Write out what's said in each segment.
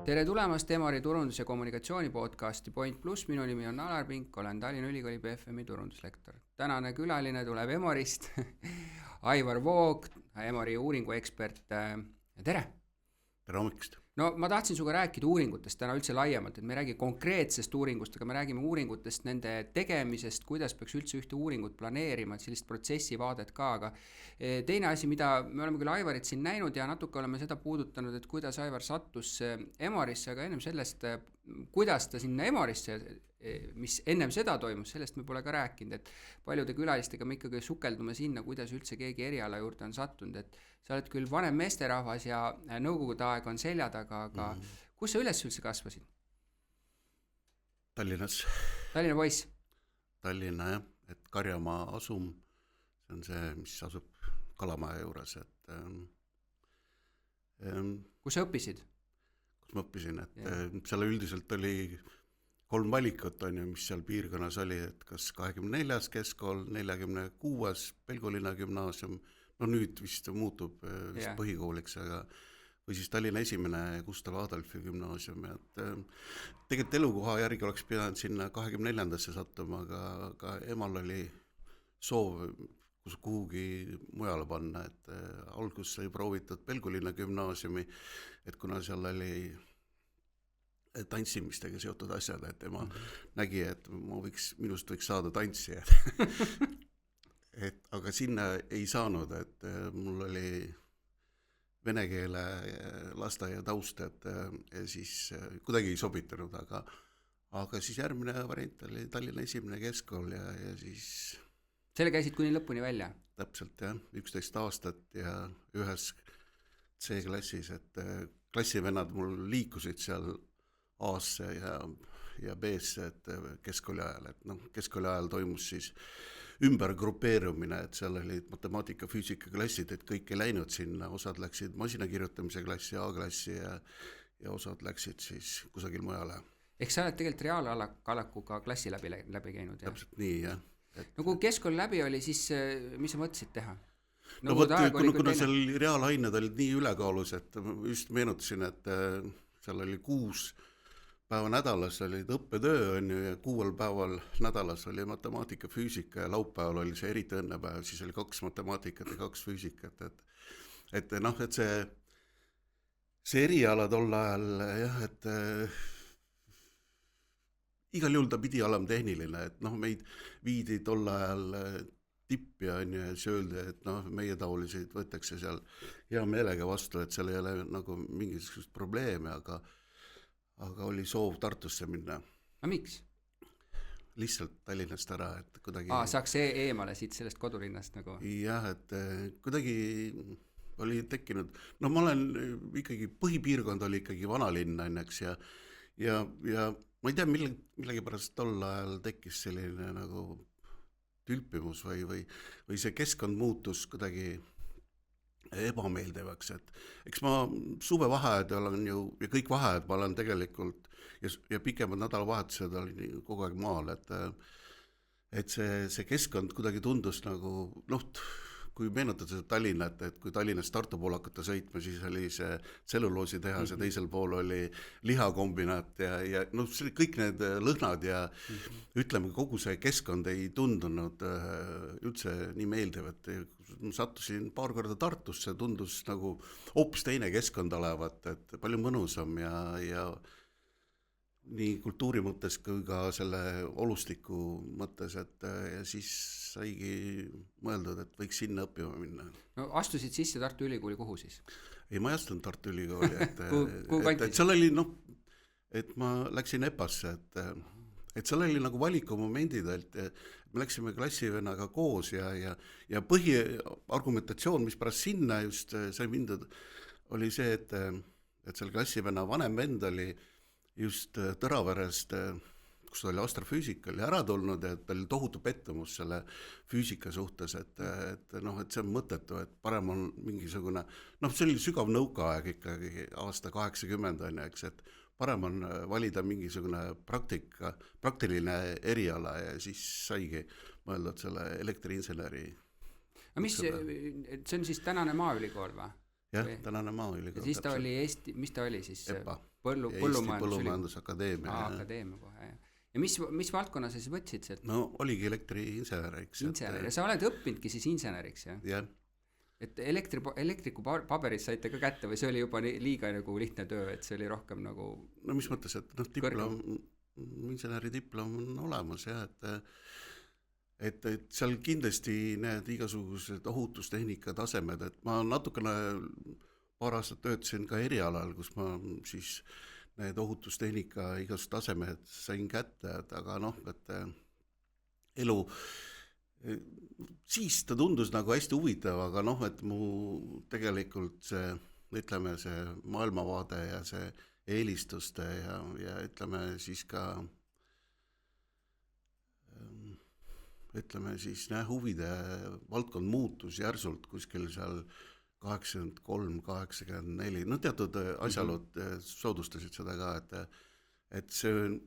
Tere tulemast Emori turundus- ja kommunikatsiooni podcasti Point Plus, minu nimi on Alar Pink, olen Tallinna Ülikooli BFMi turunduslektor. Tänane külaline tuleb Emorist, Aivar Voog, Emori uuringuekspert, tere! Tere hommikust! No ma tahtsin suga rääkida uuringutest täna üldse laiemalt, et me ei räägi konkreetsest uuringust, aga me räägime uuringutest, nende tegemisest, kuidas peaks üldse ühte uuringut planeerima, et sellist protsessi vaadet ka, aga teine asi, mida me oleme küll Aivarit siin näinud ja natuke oleme seda puudutanud, et kuidas Aivar sattus Emorisse, aga ennem sellest, kuidas ta sinna Emorisse, mis ennem seda toimus, sellest me pole ka rääkinud, et paljude külalistega me ikkagi sukeldume sinna, kuidas üldse keegi eriala juurde on sattunud, et sa oled küll vanem meesterahvas ja nõukogude aeg on selja taga, aga kus sa üles üldse kasvasid? Tallinnas. Tallinna poiss? Tallinna jah, et Karjamaa asum, see on see, mis asub Kalamaja juures, et kus sa õppisid? Kus ma õppisin, et seal üldiselt oli 3 valikut, on ju, mis seal piirkonnas oli, et kas 24. keskkool, 46. Pelgulinna gümnaasium, no nüüd vist muutub põhikooliks, aga või siis Tallinna esimene Gustav Adolfi gümnaasium, et tegelikult elukoha järgi oleks pidanud sinna 24. sattuma, aga emal oli soov kuhugi mujale panna, et alguses sai proovitud Pelgulinna gümnaasiumi, et kuna seal oli tantsimistega seotud asjad, et ema nägi, et minust võiks saada tantsija. Aga sinna ei saanud, et mul oli vene keele lasteaia taust, et ja siis kuidagi ei sobitanud, aga siis järgmine variant oli Tallinna esimene keskkool ja siis selle käisid kuni lõpuni välja? Täpselt jah, 11 aastat ja ühes C-klassis, et klassivennad mul liikusid seal A-sse ja B-sse, et keskkooli ajal, et keskkooli ajal toimus siis ümbergrupeerumine, et seal olid matemaatika, füüsika klassid, et kõik ei läinud sinna, osad läksid masinakirjutamise klassi, A-klassi ja osad läksid siis kusagil mujale. Ehk sa oled tegelikult reaalalakuga klassi läbi käinud, jah? Täpselt nii, jah. No kui keskkool läbi oli, siis mis sa mõtlesid teha? No võt, kuna seal reaalained olid nii ülekaalus, et ma just meenutasin, et seal oli 6 päeva nädalas olid õppetöö, on ju, ja 6 päeval nädalas oli matemaatika, füüsika ja laupäeval oli see eritõennepäev, siis oli 2 matemaatikat ja 2 füüsikat, et see eriala tol ajal, jah, et igal juhul ta pidi olema tehniline, et meid viidi tol ajal tippi, on ju, ja siis öeldi, et meie taoliseid võetakse seal hea meelega vastu, et seal ei ole nagu mingisugust probleemi, aga oli soov Tartusse minna. No miks? Lihtsalt Tallinnast ära, et kuidagi saaks eemale siit sellest kodurinnast nagu? Jah, et kuidagi oli tekkinud, ma olen ikkagi, põhipiirkond oli ikkagi vanalinn, õnneks, ja ma ei tea, millegipärast tol ajal tekkis selline nagu tülpimus või see keskkond muutus kuidagi ebameeldivaks, et eks ma suvevaheajad olen ju, ja kõik vaheajad ma olen tegelikult ja pikemad nädalavahetused olin kogu aeg maal, et see keskkond kuidagi tundus nagu, kui meenutad seda Tallinna, et kui Tallinnast Tartu poole hakata sõitma, siis oli see tselluloosi tehas ja teisel pool oli lihakombinaat ja kõik need lõhnad ja ütleme, kogu see keskkond ei tundunud üldse nii meeldiv, et ma sattusin paar korda Tartusse, tundus nagu hoopis teine keskkond olevat, et palju mõnusam ja nii kultuuri mõttes kui ka selle olustiku mõttes, et ja siis saigi mõeldud, et võiks sinna õppima minna. No astusid sisse Tartu Ülikooli kuhu siis? Ei, ma ei astunud Tartu Ülikooli, et seal oli, et ma läksin EPA-sse, et seal oli nagu valikumomendid, et me läksime klassivennaga koos ja põhiargumentatsioon, mis pärast sinna just sai mindud, oli see, et seal klassivenna vanem vend oli just Tõraverest, kus ta oli astrofüüsika, oli ära tulnud ja ta oli tohutu pettumus selle füüsika suhtes, et see on mõttetu, et parem on mingisugune, see oli sügav nõukaaeg ikkagi aasta 80, on ju, eks, et parem on valida mingisugune praktiline eriala ja siis saigi mõeldud selle elektriinseneri. No mis, see on siis tänane Maaülikool või? jah, tänane Maaülikool. Ja siis ta oli mis ta oli siis? EPA, Eesti Põllumajandusakadeemia. Akadeemia kohe, jah. Ja mis valdkonna sa siis võtsid sealt? No oligi elektriinseneriks. Insener, ja sa oled õppinudki siis inseneriks, jah? Jah. Et elektriku paberid saite ka kätte või see oli juba liiga nagu lihtne töö, et see oli rohkem nagu no mis mõttes, et inseneri diplom on olemas jah, et seal kindlasti need igasugused ohutustehnika tasemed, et ma natukene paar aastat töötasin ka erialal, kus ma siis need ohutustehnika igasugused tasemed sain kätte, aga et elu siis ta tundus nagu hästi huvitav, aga et mu tegelikult see, ütleme see maailmavaade ja see eelistuste ja ütleme siis ka ütleme siis huvide valdkond muutus järsult kuskil seal 83, 84, teatud asjalud soodustasid seda ka, et see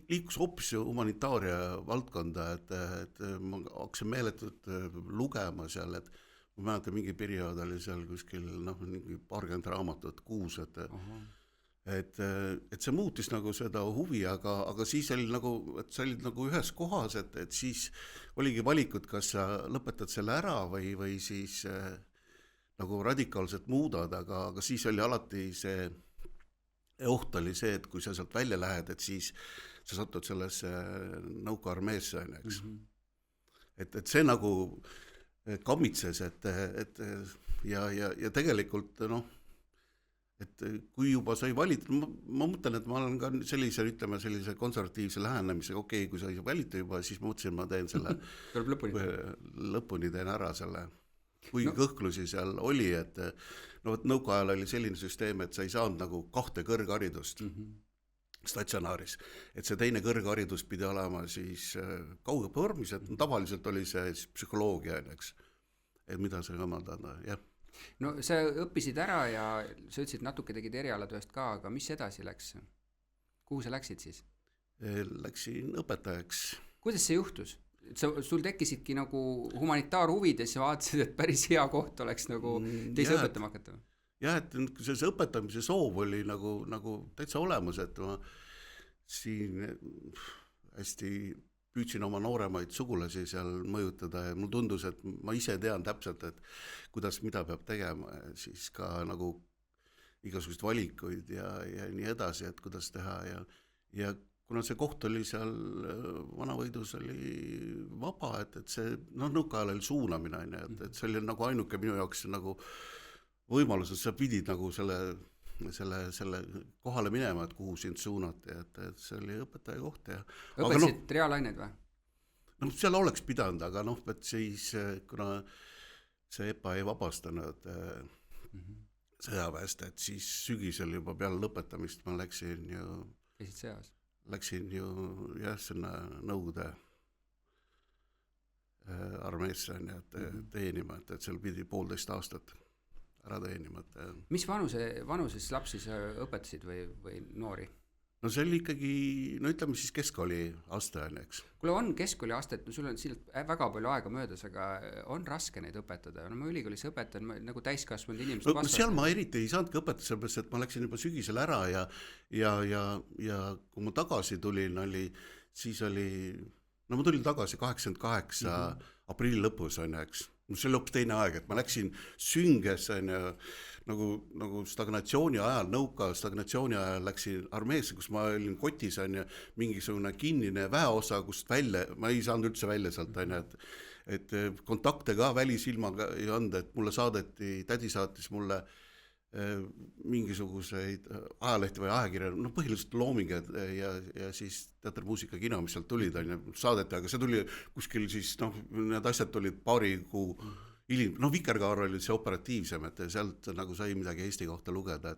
liikus hoopis humanitaaria valdkonda, et ma hakkasin meeletult lugema seal, et ma mäletan mingi periood oli seal kuskil mingi 20 raamatut kuus, et see muutis nagu seda huvi, aga siis oli nagu, et sa olid nagu ühes kohas, et siis oligi valikud, kas sa lõpetad selle ära või siis nagu radikaalselt muudad, aga siis oli alati see oht oli see, et kui sa sealt välja lähed, et siis sa satud sellesse nõukaarmeesse, eks. Et see nagu kammitses, ja tegelikult et kui juba sai valida, ma mõtlen, et ma olen ka sellise konservatiivse lähenemisega, okei, kui sa ei valita juba, siis ma mõtlesin, ma teen selle lõpuni teen ära selle. Kui kõhklusi seal oli, et nõukaajal oli selline süsteem, et sa ei saanud nagu 2 kõrgharidust statsionaaris, et see teine kõrgharidus pidi olema siis kaugõppevormis, et tavaliselt oli see psühholoogia, eks, et mida sa õmaldada, jah. No sa õppisid ära ja sa ütlesid, natuke tegid erialatööst ka, aga mis edasi läks? Kuhu sa läksid siis? Läksin õpetajaks. Kuidas see juhtus? Sul tekkisidki nagu humanitaarhuvides ja vaatasid, et päris hea koht oleks nagu teise õpetama hakata? Jah, et see õpetamise soov oli nagu täitsa olemas, et ma siin hästi püüdsin oma nooremaid sugulasi seal mõjutada ja mul tundus, et ma ise tean täpselt, et kuidas mida peab tegema ja siis ka nagu igasugust valikuid ja nii edasi, et kuidas teha ja kuna see koht oli seal Vanavõidus oli vaba, et see nõukaajal oli suunamine, et see oli nagu ainuke minu jaoks nagu võimalus, et sa pidid nagu selle kohale minema, et kuhu sind suunati, et see oli õpetaja koht. Õpetasid reaalaineid või? Seal oleks pidanud, aga et siis, kuna see EPA ei vabastanud sõjaväest, et siis sügisel juba peale lõpetamist ma läksin jah sinna Nõukogude armeesse teenima, et seal pidi 1,5 aastat ära teenima. Mis vanuses lapsi sa õpetasid või noori? No see oli ikkagi, ütleme siis keskkooli aste, eks. Kuule, on keskkooli aste, et sul on siit väga palju aega möödas, aga on raske neid õpetada. Ma ülikoolis õpetan nagu täiskasvanud inimesed vastas. Seal ma eriti ei saanudki õpetada, sellepärast, et ma läksin juba sügisel ära ja kui ma tagasi tulin, siis oli, ma tulin tagasi 88 aprilli lõpus, eks. See oli hoopis teine aeg, et ma läksin sünges, nagu stagnatsiooni ajal, nõukaajal stagnatsiooni ajal läksin armeesse, kus ma olin kotis, mingisugune kinnine väeosa, kust välja, ma ei saanud üldse välja sealt, et kontakte ka välisilmaga ei olnud, et mulle tädi saatis mulle mingisuguseid ajalehti või ajakirja, põhiliselt Loominge ja siis teatermuusika kino, mis sealt tulid, saadeti, aga see tuli kuskil siis, need asjad tulid paari kuu Vikerkaar oli see operatiivsem, et sealt nagu sai midagi Eesti kohta lugeda,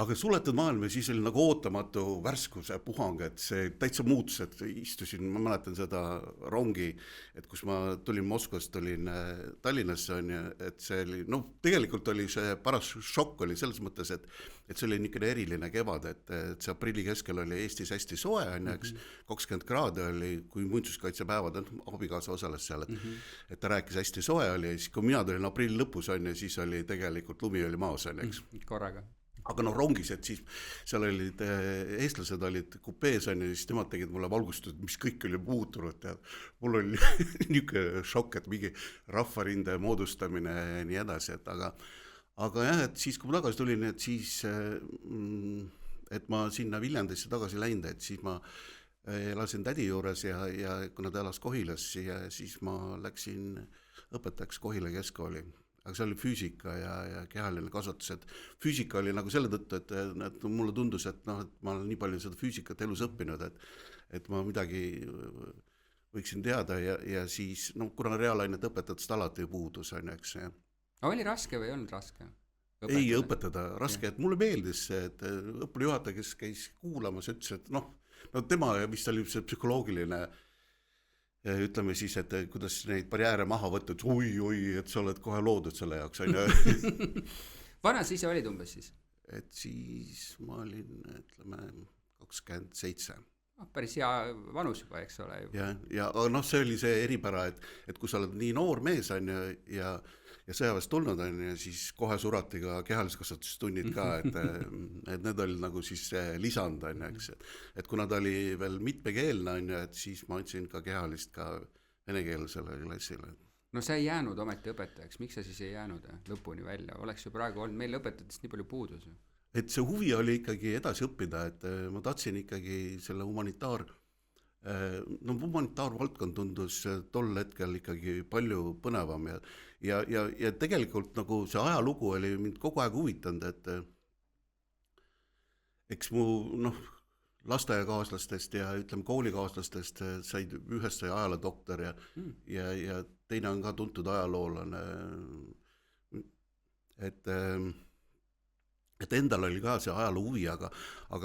aga suletud maailm ja siis oli nagu ootamatu värskuse puhang, et see täitsa muutus, et istusin, ma mäletan seda rongi, et kus ma tulin Moskvast, tulin Tallinnasse on ju, et see oli, no tegelikult oli see paras šokk oli selles mõttes, et see oli niisugune eriline kevad, et see aprilli keskel oli Eestis hästi soe on ju, eks 20 kraadi oli, kui muinsuskaitsepäevad, abikaasa osales seal, et ta rääkis hästi soe oli ja siis kui mina tulin aprilli lõpus on ju, siis oli tegelikult lumi oli maas on ju, eks. Korraga. Aga noh rongis, et siis seal olid eestlased olid kupees on ja siis nemad tegid mulle valgustust, mis kõik oli muutunud ja mul oli niisugune šokk, et mingi rahvarinde moodustamine ja nii edasi, et aga jah, et siis kui ma tagasi tulin, et siis et ma sinna Viljandisse tagasi läinud, et siis ma elasin tädi juures ja kuna ta elas Kohilas ja siis ma läksin õpetajaks Kohila keskkooli. Aga see oli füüsika ja kehaline kasvatus, et füüsika oli nagu selle tõttu, et mulle tundus, et noh, et ma olen nii palju seda füüsikat elus õppinud, et ma midagi võiksin teada ja siis, no kuna reaalainet õpetajatest alati puudus, on eks see. Oli raske või ei olnud raske? Ei õpetada, raske, et mulle meeldis see, et õppejuhataja, kes käis kuulamas, ütles, et noh, tema vist oli see psühholoogiline ütleme siis, et kuidas neid barjääre maha võtta, et oi, et sa oled kohe loodud selle jaoks, on ju. Vana sa ise olid umbes siis? Et siis ma olin, ütleme, 27. Päris hea vanus juba, eks ole. Ja noh, see oli see eripära, et kui sa oled nii noor mees, on ju, ja sõjaväest tulnud on ja siis kohe surati ka kehaliskasvatustunnid ka, et need olid nagu siis lisand on ju, eks. Et kuna ta oli veel mitmekeelne on ju, et siis ma andsin ka kehalist ka venekeelsele klassile. No sa ei jäänud ometi õpetajaks, miks sa siis ei jäänud lõpuni välja? Oleks ju praegu olnud meil õpetajatest nii palju puudus. Et see huvi oli ikkagi edasi õppida, et ma tahtsin ikkagi selle humanitaarvaldkond tundus tol hetkel ikkagi palju põnevam ja tegelikult nagu see ajalugu oli mind kogu aeg huvitanud, et eks mu lasteaiakaaslastest ja ütleme koolikaaslastest said ühest sai ajaloodoktor ja teine on ka tuntud ajaloolane, et endal oli ka see ajaloo huvi, aga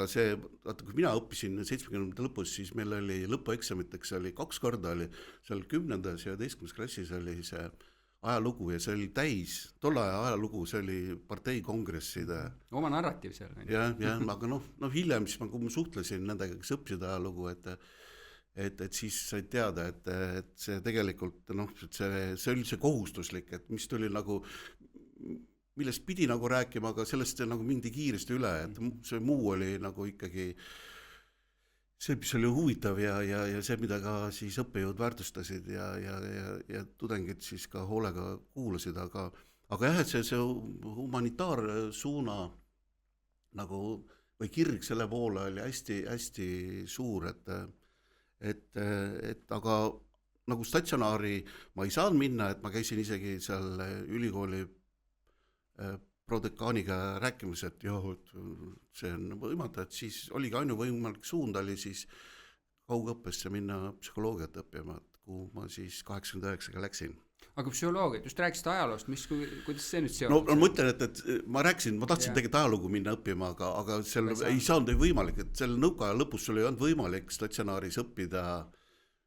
see, vaata kui mina õppisin 70. lõpus, siis meil oli lõpueksamiteks oli 2 korda oli seal 10. ja 11. klassis oli see ajalugu ja see oli täis, tolle aja ajalugu, see oli parteikongresside. Oma narratiiv seal. Ja, aga hiljem siis kui ma suhtlesin nendega, kes õppisid ajalugu, et siis said teada, et see tegelikult, see oli see kohustuslik, et mis tuli nagu millest pidi nagu rääkima, aga sellest nagu mindi kiiresti üle, et see muu oli nagu ikkagi see, mis oli huvitav ja see, mida ka siis õppejõud väärtustasid ja tudengid siis ka hoolega kuulasid, aga jah, et see humanitaarsuuna nagu või kirg selle poole oli hästi suur, et aga nagu statsionaari ma ei saanud minna, et ma käisin isegi seal ülikooli prodekaaniga rääkimas, et see on võimata, et siis oligi ainuvõimalik suund oli siis kaugõppesse minna psühholoogiat õppima, kuhu ma siis 89-ga läksin. Aga psühholoogiat, just rääkisid ajaloost, kuidas see nüüd seotud? No ma mõtlen, et ma rääkisin, ma tahtsin tegelikult ajalugu minna õppima, aga seal ei saanud võimalik, et selle nõukaja lõpus sul ei olnud võimalik statsionaaris õppida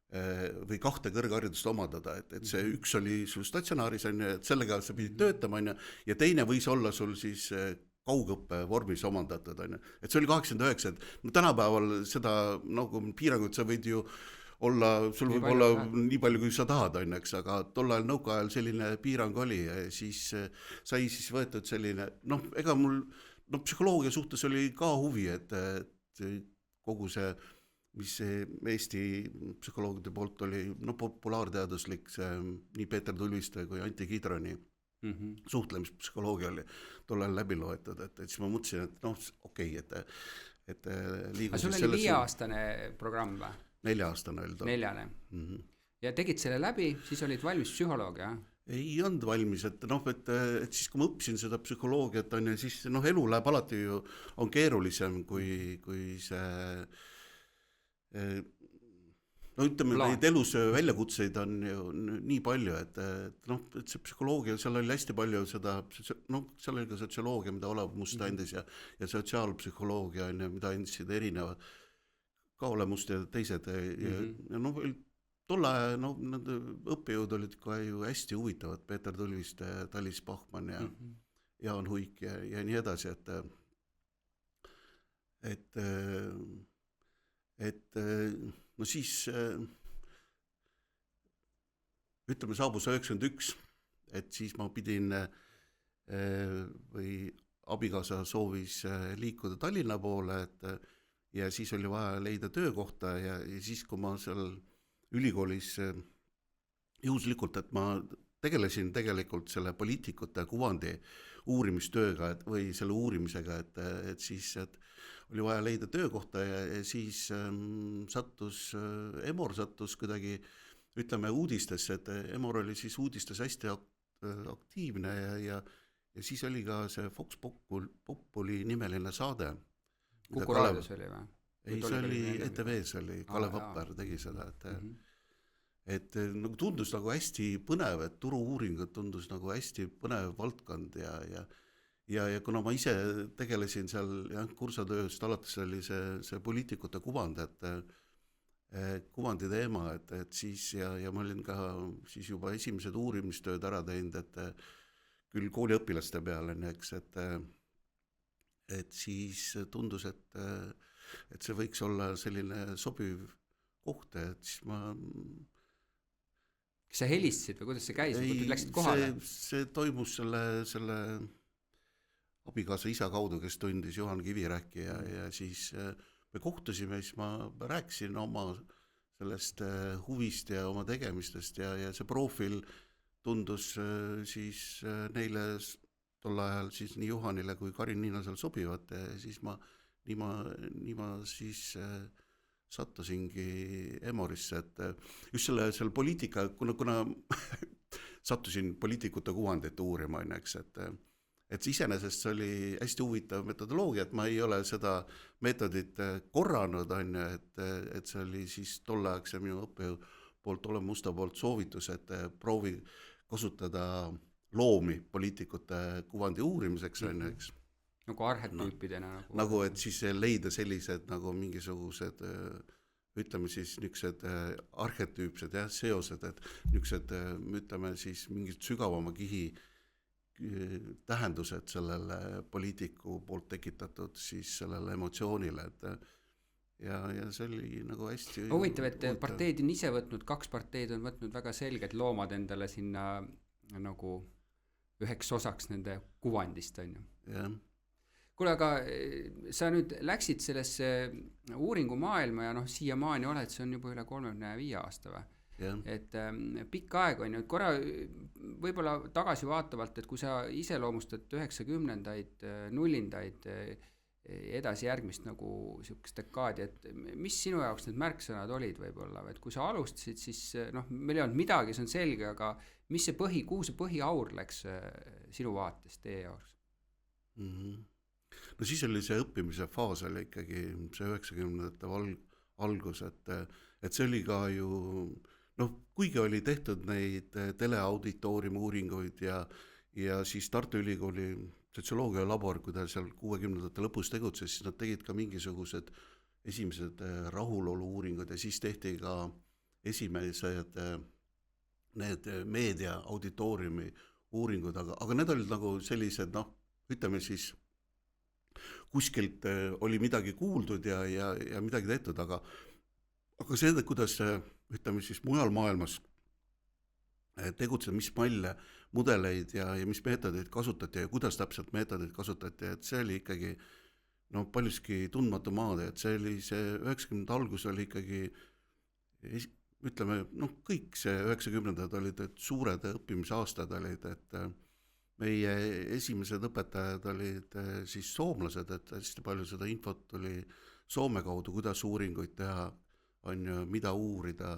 või 2 kõrgharidust omandada, et see üks oli sul statsionaaris on ju, et sellega sa pidid töötama on ju, ja teine võis olla sul siis kaugõppe vormis omandatud on ju, et see oli 89, et tänapäeval seda nagu piirangut sa võid ju olla, sul võib olla nii palju, kui sa tahad on ju, eks, aga tol ajal nõukaajal selline piirang oli ja siis sai siis võetud selline, ega mul psühholoogia suhtes oli ka huvi, et kogu see mis Eesti psühholoogide poolt oli populaarteaduslik, see nii Peeter Tulviste kui Anti Kidroni suhtlemispsühholoogia oli tollal läbi loetud, et siis ma mõtlesin, et okei, et liigu aga sul oli 5-aastane programm või? 4-aastane oli tol. 4. Ja tegid selle läbi, siis olid valmis psühholoog, jah? Ei olnud valmis, et siis kui ma õppisin seda psühholoogiat on ja siis elu läheb alati ju, on keerulisem kui see no ütleme, plaan. neid elus väljakutseid on ju nii palju, et noh, et see psühholoogia, seal oli hästi palju seda, noh, seal oli ka sotsioloogia, mida Olev Must andis ja sotsiaalpsühholoogia on ju, mida andsid erinevad ka Olev Must ja teised ja noh, tolle aja, no need õppejõud olid ka ju hästi huvitavad, Peeter Tulviste, Talis Bachmann ja Jaan Huik ja nii edasi, et no siis ütleme, saabus 91, et siis ma pidin või abikaasa soovis liikuda Tallinna poole, ja siis oli vaja leida töökohta ja siis, kui ma seal ülikoolis juhuslikult, et ma tegelesin tegelikult selle poliitikute kuvandi uurimistööga või selle uurimisega, et siis oli vaja leida töökohta ja siis Emor sattus kuidagi, ütleme, uudistesse, et Emor oli siis uudistes hästi aktiivne ja siis oli ka see Fox Populi nimeline saade. Kuku raadios oli või? Ei, see oli ETV-s oli, Kalev Vapper tegi seda, et nagu tundus nagu hästi põnev, et turu-uuringud tundus nagu hästi põnev valdkond ja kuna ma ise tegelesin seal kursatööst, alates oli see poliitikute kuvand, kuvandi teema, et siis ja ma olin ka siis juba esimesed uurimistööd ära teinud, et küll kooliõpilaste peale, eks, et siis tundus, et see võiks olla selline sobiv koht, et siis ma... Kas sa helistasid või kuidas see käis? Läksid kohale? See toimus selle abikaasa isa kaudu, kes tundis Juhan Kivirähki ja siis me kohtusime, siis ma rääkisin oma sellest huvist ja oma tegemistest ja see profiil tundus siis neile tol ajal siis nii Juhanile kui Karin Niinasel sobivat ja siis ma siis sattusingi Emorisse, et just selle poliitika, kuna sattusin poliitikute kuvandit uurima, eks, et iseenesest see oli hästi huvitav metodoloogia, et ma ei ole seda meetodit korranud, et see oli siis tolleaegse minu õppejõu poolt, Olev Musta poolt soovitus, et proovi kasutada loomi poliitikute kuvandi uurimiseks, eks. Nagu arhetüüpidena. Nagu, et siis leida sellised nagu mingisugused, ütleme siis niisugused arhetüüpsed seosed, et niisugused, ütleme siis mingid sügavama kihi tähendused sellele poliitiku poolt tekitatud siis sellele emotsioonile, ja see oli nagu hästi huvitav, et parteid on ise võtnud, 2 parteid on võtnud väga selged loomad endale sinna nagu üheks osaks nende kuvandist, on ju. Jah. Kuule, aga sa nüüd läksid sellesse uuringumaailma ja siiamaani oled, see on juba üle 35 aasta või? Yeah. Et pikk aeg on ju, et korra võib-olla tagasi vaatavalt, et kui sa iseloomustad 90-ndaid, nullindaid, edasi järgmist nagu sihukest dekaadi, et mis sinu jaoks need märksõnad olid võib-olla, et kui sa alustasid, siis meil ei olnud midagi, see on selge, aga mis see kuhu see põhiaur läks sinu vaates teie jaoks? No siis oli see õppimise faas oli ikkagi see 90-ndate algus, et see oli ka ju, kuigi oli tehtud neid teleauditooriumi uuringuid ja siis Tartu Ülikooli sotsioloogia labor, kui ta seal 60-ndate lõpus tegutses, siis nad tegid ka mingisugused esimesed rahulolu uuringud ja siis tehti ka esimesed need meedia auditooriumi uuringud, aga need olid nagu sellised, ütleme siis, kuskilt oli midagi kuuldud ja midagi tehtud, aga see, kuidas ütleme siis mujal maailmas tegutseda, mis malle, mudeleid ja mis meetodeid kasutati ja kuidas täpselt meetodeid kasutati, et see oli ikkagi paljuski tundmatu maade, et see oli see 90 algus oli ikkagi, ütleme, kõik see 90-ndad olid, et suured õppimisaastad olid, et meie esimesed õpetajad olid siis soomlased, et hästi palju seda infot tuli Soome kaudu, kuidas uuringuid teha, on ju, mida uurida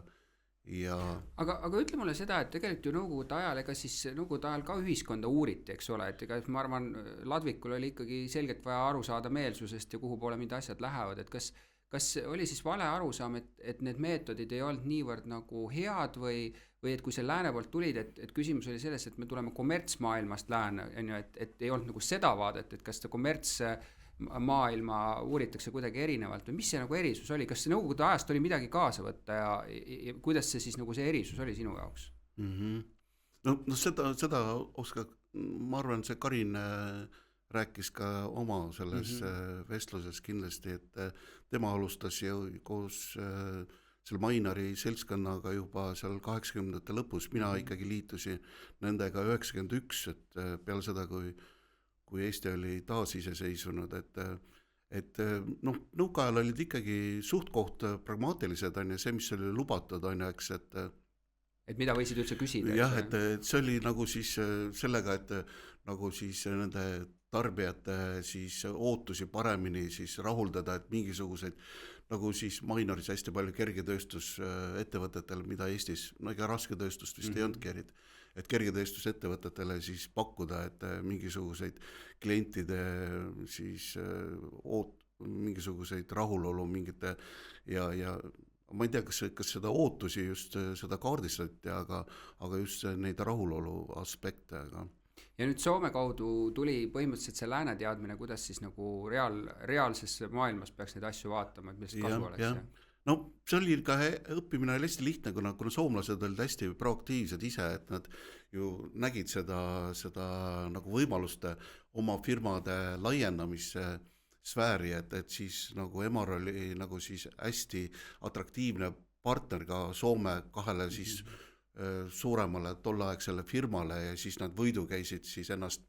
ja... Aga ütle mulle seda, et tegelikult ju Nõukogude ajal, ega siis Nõukogude ajal ka ühiskonda uuriti, eks ole, et ega ma arvan, Ladvikul oli ikkagi selgelt vaja aru saada meelsusest ja kuhu poole mida asjad lähevad, et kas kas oli siis vale arusaam, et need meetodid ei olnud niivõrd nagu head või et kui see lääne poolt tulid, et küsimus oli selles, et me tuleme kommertsmaailmast lääne, on ju, et ei olnud nagu seda vaadet, et kas see kommertsmaailma uuritakse kuidagi erinevalt või mis see nagu erisus oli, kas see nõukogude ajast oli midagi kaasa võtta ja kuidas see siis nagu see erisus oli sinu jaoks? No seda oskab, ma arvan, see Karin rääkis ka oma selles vestluses kindlasti, et tema alustas ju koos selle Mainari seltskonnaga juba seal 80ndate lõpus, mina ikkagi liitusin nendega 91, et peale seda, kui Eesti oli taasiseseisvunud, et noh, nõukaajal olid ikkagi suht-koht pragmaatilised, on ju, see, mis oli lubatud, on ju, eks, et mida võisid üldse küsida? Jah, et see oli nagu siis sellega, et nagu siis nende tarbijate siis ootusi paremini siis rahuldada, et mingisuguseid nagu siis Mainoris hästi palju kergetööstusettevõtetele, mida Eestis, no ega rasketööstust vist ei olnud kerid, et kergetööstusettevõtetele siis pakkuda, et mingisuguseid klientide siis mingisuguseid rahulolu mingite ja ma ei tea, kas seda ootusi just seda kaardistati, aga just neid rahulolu aspekte, aga ja nüüd Soome kaudu tuli põhimõtteliselt see lääne teadmine, kuidas siis nagu reaalses maailmas peaks neid asju vaatama, et millest kasu oleks. Ja. No see oli ka õppimine oli hästi lihtne, kuna soomlased olid hästi proaktiivsed ise, et nad ju nägid seda nagu võimalust oma firmade laiendamisse sfääri, et siis nagu Emor oli nagu siis hästi atraktiivne partner ka Soome kahele siis suuremale tolleaegsele firmale ja siis nad võidu käisid siis ennast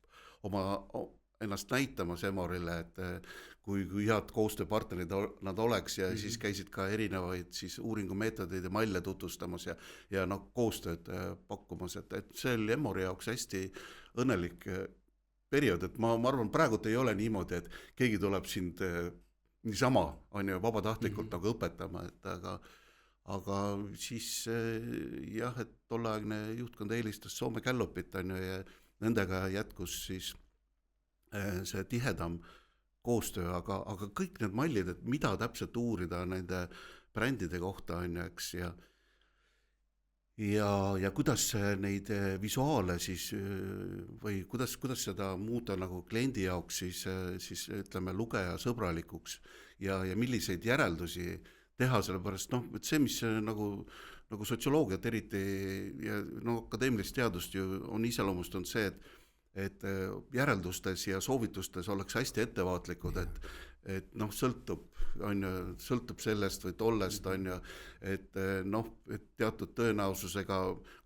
näitamas Emorile, et kui head koostööpartnerid nad oleks ja siis käisid ka erinevaid siis uuringumeetodeid ja malle tutvustamas ja noh, koostööd pakkumas, et see oli Emori jaoks hästi õnnelik periood, et ma arvan, praegult ei ole niimoodi, et keegi tuleb sind niisama, on ju, vabatahtlikult nagu õpetama, et aga siis jah, et tolleaegne juhtkond eelistas Soome Gallupit, on ju, ja nendega jätkus siis see tihedam koostöö, aga kõik need mallid, et mida täpselt uurida nende brändide kohta, on ju, eks, ja kuidas neid visuaale siis või kuidas seda muuta nagu kliendi jaoks siis ütleme lugeja sõbralikuks ja milliseid järeldusi teha, sellepärast noh, et see, mis nagu sotsioloogiat eriti ja no akadeemilist teadust ju on iseloomustanud see, et järeldustes ja soovitustes oleks hästi ettevaatlikud, et noh, sõltub sellest või tollest, on ju, et noh, et teatud tõenäosusega,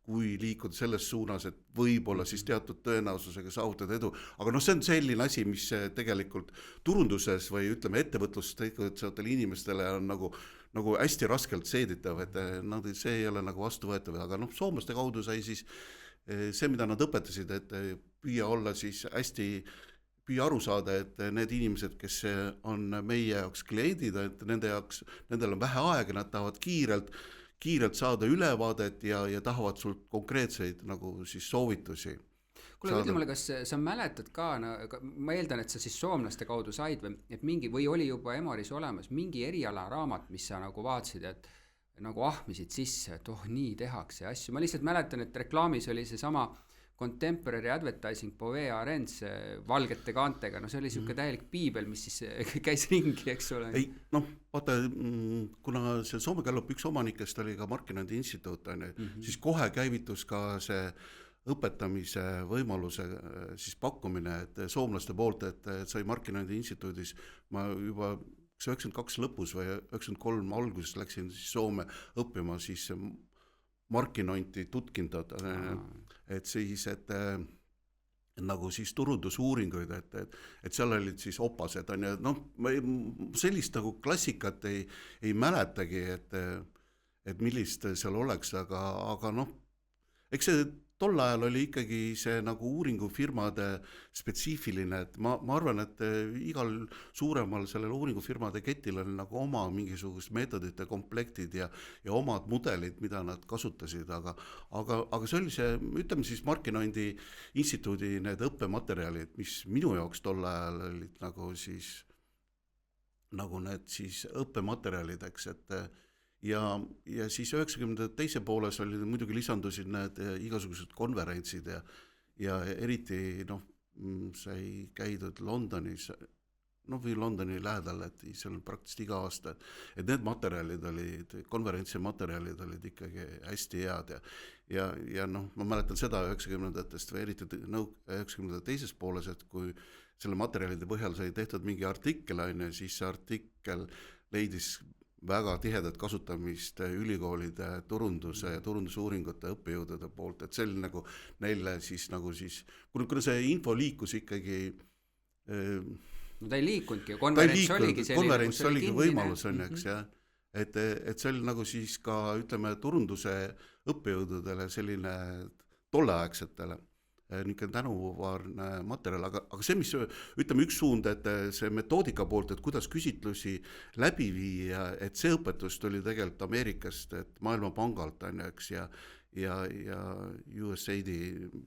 kui liikuda selles suunas, et võib-olla siis teatud tõenäosusega saavutada edu, aga noh, see on selline asi, mis tegelikult turunduses või ütleme ettevõtluses tegutsevatele inimestele on nagu hästi raskelt seeditav, et see ei ole nagu vastuvõetav, aga noh, soomlaste kaudu sai siis see, mida nad õpetasid, et püüa olla siis püüa aru saada, et need inimesed, kes on meie jaoks kliendid, et nendel on vähe aega, nad tahavad kiirelt saada ülevaadet ja tahavad sult konkreetseid nagu siis soovitusi. Kuule, ütle mulle, kas sa mäletad ka, ma eeldan, et sa siis soomlaste kaudu said või oli juba Emoris olemas mingi eriala raamat, mis sa nagu vaatasid, et nagu ahmisid sisse, et nii tehakse asju. Ma lihtsalt mäletan, et reklaamis oli see sama Contemporary Advertising Bovee Arends valgete kaantega, no see oli siuke täielik piibel, mis siis käis ringi, eks ole. Ei, noh, vaata, kuna see Soome Gallup üks omanikest oli ka Markkinointi instituut, siis kohe käivitus ka see õpetamise võimaluse siis pakkumine, et soomlaste poolt, et sai Markkinointi instituudis, ma juba 92 lõpus või 93 alguses läksin siis Soome õppima siis Markkinointi tutkintot, et siis, et nagu siis turundusuuringuid, et seal olid siis opased, on ju, noh, sellist nagu klassikat ei mäletagi, et millist seal oleks, aga noh, eks see tol ajal oli ikkagi see nagu uuringufirmade spetsiifiline, et ma arvan, et igal suuremal sellel uuringufirmade ketil on nagu oma mingisugust meetodite komplektid ja omad mudelid, mida nad kasutasid, aga see oli see, ütleme siis Markkinointi instituudi need õppematerjalid, mis minu jaoks tol ajal olid nagu siis nagu need siis õppematerjalideks, et ja siis 90 teise pooles oli muidugi lisandusid need igasugused konverentsid ja eriti sai käidud Londonis, või Londoni lähedal, et seal praktiliselt iga aasta, et need materjalid olid, konverentsi materjalid olid ikkagi hästi head ja ma mäletan seda 90-ndatest või eriti 90 teises pooles, et kui selle materjalide põhjal sai tehtud mingi artikkel, siis see artikkel leidis väga tihedat kasutamist ülikoolide turunduse ja turundusuuringute õppejõudude poolt, et see oli nagu neile siis kuna see info liikus ikkagi no ta ei liikunudki, konverents oligi võimalus on, eks jah, et see oli nagu siis ka ütleme turunduse õppejõududele selline tolleaegsetele niisugune tänuvaarne materjal, aga see, mis ütleme üks suund, et see metoodika poolt, et kuidas küsitlusi läbi viia, et see õpetus tuli tegelikult Ameerikast, et Maailmapangalt on, eks, ja USAID-i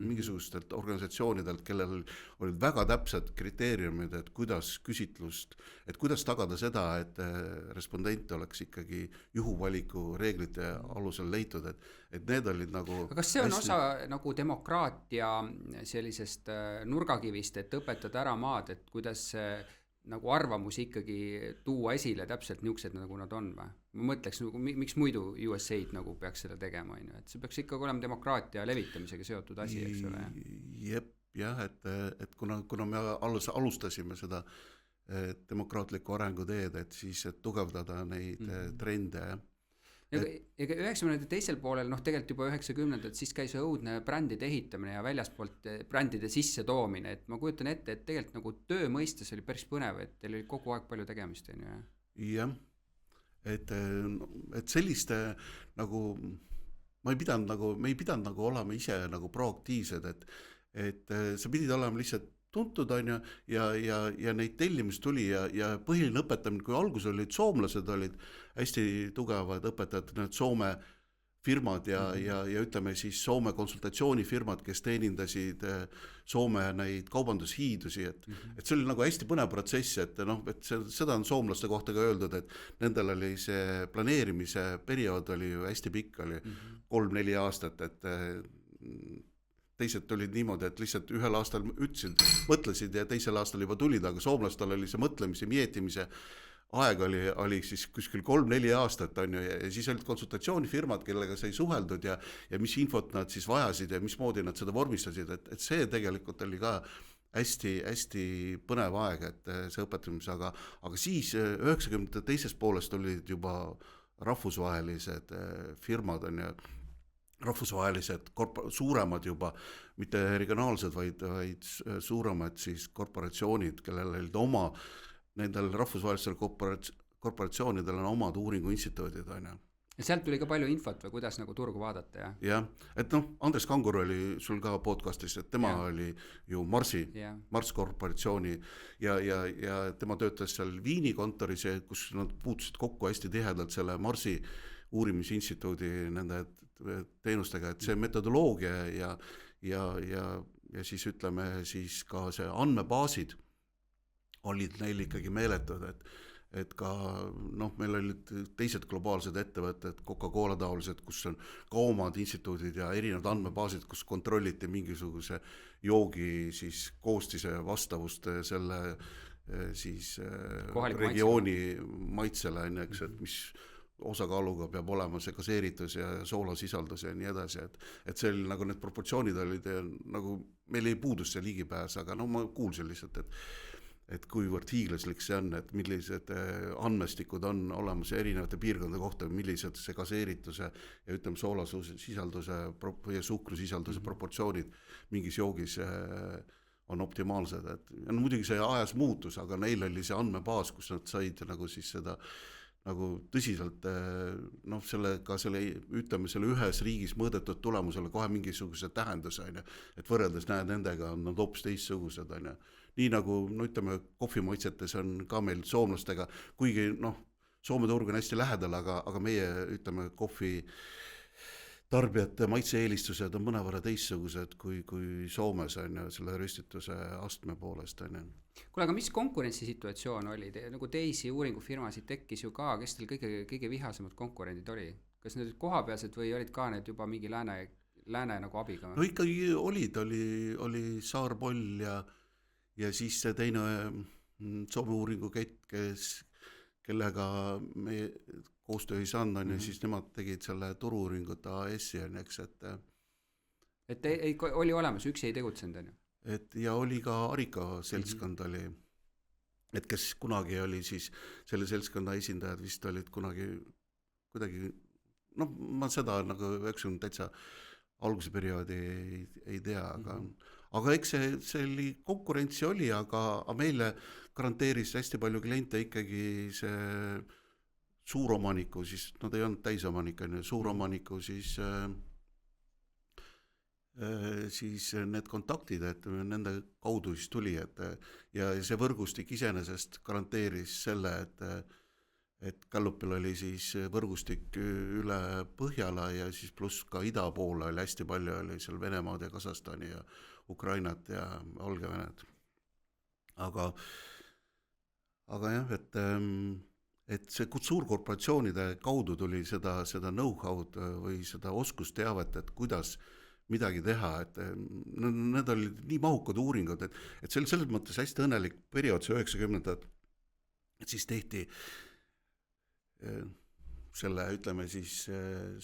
mingisugustelt organisatsioonidelt, kellel olid väga täpsed kriteeriumid, et kuidas küsitlust, et kuidas tagada seda, et respondent oleks ikkagi juhuvaliku reeglite alusel leitud, et need olid nagu aga kas see on osa nagu demokraatia sellisest nurgakivist, et õpetada ära maad, et kuidas nagu arvamusi ikkagi tuua esile täpselt niisugused, nagu nad on või? Ma mõtleks, miks muidu USAID nagu peaks seda tegema, et see peaks ikkagi olema demokraatia levitamisega seotud asi, eks ole? Jah, et kuna me alustasime seda demokraatlikku arenguteed, et siis et tugevdada neid trende, Ega 90 teisel poolel, tegelikult juba 90 siis käis õudne brändide ehitamine ja väljaspoolt brändide sisse toomine, et ma kujutan ette, et tegelikult nagu töö mõistes oli päris põnev, et teil oli kogu aeg palju tegemist, on ju? Jah, et selliste nagu, me ei pidanud nagu olema ise nagu proaktiivsed, et sa pidid olema lihtsalt tuntud on ja neid tellimist tuli ja põhiline õpetamine, kui alguses olid soomlased olid hästi tugevad õpetajad, need Soome firmad ja ütleme siis Soome konsultatsioonifirmad, kes teenindasid Soome neid kaubandushiidusi, et see oli nagu hästi põnev protsess, et seda on soomlaste kohta ka öeldud, et nendel oli see planeerimise periood oli ju hästi pikk, oli 3-4 aastat, et teised tulid niimoodi, et lihtsalt ühel aastal ütlesid, mõtlesid ja teisel aastal juba tulid, aga soomlastel oli see mõtlemise, mietimise aeg oli siis kuskil 3-4 aastat on ju, ja siis olid konsultatsioonifirmad, kellega sai suheldud ja mis infot nad siis vajasid ja mismoodi nad seda vormistasid, et see tegelikult oli ka hästi põnev aeg, et see õpetamise, aga siis 90 teises poolest olid juba rahvusvahelised firmad on ju, rahvusvahelised suuremad juba, mitte regionaalsed, vaid suuremad siis korporatsioonid, kellel olid oma, nendel rahvusvahelistel korporatsioonidel on omad uuringuinstituudid, on ju. Ja sealt tuli ka palju infot või kuidas nagu turgu vaadata, jah? Jah, et Andres Kangur oli sul ka podcastis, et tema oli ju Mars korporatsiooni ja tema töötas seal Viini kontoris, kus nad puutusid kokku hästi tihedalt selle Marsi uurimisinstituudi nende teenustega, et see metodoloogia ja siis ütleme siis ka see andmebaasid olid neil ikkagi meeletud, et ka meil olid teised globaalsed ettevõtted, Coca-Cola taolised, kus on ka omad instituudid ja erinevad andmebaasid, kus kontrolliti mingisuguse joogi siis koostise vastavust selle siis regiooni maitsele, eks, et mis osakaaluga peab olema see gaseeritus ja soolasisaldus ja nii edasi, et see oli nagu need proportsioonid olid nagu, meil ei puudus see ligipääs, aga ma kuulsin lihtsalt, et kuivõrd hiiglaslik see on, et millised andmestikud on olemas erinevate piirkondade kohta, millised see gaseerituse ja ütleme soolasisalduse ja suhkrusisalduse proportsioonid mingis joogis on optimaalsed, et muidugi see ajas muutus, aga neil oli see andmebaas, kus nad said nagu siis seda nagu tõsiselt selle ühes riigis mõõdetud tulemusele kohe mingisuguse tähenduse, et võrreldes nendega on nad hoopis teistsugused, nii nagu ütleme kohvimaitsetes on ka meil soomlastega, kuigi Soome turg on hästi lähedal, aga meie ütleme kohvi tarbijate maitse-eelistused on mõnevõrra teistsugused kui Soomes on ju selle röstituse astme poolest on ju. Kuule, aga mis konkurentsisituatsioon oli? Nagu teisi uuringufirmasid tekkis ju ka, kes teil kõige vihasemad konkurendid oli? Kas need kohapealsed või olid ka need juba mingi lääne nagu abiga? No ikkagi oli Saarpoll ja siis see teine Soome uuringukett, kellega me koostöö ei saanud on ju, siis nemad tegid selle Turu-uuringute AS-i on, eks, et oli olemas, üksi ei tegutsenud on ju? Et ja oli ka Arika seltskond oli, et kes kunagi oli siis, selle seltskonna esindajad vist olid kunagi kuidagi, noh, ma seda nagu 90 täitsa alguse perioodi ei tea, aga eks see oli, konkurentsi oli, aga meile garanteeris hästi palju kliente ikkagi see suuromaniku, siis nad ei olnud täisomanik, suuromaniku siis need kontaktid, et nende kaudu siis tuli, ja see võrgustik iseenesest garanteeris selle, et Gallupil oli siis võrgustik üle Põhjala ja siis pluss ka ida poole oli hästi palju, oli seal Venemaad ja Kasahstani ja Ukrainat ja Valgevenet. Aga jah, et see suurkorporatsioonide kaudu tuli seda know-how'd või seda oskusteavet, et kuidas midagi teha, et need olid nii mahukad uuringud, et see oli selles mõttes hästi õnnelik periood, see 90-ndad, et siis tehti selle, ütleme siis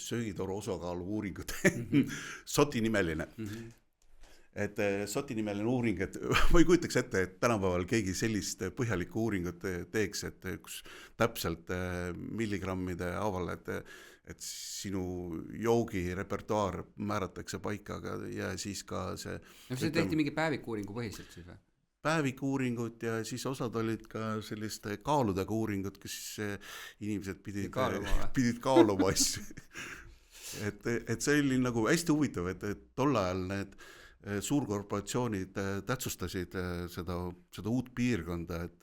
söögitoru osakaalu uuringud, SOT-i nimeline. Et SOT-i nimeline uuring, et ma ei kujutaks ette, et tänapäeval keegi sellist põhjalikku uuringut teeks, et kus täpselt milligrammide haaval, et sinu joogi repertuaar määratakse paika ja siis ka see... No see tehti mingi päevikuuringu põhiselt siis või? Päevikuuringud ja siis osad olid ka selliste kaaludega uuringud, kus inimesed pidid kaaluma asju. et see oli nagu hästi huvitav, et tol ajal need suurkorporatsioonid tähtsustasid seda uut piirkonda, et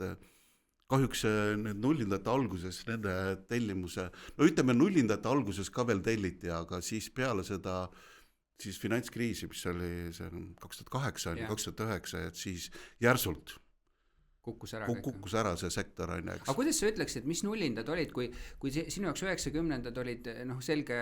kahjuks need nullindate alguses nende tellimuse, no ütleme nullindate alguses ka veel telliti, aga siis peale seda siis finantskriisi, mis oli see 2008 ja 2009, et siis järsult kukkus ära see sektor on. Aga kuidas sa ütleksid, mis nullindad olid, kui sinu jaoks 90-ndad olid selge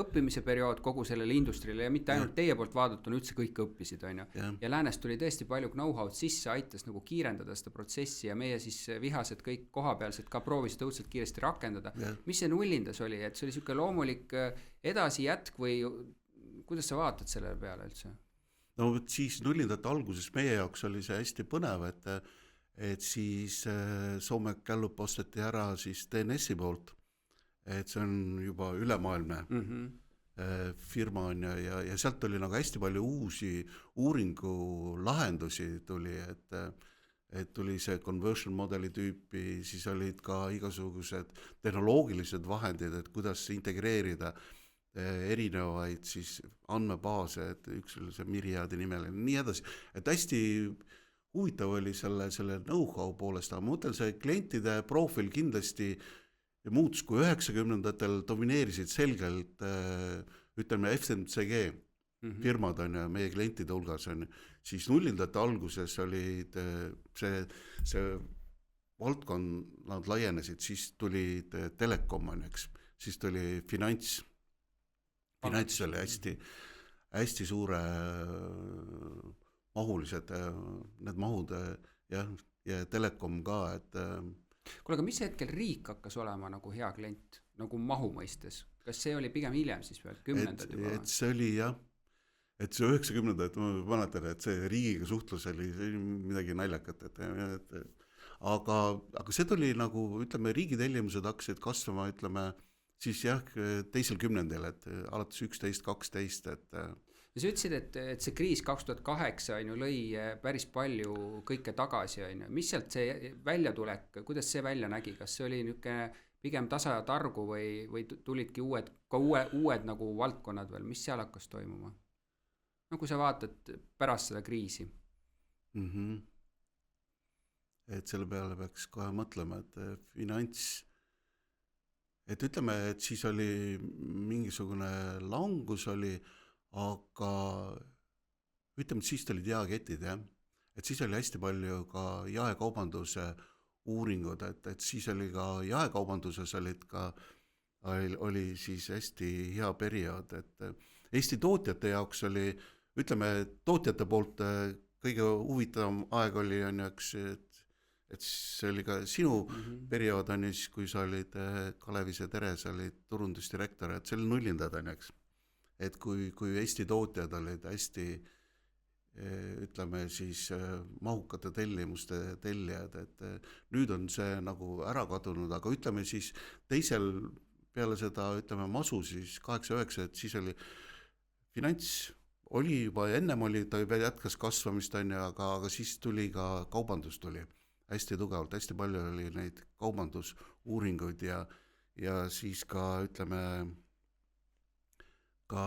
õppimise periood kogu sellele industriile ja mitte ainult teie poolt vaadatuna, üldse kõik õppisid on ju. Ja läänest tuli tõesti palju know-how'd sisse, aitas nagu kiirendada seda protsessi ja meie siis vihased kõik kohapealsed ka proovisid õudselt kiiresti rakendada. Mis see nullindas oli, et see oli siuke loomulik edasi jätk või kuidas sa vaatad selle peale üldse? No siis nullindate alguses meie jaoks oli see hästi põnev, et siis Soome Gallup osteti ära siis DNS-i poolt, et see on juba ülemaailmne firma on ja sealt tuli nagu hästi palju uusi uuringulahendusi tuli, et tuli see conversion modeli tüüpi, siis olid ka igasugused tehnoloogilised vahendid, et kuidas integreerida erinevaid siis andmebaase, et üks oli see Myriadi nimeline, nii edasi, et hästi huvitav oli selle know-how poolest, aga ma mõtlen, see klientide profiil kindlasti muutus, kui 90-ndatel domineerisid selgelt ütleme FMCG firmad on ja meie klientide hulgas on, siis nullindate alguses olid see valdkond, nad laienesid, siis tuli telekom on, eks, siis tuli finants oli hästi suure mahulised need mahud ja telekom ka, et kuule, aga mis hetkel riik hakkas olema nagu hea klient, nagu mahu mõistes? Kas see oli pigem hiljem siis või 10-ndad juba? Et see oli jah, et see 90-ndad, ma mäletan, et see riigiga suhtlus oli midagi naljakat, aga see tuli nagu, ütleme, riigi tellimused hakkasid kasvama, ütleme, siis jah, teisel kümnendil, et alates 11-12, et ja sa ütlesid, et see kriis 2008 on ju lõi päris palju kõike tagasi on ju. Mis sealt see väljatulek, kuidas see välja nägi? Kas see oli niisugune pigem tasa ja targu või tulidki uued nagu valdkonnad veel? Mis seal hakkas toimuma? No kui sa vaatad pärast seda kriisi. Et selle peale peaks kohe mõtlema, et finants et ütleme, et siis oli mingisugune langus oli, aga ütleme, et siis tulid jaeketid, jah. Et siis oli hästi palju ka jaekaubanduse uuringud, et siis oli ka jaekaubanduses oli siis hästi hea periood, et Eesti tootjate jaoks oli, ütleme, tootjate poolt kõige huvitavam aeg oli, on ju, eks, et see oli ka sinu periood, on ju, siis kui sa olid Kalevis ja Teres olid turundusdirektor, et see oli nullindad, on ju, eks. Et kui Eesti tootjad olid hästi, ütleme siis mahukate tellimuste tellijad, et nüüd on see nagu ära kadunud, aga ütleme siis teisel peale seda, ütleme masu siis 8-9, et siis oli finants oli juba, ennem oli, ta juba jätkas kasvamist, on ju, aga siis tuli ka kaubandus tuli hästi tugevalt, hästi palju oli neid kaubandusuuringuid ja siis ka, ütleme, ka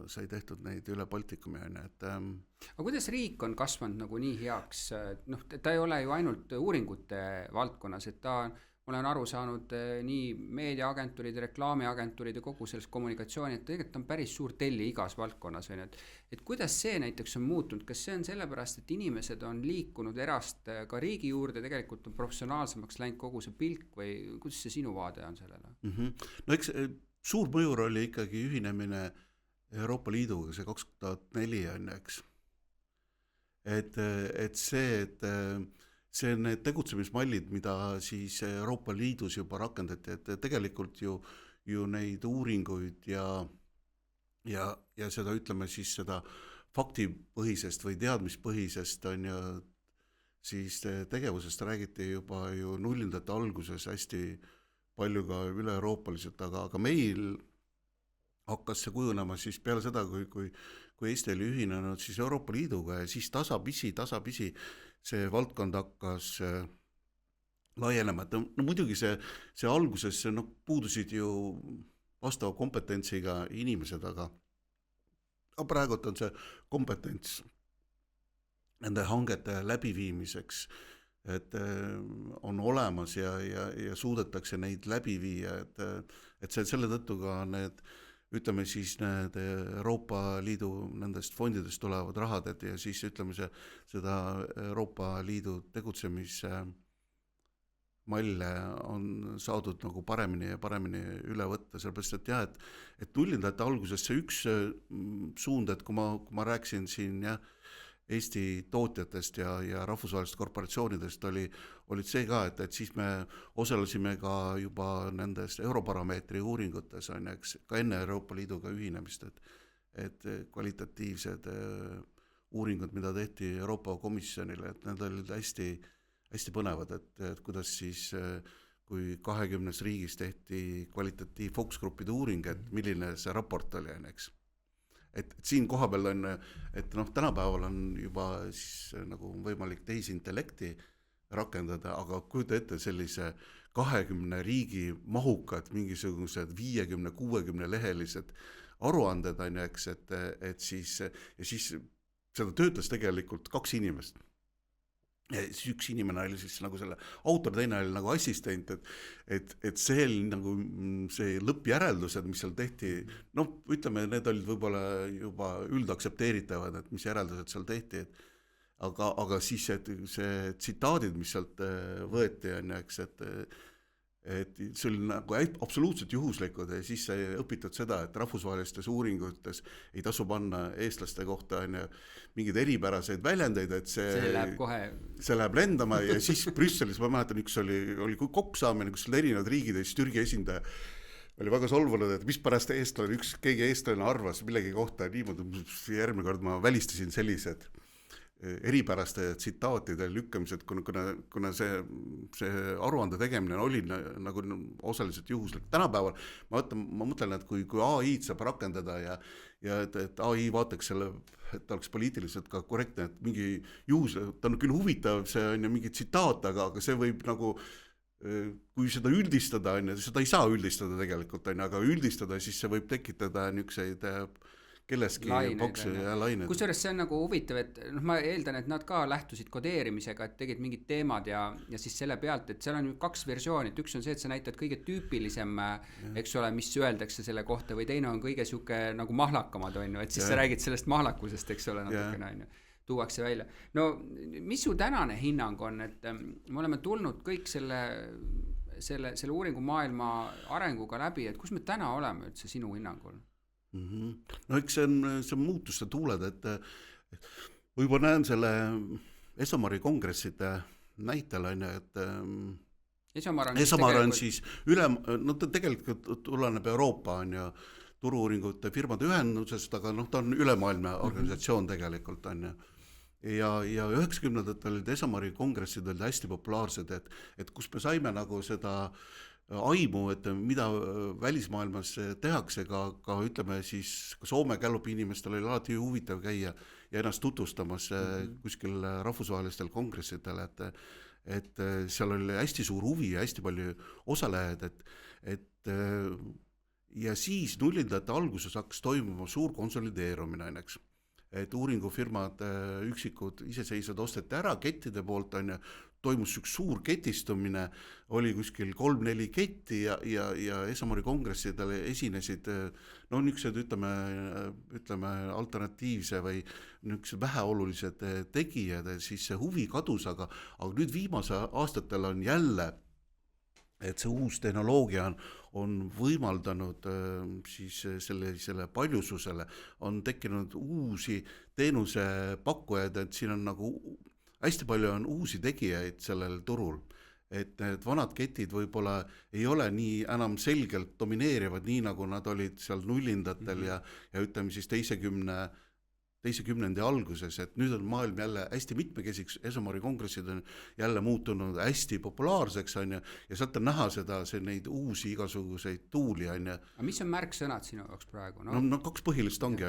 sai tehtud neid üle Baltikumi, on ju, et aga kuidas riik on kasvanud nagu nii heaks, noh, ta ei ole ju ainult uuringute valdkonnas, et ta, ma olen aru saanud nii meediaagentuurid, reklaamiagentuurid ja kogu sellest kommunikatsiooni, et tegelikult on päris suur telli igas valdkonnas, on ju, et kuidas see näiteks on muutunud, kas see on sellepärast, et inimesed on liikunud erast ka riigi juurde, tegelikult on professionaalsemaks läinud kogu see pilk või kuidas see sinu vaade on sellele? No eks suur mõjur oli ikkagi ühinemine Euroopa Liiduga, see 2004 on, eks. Et see need tegutsemismallid, mida siis Euroopa Liidus juba rakendati, et tegelikult ju neid uuringuid ja seda, ütleme siis seda faktipõhisest või teadmispõhisest on ju, siis tegevusest räägiti juba ju nullindate alguses hästi palju ka üle-euroopaliselt, aga meil hakkas see kujunema siis peale seda, kui Eesti oli ühinenud siis Euroopa Liiduga ja siis tasapisi see valdkond hakkas laienema, et no muidugi see alguses puudusid ju vastava kompetentsiga inimesed, aga praegult on see kompetents nende hangete läbiviimiseks, et on olemas ja suudetakse neid läbi viia, et selle tõttu ka need, ütleme siis need Euroopa Liidu nendest fondidest tulevad rahad, et ja siis ütleme seda Euroopa Liidu tegutsemise malle on saadud nagu paremini ja paremini üle võtta, sellepärast et jah, et nullindate alguses see üks suund, et kui ma rääkisin siin jah, Eesti tootjatest ja rahvusvahelistest korporatsioonidest olid see ka, et siis me osalesime ka juba nendes Europarameetri uuringutes, on eks, ka enne Euroopa Liiduga ühinemist, et kvalitatiivsed uuringud, mida tehti Euroopa Komisjonile, et need olid hästi, hästi põnevad, et kuidas siis, kui 20 riigis tehti kvalitatiivfokusgruppide uuring, et milline see raport oli, on eks. Et siin koha peal on, et tänapäeval on juba siis nagu võimalik tehisintellekti rakendada, aga kujuta ette sellise 20 riigi mahukad mingisugused 50-60 lehelised aruanded on, eks, et siis seda töötas tegelikult 2 inimest. Ja siis üks inimene oli siis nagu selle autor, teine oli nagu assistent, et see oli nagu see lõppjäreldused, mis seal tehti, ütleme, need olid võib-olla juba üldaktsepteeritavad, et mis järeldused seal tehti, aga siis see tsitaadid, mis sealt võeti, on, eks, et see oli nagu absoluutselt juhuslikud ja siis sai õpitud seda, et rahvusvahelistes uuringutes ei tasu panna eestlaste kohta on, mingeid eripäraseid väljendeid, et see läheb lendama ja siis Brüsselis, ma mäletan, üks oli kokkusaamine, kus olid erinevad riigid ja siis Türgi esindaja oli väga solvunud, et mis pärast keegi eestlane arvas millegi kohta niimoodi, järgmine kord ma välistasin sellised eripäraste tsitaatide lükkamised, kuna see aruande tegemine oli nagu osaliselt juhuslik. Tänapäeval ma mõtlen, et kui AI-d saab rakendada ja et AI vaataks selle, et ta oleks poliitiliselt ka korrektne, et mingi juhus, ta on küll huvitav, see on ju mingi tsitaat, aga see võib nagu, kui seda üldistada, seda ei saa üldistada tegelikult, aga üldistada, siis see võib tekitada niisuguseid kelleski boksi ja lained. Kusjuures see on nagu huvitav, et ma eeldan, et nad ka lähtusid kodeerimisega, et tegid mingid teemad ja siis selle pealt, et seal on ju 2 versiooni, et üks on see, et sa näitad kõige tüüpilisem, eks ole, mis öeldakse selle kohta, või teine on kõige siuke nagu mahlakamad, on ju, et siis sa räägid sellest mahlakusest, eks ole, natukene, on ju, tuuakse välja. No mis su tänane hinnang on, et me oleme tulnud kõik selle uuringu maailma arenguga läbi, et kus me täna oleme üldse sinu hinnangul? No eks see on muutuste tuuled, et võib-olla näen selle Esomari kongresside näitel, et Esomar on siis no ta tegelikult tuleneb Euroopa on ju turu-uuringute firmade ühendusest, aga ta on ülemaailmne organisatsioon tegelikult on ju. Ja 90-ndatel olid Esomari kongressid olid hästi populaarsed, et kus me saime nagu seda aimu, et mida välismaailmas tehakse, ka ütleme siis ka Soome Gallupi inimestel oli alati huvitav käia ja ennast tutvustamas kuskil rahvusvahelistel kongressidel, et seal oli hästi suur huvi ja hästi palju osalejaid, et ja siis nullindate alguses hakkas toimuma suur konsolideerumine, eks. Et uuringufirmad üksikud iseseisvad osteti ära kettide poolt on ja toimus üks suur ketistumine, oli kuskil 3-4 ketti ja Esomari kongressidel esinesid niisugused ütleme alternatiivse või niisugused väheolulised tegijad, siis see huvi kadus, aga nüüd viimase aastatel on jälle, et see uus tehnoloogia on võimaldanud siis selle paljususele, on tekkinud uusi teenusepakkujaid, et siin on nagu hästi palju on uusi tegijaid sellel turul, et need vanad ketid võib-olla ei ole nii enam selgelt domineerivad, nii nagu nad olid seal nullindatel ja ütleme siis teise kümnendi alguses, et nüüd on maailm jälle hästi mitmekesiks, Esomari kongressid on jälle muutunud hästi populaarseks on ja sealt on näha neid uusi igasuguseid tuuli on ja. Aga mis on märksõnad sinu jaoks praegu? No 2 põhilist ongi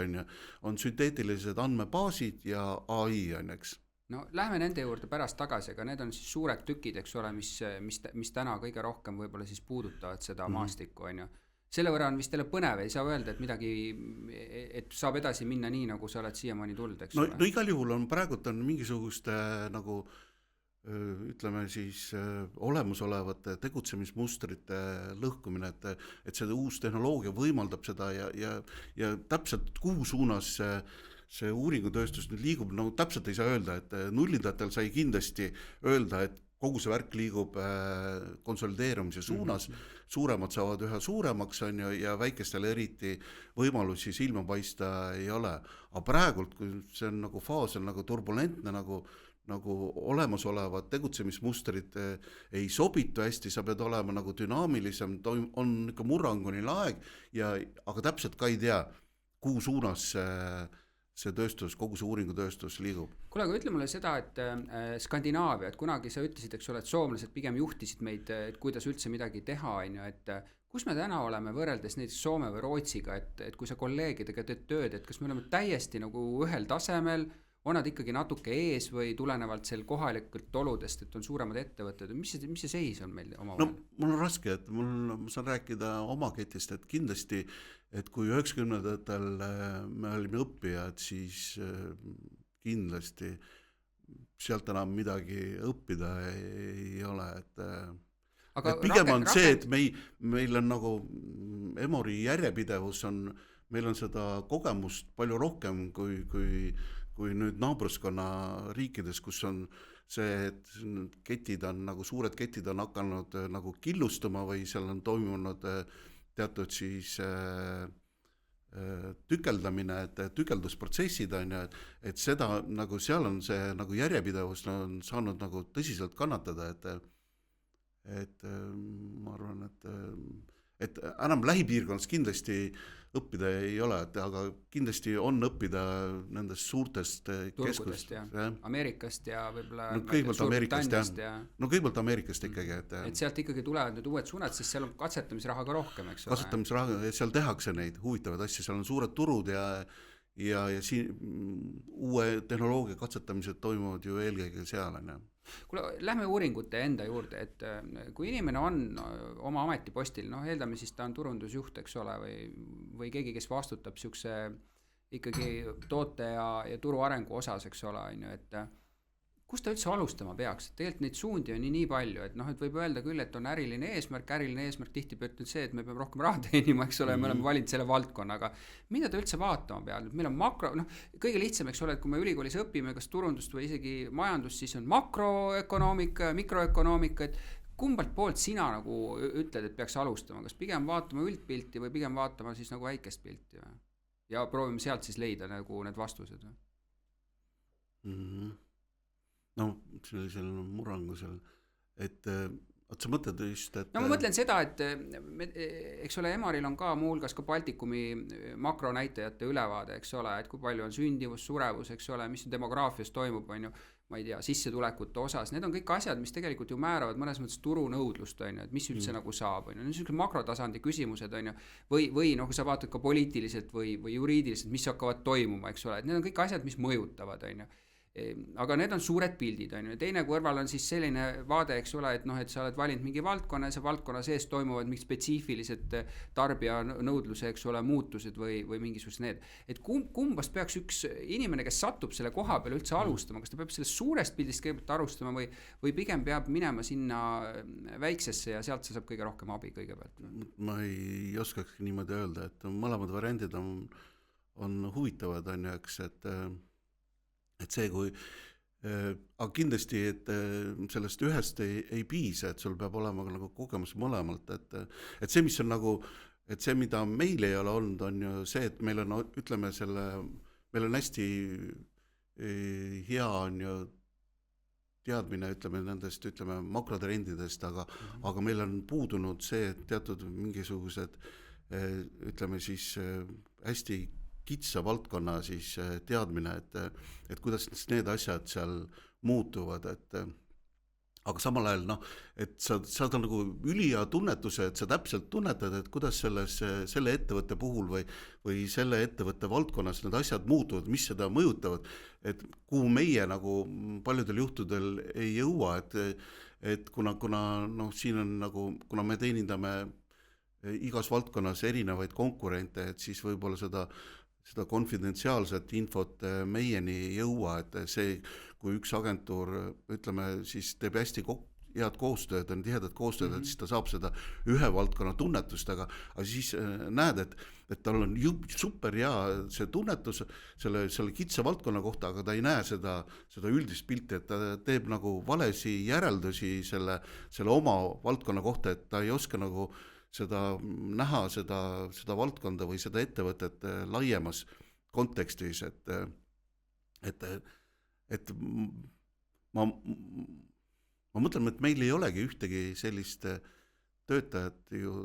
on sünteetilised andmebaasid ja AI on, eks. No lähme nende juurde pärast tagasi, aga need on siis suured tükid, eks ole, mis täna kõige rohkem võib-olla siis puudutavad seda maastikku on ju. Selle võrra on vist teile põnev, ei saa öelda, et saab edasi minna nii, nagu sa oled siiamaani tulnud, eks ole? No igal juhul on praegult on mingisuguste nagu ütleme siis olemasolevate tegutsemismustrite lõhkumine, et see uus tehnoloogia võimaldab seda ja täpselt kuhu suunas see uuringutööstus nüüd liigub, no täpselt ei saa öelda, et nullindatel sai kindlasti öelda, et kogu see värk liigub konsolideerumise suunas, suuremad saavad üha suuremaks on ja väikestel eriti võimalusi silma paista ei ole. Aga praegult, kui see on nagu faas on nagu turbulentne, nagu olemasolevad tegutsemismustrid ei sobitu hästi, sa pead olema nagu dünaamilisem, on ikka murranguni aeg, aga täpselt ka ei tea, kuhu suunas see tööstus, kogu see uuringutööstus liigub. Kuule, aga ütle mulle seda, et Skandinaavia, et kunagi sa ütlesid, eks ole, et soomlased pigem juhtisid meid, et kuidas üldse midagi teha, on ju, et kus me täna oleme võrreldes näiteks Soome või Rootsiga, et kui sa kolleegidega teed tööd, et kas me oleme täiesti nagu ühel tasemel, on nad ikkagi natuke ees või tulenevalt seal kohalikult oludest, et on suuremad ettevõtted, mis see seis on meil omavahel? No mul on raske, et ma saan rääkida oma ketist, et kindlasti, et kui 90-ndatel me olime õppijad, siis kindlasti sealt enam midagi õppida ei ole, et pigem on see, et meil on nagu Emori järjepidevus meil on seda kogemust palju rohkem kui nüüd naabruskonna riikides, kus on see, et ketid on nagu suured ketid on hakanud nagu killustuma või seal on toimunud teatud siis tükeldamine, tükeldusprotsessid on ja, et seda nagu seal on see nagu järjepidevus on saanud nagu tõsiselt kannatada, et ma arvan, et enam lähipiirkonnas kindlasti õppida ei ole, aga kindlasti on õppida nendest suurtest keskustest ja Ameerikast ja võib-olla Suurbritanniast kõigepealt Ameerikast ikkagi, et sealt ikkagi tulevad nüüd uued suunad, sest seal on katsetamisraha ka rohkem, eks ole. Katsetamisraha, seal tehakse neid huvitavaid asju, seal on suured turud ja siin uue tehnoloogia katsetamised toimuvad ju eelkõige seal on. Kuule, lähme uuringute enda juurde, et kui inimene on oma ametipostil, eeldame siis ta on turundusjuht, eks ole, või keegi, kes vastutab siukse ikkagi toote ja turu arengu osas, eks ole, on ju, et kust ta üldse alustama peaks, et tegelikult neid suundi on nii palju, et noh, et võib öelda küll, et on äriline eesmärk tihtipeale ütleb see, et me peame rohkem raha teenima, eks ole, me oleme valinud selle valdkonna, aga mida ta üldse vaatama peab, meil on makro, noh, kõige lihtsam, eks ole, et kui me ülikoolis õpime kas turundust või isegi majandust, siis on makroökonoomika ja mikroökonoomika, et kumbalt poolt sina nagu ütled, et peaks alustama, kas pigem vaatama üldpilti või pigem vaatama siis nagu väikest pilti või? Ja proovime sealt siis leida nagu need vastused või? No sellisel murrangusel, et sa mõtled just, et no ma mõtlen seda, et eks ole, Emaril on ka muuhulgas ka Baltikumi makronäitajate ülevaade, eks ole, et kui palju on sündivus, surevus, eks ole, mis demograafias toimub, on ju, ma ei tea, sissetulekute osas, need on kõik asjad, mis tegelikult ju määravad mõnes mõttes turunõudlust, on ju, et mis üldse nagu saab, on ju, niisugune makrotasandi küsimused, on ju, või noh, kui sa vaatad ka poliitiliselt või juriidiliselt, mis hakkavad toimuma, eks ole, et need on kõik asjad, mis mõjutavad, on ju. Aga need on suured pildid, on ju, teine kõrval on siis selline vaade, eks ole, et noh, et sa oled valinud mingi valdkonna ja see valdkonna sees toimuvad mingid spetsiifilised tarbija nõudluse, eks ole, muutused või mingisugused need, et kumbast peaks üks inimene, kes satub selle koha peale üldse alustama, kas ta peab sellest suurest pildist kõigepealt alustama või pigem peab minema sinna väiksesse ja sealt sa saab kõige rohkem abi kõigepealt? Ma ei oskaks niimoodi öelda, et mõlemad variandid on huvitavad, on ju, eks, et see, kui aga kindlasti, et sellest ühest ei piisa, et sul peab olema nagu kogemus mõlemalt, et see, mis on nagu, et see, mida meil ei ole olnud, on ju see, et meil on, ütleme meil on hästi hea, on ju, teadmine, ütleme nendest, ütleme makrotrendidest, aga meil on puudunud see, et teatud mingisugused, ütleme siis hästi kitsa valdkonna siis teadmine, et kuidas need asjad seal muutuvad, aga samal ajal et sa saad nagu ülihea tunnetuse, et sa täpselt tunnetad, et kuidas selle ettevõtte puhul või selle ettevõtte valdkonnas need asjad muutuvad, mis seda mõjutavad, et kuhu meie nagu paljudel juhtudel ei jõua, et kuna siin on nagu, kuna me teenindame igas valdkonnas erinevaid konkurente, et siis võib-olla seda konfidentsiaalset infot meieni ei jõua, et see, kui üks agentuur, ütleme, siis teeb hästi head koostööd, on tihedat koostööd, et siis ta saab seda ühe valdkonna tunnetust, aga siis näed, et tal on super hea see tunnetus selle kitsa valdkonna kohta, aga ta ei näe seda üldist pilti, et ta teeb nagu valesi järeldusi selle oma valdkonna kohta, et ta ei oska nagu näha seda valdkonda või seda ettevõtet laiemas kontekstis, et ma mõtlen, et meil ei olegi ühtegi sellist töötajat ju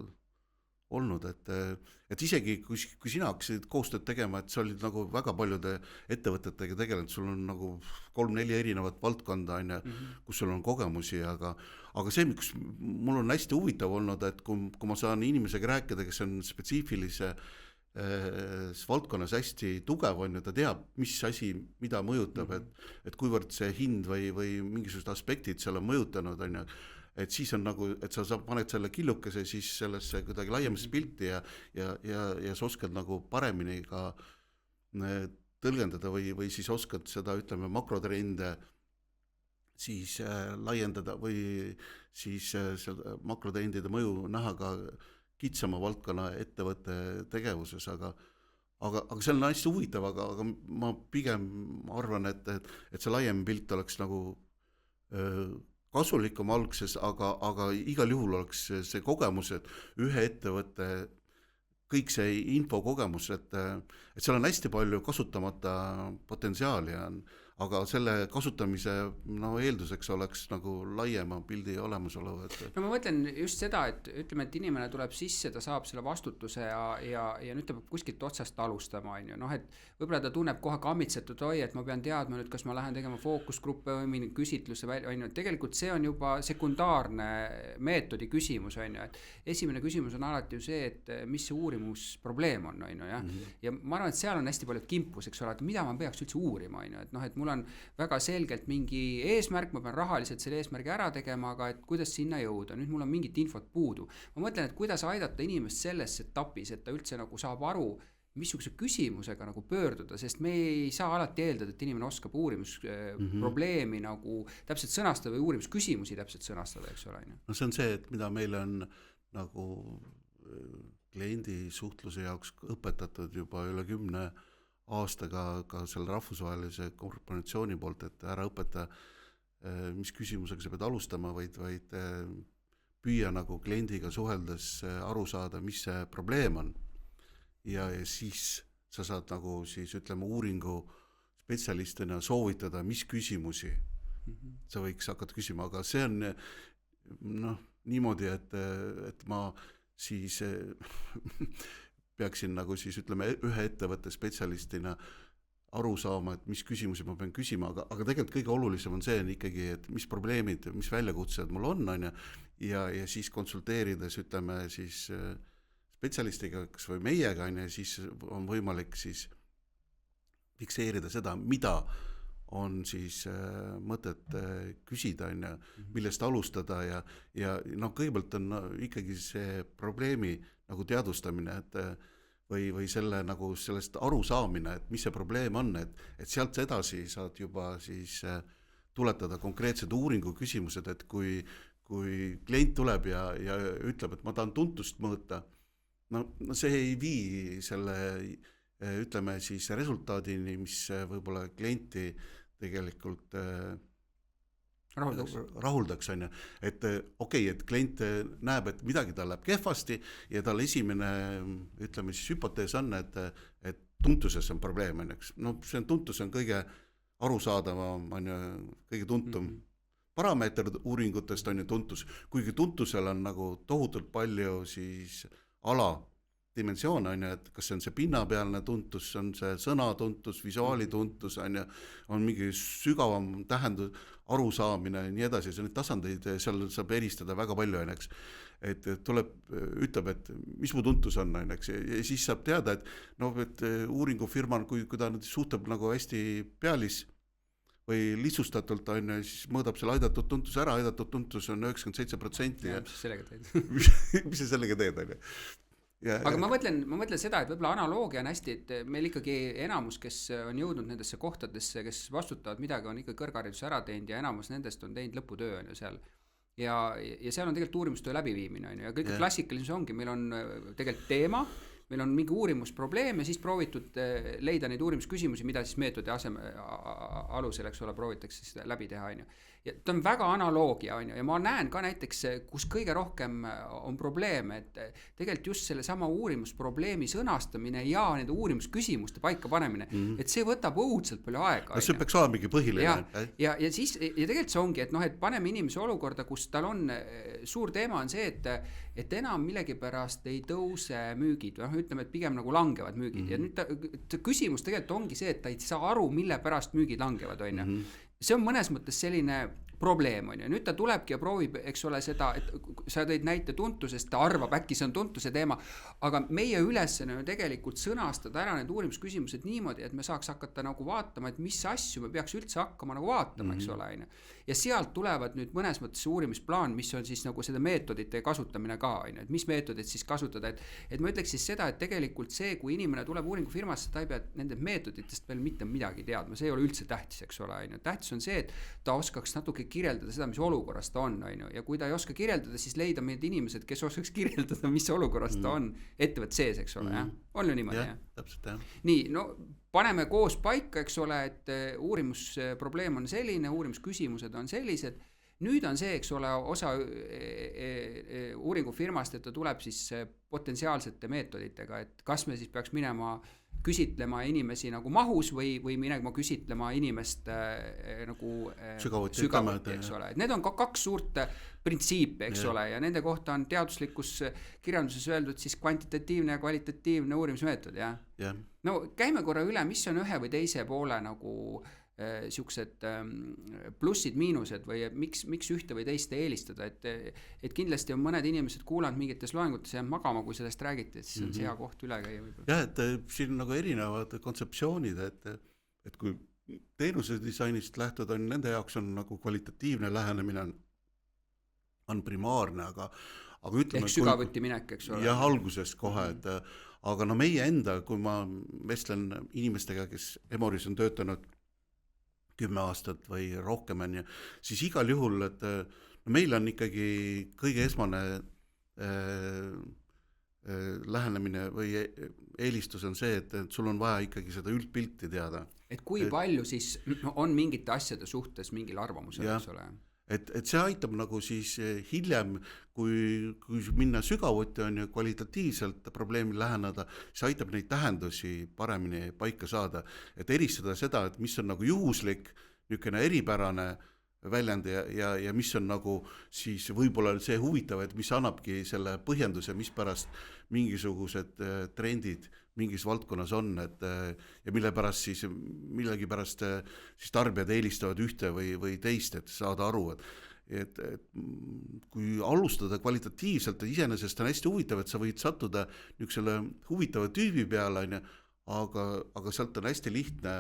olnud, et isegi kui sina hakkasid koostööd tegema, et sa olid nagu väga paljude ettevõtetega tegelenud, sul on nagu 3-4 erinevat valdkonda, on ju, kus sul on kogemusi, aga see, mis mul on hästi huvitav olnud, et kui ma saan inimesega rääkida, kes on spetsiifilise valdkonnas hästi tugev, on ju, ta teab, mis asi, mida mõjutab, et kuivõrd see hind või mingisugused aspektid seal on mõjutanud, on ju, et siis on nagu, et sa paned selle killukese siis sellesse kuidagi laiemasse pilti ja sa oskad nagu paremini ka tõlgendada või siis oskad seda, ütleme, makrotrende siis laiendada või siis makrotrendide mõju näha ka kitsama valdkonna ettevõtte tegevuses, aga see on hästi huvitav, aga ma pigem arvan, et see laiem pilt oleks nagu kasulikum algses, aga igal juhul oleks see kogemus, et ühe ettevõtte kõik see infokogemus, et seal on hästi palju kasutamata potentsiaali, aga selle kasutamise eelduseks oleks nagu laiema pildi olemasolu. No ma mõtlen just seda, et ütleme, et inimene tuleb sisse, ta saab selle vastutuse ja nüüd ta peab kuskilt otsast alustama, on ju, et võib-olla ta tunneb kohe kammitsetud, et ma pean teadma nüüd, kas ma lähen tegema fookusgruppe või mingi küsitluse välja, on ju, tegelikult see on juba sekundaarne meetodi küsimus, on ju, et esimene küsimus on alati ju see, et mis see uurimusprobleem on ju, ja ma arvan, et seal on hästi palju kimpus, eks ole, et mida ma peaks üldse uurima, on ju, et mul on väga selgelt mingi eesmärk, ma pean rahaliselt selle eesmärgi ära tegema, aga et kuidas sinna jõuda, nüüd mul on mingit infot puudu. Ma mõtlen, et kuidas aidata inimest selles etapis, et ta üldse nagu saab aru, missuguse küsimusega nagu pöörduda, sest me ei saa alati eeldada, et inimene oskab uurimusprobleemi nagu täpselt sõnastada või uurimisküsimusi täpselt sõnastada, eks ole. No see on see, et mida meil on nagu kliendi suhtluse jaoks õpetatud juba üle 10 aastaga ka selle rahvusvahelise korporatsiooni poolt, et ära õpeta, mis küsimusega sa pead alustama, vaid püüa nagu kliendiga suheldes aru saada, mis see probleem on. Ja siis sa saad nagu siis ütleme uuringu spetsialistina soovitada, mis küsimusi sa võiks hakata küsima, aga see on niimoodi, et ma siis peaksin nagu siis ütleme ühe ettevõtte spetsialistina aru saama, et mis küsimusi ma pean küsima, aga tegelikult kõige olulisem on see ikkagi, et mis probleemid, mis väljakutsed mul on ja siis konsulteerides ütleme siis spetsialistiga kas või meiega, siis on võimalik siis fikseerida seda, mida on siis mõtet küsida, millest alustada ja kõigepealt on ikkagi see probleemi nagu teadvustamine, et või selle nagu sellest arusaamine, et mis see probleem on, et sealt edasi saad juba siis tuletada konkreetsed uuringu küsimused, et kui klient tuleb ja ütleb, et ma tahan tuntust mõõta, no see ei vii selle, ütleme siis resultaadini, mis võib-olla klienti tegelikult rahuldaks on ju, et okei, et klient näeb, et midagi tal läheb kehvasti ja tal esimene, ütleme siis hüpotees on, et tuntuses on probleem, no see tuntus on kõige arusaadavam, on ju, kõige tuntum parameeter uuringutest on ju tuntus, kuigi tuntusel on nagu tohutult palju siis aladimensioon on ju, et kas see on see pinnapealne tuntus, on see sõnatuntus, visuaalituntus on mingi sügavam tähendus, arusaamine ja nii edasi, see on neid tasandeid, seal saab eristada väga palju õnneks, et tuleb, ütleb, et mis mu tuntus on õnneks ja siis saab teada, et uuringufirma, kui ta suhtab nagu hästi pealis või lihtsustatult on, siis mõõdab selle aidatud tuntus ära, aidatud tuntus on 97%. Ja mis sa sellega teed? Mis sa sellega teed, on ju? Aga ma mõtlen seda, et võib-olla analoogia on hästi, et meil ikkagi enamus, kes on jõudnud nendesse kohtadesse, kes vastutavad midagi, on ikka kõrghariduse ära teinud ja enamus nendest on teinud lõputöö on ju seal. Ja seal on tegelikult uurimustöö läbiviimine on ju, ja kõige klassikalises ongi, meil on tegelikult teema, meil on mingi uurimusprobleem ja siis proovitud leida neid uurimisküsimusi, mida siis meetodi alusel, eks ole, proovitakse siis läbi teha, on ju. Ja ta on väga analoogia, on ju, ja ma näen ka näiteks, kus kõige rohkem on probleeme, et tegelikult just selle sama uurimusprobleemi sõnastamine ja nende uurimusküsimuste paika panemine, et see võtab õudselt palju aega. No see peaks olema mingi põhiline. Ja tegelikult see ongi, et paneme inimese olukorda, kus tal on suur teema on see, et enam millegipärast ei tõuse müügid, ütleme, et pigem nagu langevad müügid ja nüüd küsimus tegelikult ongi see, et ta ei saa aru, mille pärast müügid langevad, on ju. See on mõnes mõttes selline probleem on ju, nüüd ta tulebki ja proovib, eks ole seda, et sa tõid näite tuntusest, ta arvab, äkki see on tuntuse teema, aga meie ülesanne on tegelikult sõnastada ära need uurimisküsimused niimoodi, et me saaks hakata nagu vaatama, et mis asju me peaks üldse hakkama nagu vaatama, eks ole, on ju. Ja sealt tulevad nüüd mõnes mõttes uurimisplaan, mis on siis nagu seda meetodite kasutamine ka, on ju, et mis meetodid siis kasutada, et ma ütleks siis seda, et tegelikult see, kui inimene tuleb uuringufirmasse, ta ei pea nende meetoditest veel mitte midagi teadma, see ei ole üldse tähtis, eks ole, on ju. Tähtis on see, et ta oskaks natuke kirjeldada seda, mis olukorras ta on ju, ja kui ta ei oska kirjeldada, siis leida meid inimesed, kes oskaks kirjeldada, mis olukorras ta on ettevõtte sees, eks ole, jah? On ju niimoodi, jah? Täpselt, jah. Nii, no paneme koos paika, eks ole, et uurimusprobleem on selline, uurimisküsimused on sellised, nüüd on see, eks ole, osa uuringufirmast, et ta tuleb siis potentsiaalsete meetoditega, et kas me siis peaks minema küsitlema inimesi nagu mahus või minema küsitlema inimest nagu sügavuti, eks ole. Need on ka kaks suurt printsiipi, eks ole, ja nende kohta on teaduslikus kirjanduses öeldud siis kvantitatiivne ja kvalitatiivne uurimismeetod, jah? No käime korra üle, mis on ühe või teise poole nagu siuksed plussid, miinused või miks ühte või teist eelistada, et kindlasti on mõned inimesed kuulanud mingites loengutes ja magama, kui sellest räägite, siis on see hea koht üle käia võib-olla. Jah, et siin on nagu erinevad kontseptsioonid, et kui teenuse disainist lähtud on, nende jaoks on nagu kvalitatiivne lähenemine on primaarne, aga ütleme, ehk sügavuti minek, eks ole. jah, algusest kohe, et aga no meie enda, kui ma vestlen inimestega, kes Emoris on töötanud 10 aastat või rohkem, on ju, siis igal juhul, et no meil on ikkagi kõige esmane lähenemine või eelistus on see, et sul on vaja ikkagi seda üldpilti teada. Et kui palju siis on mingite asjade suhtes mingil arvamusel, eks ole? Et see aitab nagu siis hiljem, kui minna sügavuti, on ju, kvalitatiivselt probleemi läheneda, see aitab neid tähendusi paremini paika saada, et eristada seda, et mis on nagu juhuslik, niisugune eripärane väljend ja mis on nagu siis võib-olla see huvitav, et mis annabki selle põhjenduse, mis pärast mingisugused trendid mingis valdkonnas on, et ja mille pärast siis millegi pärast siis tarbijad eelistavad ühte või teist, et saada aru, et kui alustada kvalitatiivselt, iseenesest on hästi huvitav, et sa võid sattuda niisugusele huvitava tüübi peale, aga sealt on hästi lihtne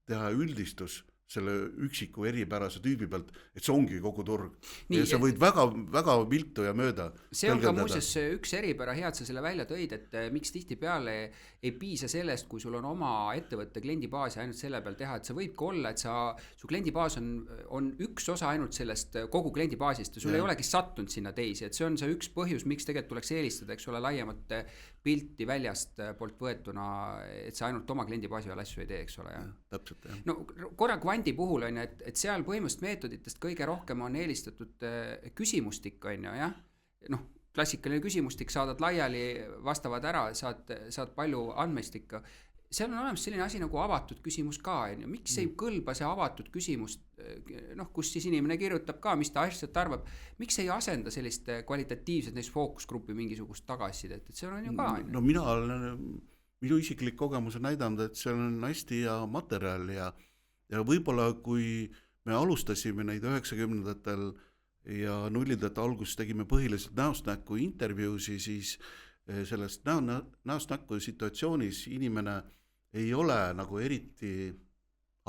teha üldistus selle üksiku eripärase tüübi pealt, et see ongi kogu turg. Nii, ja sa võid väga, väga viltu ja mööda. See on ka muuseas üks eripära, head sa selle välja tõid, et miks tihtipeale ei piisa sellest, kui sul on oma ettevõtte kliendibaasi ainult selle peal teha, et sa võibki olla, et su kliendibaas on üks osa ainult sellest kogu kliendibaasist ja sul ei olegi sattunud sinna teisi, et see on see üks põhjus, miks tegelikult tuleks eelistada, eks ole, laiemat pilti väljast poolt võetuna, et sa ainult oma kliendibaasi all asju ei tee, eks ole. Ja. Täpselt, jah. No korra Kvanti puhul on, et seal põhimõtteliselt meetoditest kõige rohkem on eelistatud küsimustik, on ju, jah? Noh, klassikaline küsimustik, saadad laiali, vastavad ära, saad palju andmestikka. Seal on olemas selline asi nagu avatud küsimus ka, on ju. Miks ei kõlba see avatud küsimus, kus siis inimene kirjutab ka, mis ta asjalt arvab, miks ei asenda sellist kvalitatiivset neist fookusgruppi mingisugust tagasisidet, et see on ju ka. No minu isiklik kogemus on näidanud, et see on hästi hea materjal ja võib-olla kui me alustasime neid 90-ndatel ja 0-ndate alguses tegime põhiliselt näost näkku intervjuusi, siis sellest näost näkku situatsioonis inimene ei ole nagu eriti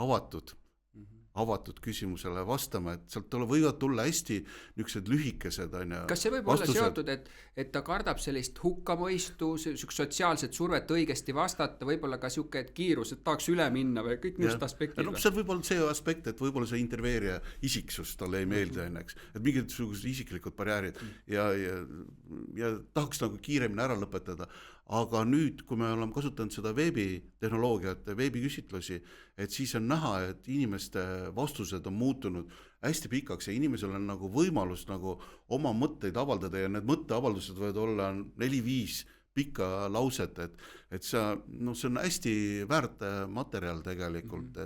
avatud küsimusele vastama, et sealt võivad tulla hästi niisugused lühikesed. Kas see võib olla seotud, et ta kardab sellist hukkamõistu, sotsiaalset survet õigesti vastata, võib-olla ka siuke kiirus, et tahaks üle minna või kõik niisugused aspektid? No, see võib olla see aspekt, et võib-olla see intervjueerija isiksus talle ei meeldi, et mingisugused isiklikud barjäärid ja tahaks nagu kiiremini ära lõpetada. Aga nüüd, kui me oleme kasutanud seda veebitehnoloogiat, veebiküsitlusi, et siis on näha, et inimeste vastused on muutunud hästi pikaks ja inimesel on nagu võimalus nagu oma mõtteid avaldada ja need mõtteavaldused võivad olla 4-5 pikka lauset, et see on hästi väärt materjal tegelikult,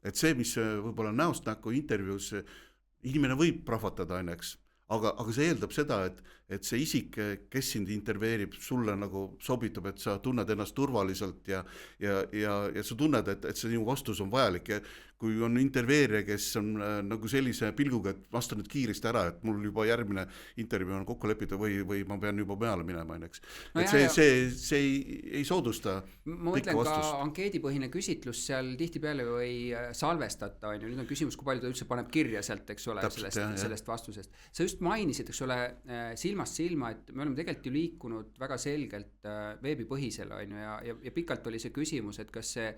et see, mis võib-olla näost näkku intervjuus, inimene võib prahvatada aineks. Aga see eeldab seda, et see isik, kes sind intervjueerib, sulle nagu sobitub, et sa tunned ennast turvaliselt ja sa tunned, et see sinu vastus on vajalik ja kui on intervjueerija, kes on nagu sellise pilguga, et vasta nüüd kiiresti ära, et mul juba järgmine intervjuu on kokku lepitud või ma pean juba peale minema, eks. No et see ei soodusta ma mõtlen ka ankeedipõhine küsitlus seal tihtipeale ju ei salvestata, on ju, nüüd on küsimus, kui palju ta üldse paneb kirja sealt, eks ole, sellest vastusest. Sa just mainisid, eks ole, silmast silma, et me oleme tegelikult ju liikunud väga selgelt veebipõhisele, on ju, ja pikalt oli see küsimus, et kas see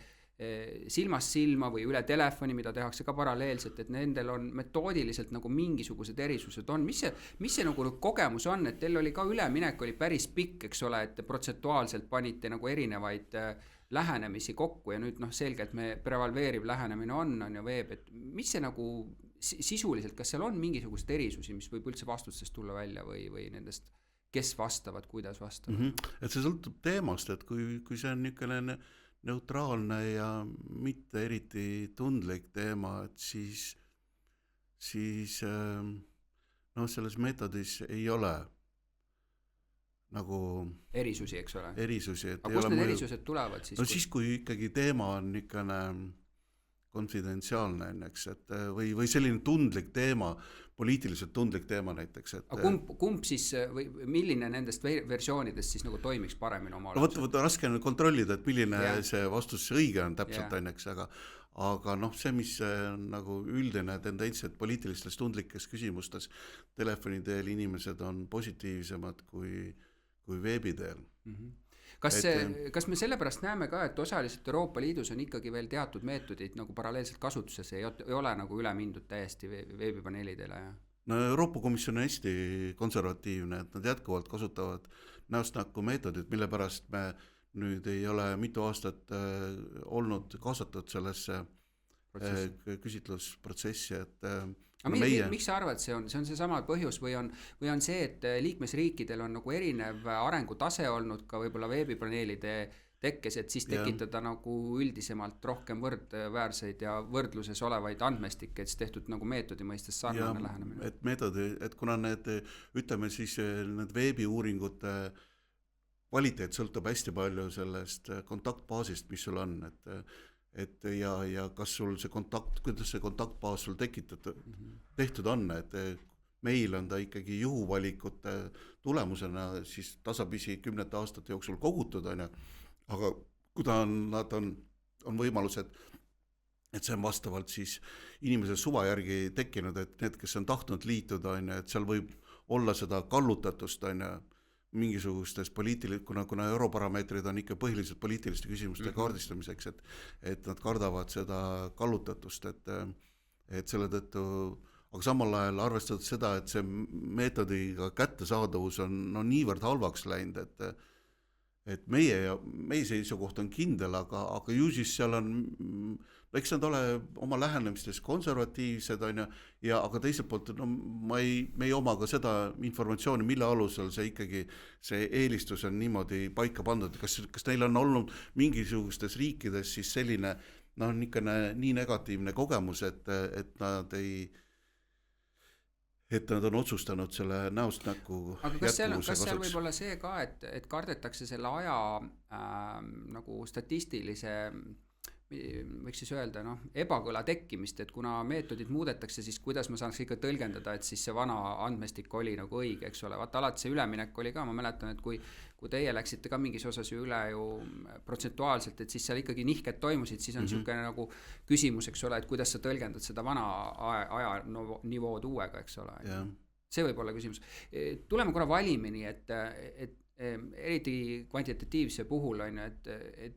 silmast silma või üle telefoni, mida tehakse ka paralleelselt, et nendel on metoodiliselt nagu mingisugused erisused on. Mis see nagu kogemus on, et teil oli ka üleminek oli päris pikk, eks ole, et protsentuaalselt panite nagu erinevaid lähenemisi kokku ja nüüd selgelt me prevalveeriv lähenemine on ju veeb, et mis see nagu sisuliselt, kas seal on mingisugused erisusi, mis võib üldse vastustest tulla välja või nendest, kes vastavad, kuidas vastavad? Et see sõltub teemast, et kui see on niisugune neutraalne ja mitte eriti tundlik teema, et siis selles meetodis ei ole nagu erisusi, eks ole. Erisusi. Aga kust need erisused tulevad siis? No siis, kui ikkagi teema on niisugune konfidentsiaalne, eks, et või selline tundlik teema, poliitiliselt tundlik teema näiteks. Aga kumb siis või milline nendest versioonidest siis nagu toimiks paremini oma alusel? Võtta raske on kontrollida, et milline see vastus õige on täpselt, eks, aga noh, see, mis on nagu üldine tendents, et poliitilistes tundlikes küsimustes telefoni teel inimesed on positiivsemad kui veebi teel. Kas me sellepärast näeme ka, et osaliselt Euroopa Liidus on ikkagi veel teatud meetodid nagu paralleelselt kasutuses, ei ole nagu üle mindud täiesti veebipaneelidele? No Euroopa Komisjon on hästi konservatiivne, et nad jätkuvalt kasutavad näost näkku meetodit, mille pärast me nüüd ei ole mitu aastat olnud kaasatud sellesse küsitlusprotsessi, et miks sa arvad, see on seesama põhjus või on see, et liikmesriikidel on nagu erinev arengutase olnud ka võib-olla veebipaneelide tekkes, et siis tekitada nagu üldisemalt rohkem võrdväärseid ja võrdluses olevaid andmestikke, et siis tehtud nagu meetodi mõistes sarnane lähenemine? Et meetodi, et kuna need, ütleme siis need veebiuuringute kvaliteet sõltub hästi palju sellest kontaktbaasist, mis sul on, et ja kas sul see kuidas see kontaktbaas sul tehtud on, et meil on ta ikkagi juhuvalikute tulemusena siis tasapisi 10 aastate jooksul kogutud, aga kui nad on võimalused, et see on vastavalt siis inimese suva järgi tekkinud, et need, kes on tahtnud liituda, et seal võib olla seda kallutatust, mingisugustes kuna europarameetrid on ikka põhiliselt poliitiliste küsimuste kaardistamiseks, et nad kardavad seda kallutatust, et selle tõttu, aga samal ajal arvestades seda, et see meetodiga kättesaadavus on niivõrd halvaks läinud, et meie seisukoht on kindel, aga ju siis seal on, eks nad ole oma lähenemistes konservatiivsed, aga teiselt poolt me ei oma ka seda informatsiooni, mille alusel see ikkagi, see eelistus on niimoodi paika pandud. Kas neil on olnud mingisugustes riikides siis selline nii negatiivne kogemus, et nad on otsustanud selle näost näkku jätkuvuse kasuks. Kas seal võib olla see ka, et kardetakse selle aja nagu statistilise, võiks siis öelda, ebakõla tekkimist, et kuna meetodid muudetakse, siis kuidas ma saaks ikka tõlgendada, et siis see vana andmestik oli nagu õige, eks ole. Vaata, alati see üleminek oli ka, ma mäletan, et kui teie läksite ka mingis osas ju üle ju protsentuaalselt, et siis seal ikkagi nihked toimusid, siis on niisugune nagu küsimus, eks ole, et kuidas sa tõlgendad seda vana aja nivood uuega, eks ole. See võib olla küsimus. Tuleme korra valimini, et eriti kvantitatiivse puhul on, et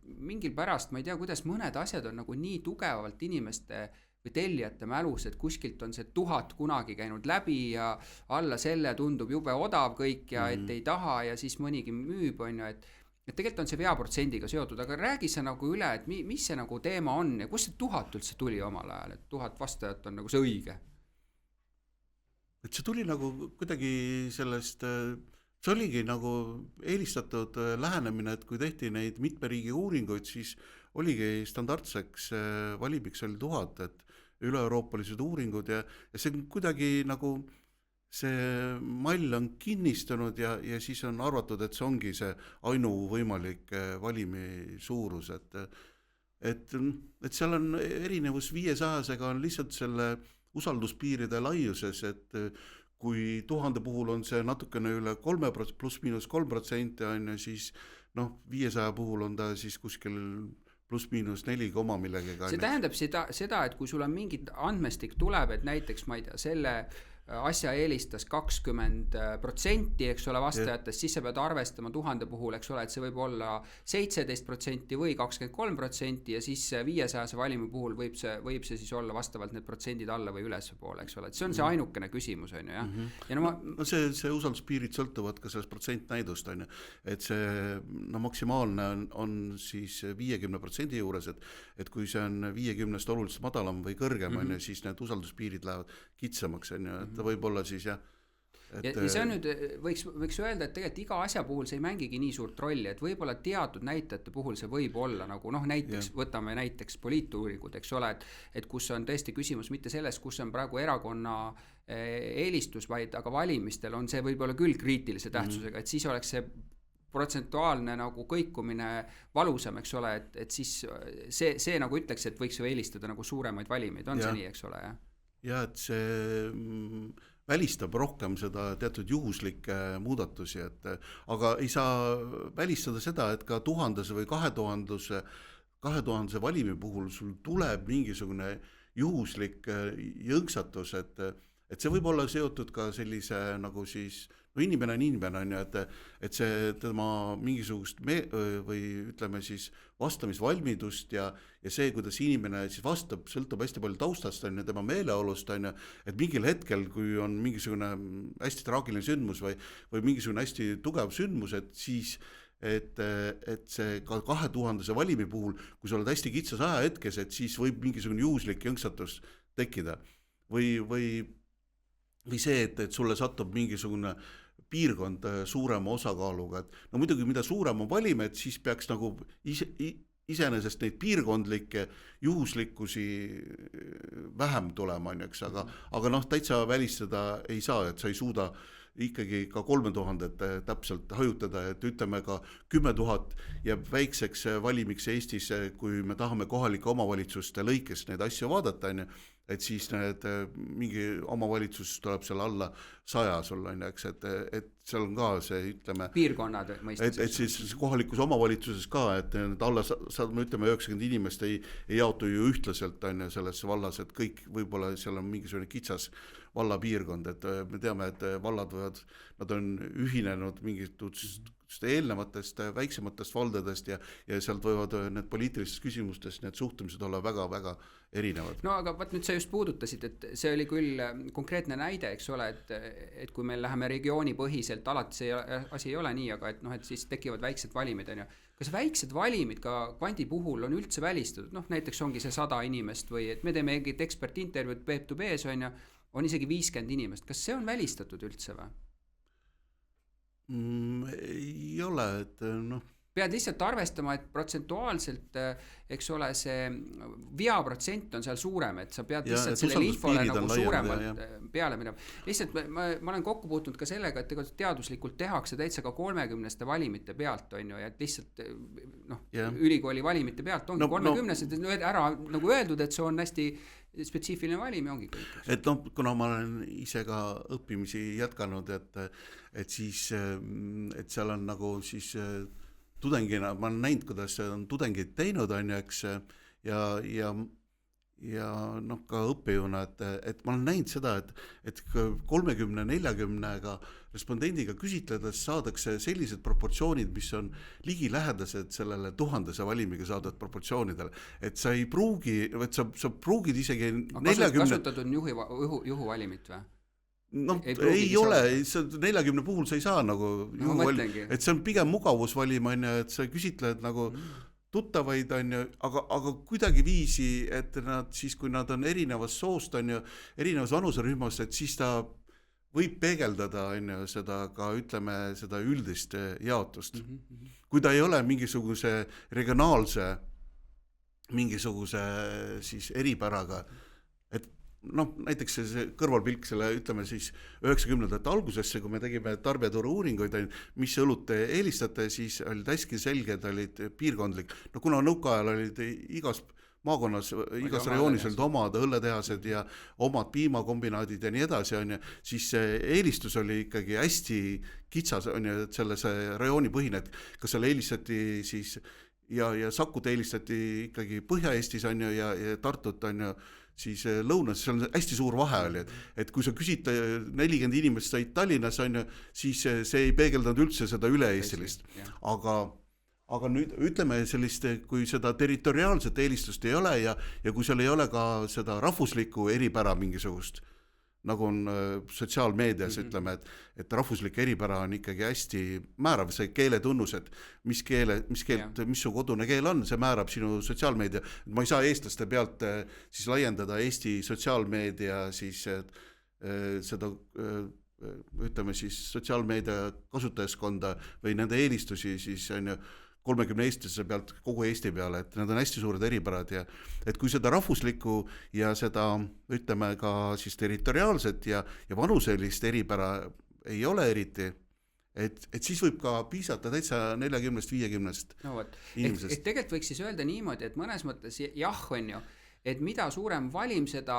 mingil pärast, ma ei tea, kuidas mõned asjad on nagu nii tugevalt inimeste või tellijate mälus, et kuskilt on see 1000 kunagi käinud läbi ja alla selle tundub jube odav kõik ja et ei taha ja siis mõnigi müüb, on ju, et tegelikult on see veaprotsendiga seotud, aga räägi sa nagu üle, et mis see nagu teema on ja kus see 1000 üldse tuli omal ajal, et 1000 vastajat on nagu see õige? Et see tuli nagu kuidagi sellest, see oligi nagu eelistatud lähenemine, et kui tehti neid mitme riigi uuringuid, siis oligi standardseks valimiks oli 1000, et üle-euroopalised uuringud ja see on kuidagi nagu see mall on kinnistunud ja siis on arvatud, et see ongi see ainuvõimalik valimi suurus, et seal on erinevus 500-sega on lihtsalt selle usalduspiiride laiuses, et kui 1000 puhul on see natukene üle 3%, on siis 500 puhul on ta siis kuskil +/–4 millegagi. See tähendab seda, et kui sul on mingit andmestik tuleb, et näiteks, ma ei tea, selle asja eelistas 20%, eks ole, vastajatest, siis sa pead arvestama 1000 puhul, eks ole, et see võib olla 17% või 23% ja siis 500 valimi puhul võib see siis olla vastavalt need protsendid alla või üles poole, eks ole, et see on see ainukene küsimus, on ju, jah. Ja see usalduspiirid sõltuvad ka sellest protsentnäidust, on ju, et see maksimaalne on siis 50% juures, et kui see on 50-st oluliselt madalam või kõrgem, on ju, siis need usalduspiirid lähevad kitsamaks, on ju, ta võib olla siis jah. Ja see on nüüd, võiks öelda, et tegelikult iga asja puhul see ei mängigi nii suurt rolli, et võib-olla teatud näitajate puhul see võib olla nagu näiteks, võtame näiteks poliituuringud, eks ole, et kus on tõesti küsimus mitte selles, kus on praegu erakonna eelistus, vaid aga valimistel on see võib-olla küll kriitilise tähtsusega, et siis oleks see protsentuaalne nagu kõikumine valusam, eks ole, et siis see nagu ütleks, et võiks ju eelistada nagu suuremaid valimeid, on see nii, eks ole, jah? Ja et see välistab rohkem seda teatud juhuslikke muudatusi, aga ei saa välistada seda, et ka 1000 või 2000 2000 valimi puhul sul tuleb mingisugune juhuslik jõnksatus, et see võib olla seotud ka sellise nagu siis, no inimene on inimene, on ju, et see tema mingisugust või ütleme siis vastamisvalmidust ja see, kuidas inimene siis vastab, sõltub hästi palju taustast, on ju, tema meeleolust, on ju, et mingil hetkel, kui on mingisugune hästi traagiline sündmus või mingisugune hästi tugev sündmus, et siis et see ka 2000 valimi puhul, kui sa oled hästi kitsas ajahetkes, et siis võib mingisugune juhuslik jõnksatus tekkida või see, et sulle satub mingisugune piirkond suurema osakaaluga, et no muidugi mida suurem on valim, et siis peaks nagu iseenesest neid piirkondlikke juhuslikkusi vähem tulema, on ju, eks, aga noh, täitsa välistada ei saa, et sa ei suuda ikkagi ka 3000 täpselt hajutada, et ütleme ka 10 000 jääb väikseks valimiks Eestis, kui me tahame kohalike omavalitsuste lõikes neid asju vaadata, on ju, et siis need mingi omavalitsus tuleb seal alla 100 sulle, on ju, eks, et seal on ka see, ütleme, piirkonnad mõistes. Et siis kohalikus omavalitsuses ka, et need alla, me ütleme 90 inimest ei jaotu ju ühtlaselt, on ju, selles vallas, et kõik võib-olla seal on mingisugune kitsas vallapiirkond, et me teame, et vallad võivad, nad on ühinenud mingitest eelnevatest väiksematest valdadest ja sealt võivad need poliitilistes küsimustes need suhtumised olla väga-väga erinevad. No aga vaat nüüd sa just puudutasid, et see oli küll konkreetne näide, eks ole, et kui meil läheme regioonipõhiselt, alati see asi ei ole nii, aga et noh, et siis tekivad väiksed valimid, on ju. Kas väiksed valimid ka kvandi puhul on üldse välistatud? Noh, näiteks ongi see 100 inimest või et me teeme mingit ekspertintervjuud Peep2B's, on ju, on isegi 50 inimest. Kas see on välistatud üldse või? Ei ole, et noh. Pead lihtsalt arvestama, et protsentuaalselt, eks ole, see veaprotsent on seal suurem, et sa pead lihtsalt sellele infole nagu suuremalt peale minema. Lihtsalt ma olen kokku puutunud ka sellega, et teaduslikult tehakse täitsa ka 30 valimite pealt, on ju, ja et lihtsalt noh, ülikooli valimite pealt ongi 30 ära nagu öeldud, et see on hästi spetsiifiline valim ja ongi kõik. Et noh, kuna ma olen ise ka õppimisi jätkanud, et siis, et seal on nagu siis tudengina, ma olen näinud, kuidas on tudengid teinud, on ju, eks, ja noh, ka õppijuna, et ma olen näinud seda, et 30-40 respondendiga küsitledes saadakse sellised proportsioonid, mis on ligilähedased sellele 1000 valimiga saadud proportsioonidele, et sa ei pruugi, et sa pruugid isegi 40... Kasutad on juhuvalimit või? Noh, ei ole, 40 puhul sa ei saa nagu et see on pigem mugavusvalim, on ju, et sa küsitled nagu tuttavaid, on ju, aga kuidagi viisi, et nad siis, kui nad on erinevas soost, on ju, erinevas vanuserühmast, et siis ta võib peegeldada, on ju, seda ka, ütleme, seda üldist jaotust. Kui ta ei ole mingisuguse regionaalse, mingisuguse siis eripäraga, et noh, näiteks see kõrvalpilk selle, ütleme siis 90. algusesse, kui me tegime tarbijaturu uuringuid, mis õlut eelistate, siis olid hästi selged, olid piirkondlik. No kuna nõukaajal olid igas maakonnas, igas rajoonis olid omad õlletehased ja omad piimakombinaadid ja nii edasi, on ju, siis see eelistus oli ikkagi hästi kitsas, on ju, selles rajooni põhine, et kas seal eelistati siis ja Sakut eelistati ikkagi Põhja-Eestis, on ju, ja Tartut, on ju, siis lõunas, see on hästi suur vahe oli, et kui sa küsid 40 inimest said Tallinnas, on ju, siis see ei peegeldanud üldse seda üle-eestilist. Aga nüüd ütleme sellist, kui seda territoriaalset eelistust ei ole ja kui seal ei ole ka seda rahvuslikku eripära mingisugust, nagu on sotsiaalmeedias, ütleme, et rahvuslik eripära on ikkagi hästi määrav, see keeletunnus, et mis su kodune keel on, see määrab sinu sotsiaalmeedia. Ma ei saa eestlaste pealt siis laiendada Eesti sotsiaalmeedia siis seda, ütleme siis sotsiaalmeedia kasutajaskonda või nende eelistusi siis on ju 30 eestlase pealt kogu Eesti peale, et need on hästi suured eripärad ja et kui seda rahvuslikku ja seda, ütleme ka siis territoriaalset ja vanuselist eripära ei ole eriti, et siis võib ka piisata täitsa 40-50 inimesest. Et tegelikult võiks siis öelda niimoodi, et mõnes mõttes jah, on ju, et mida suurem valim, seda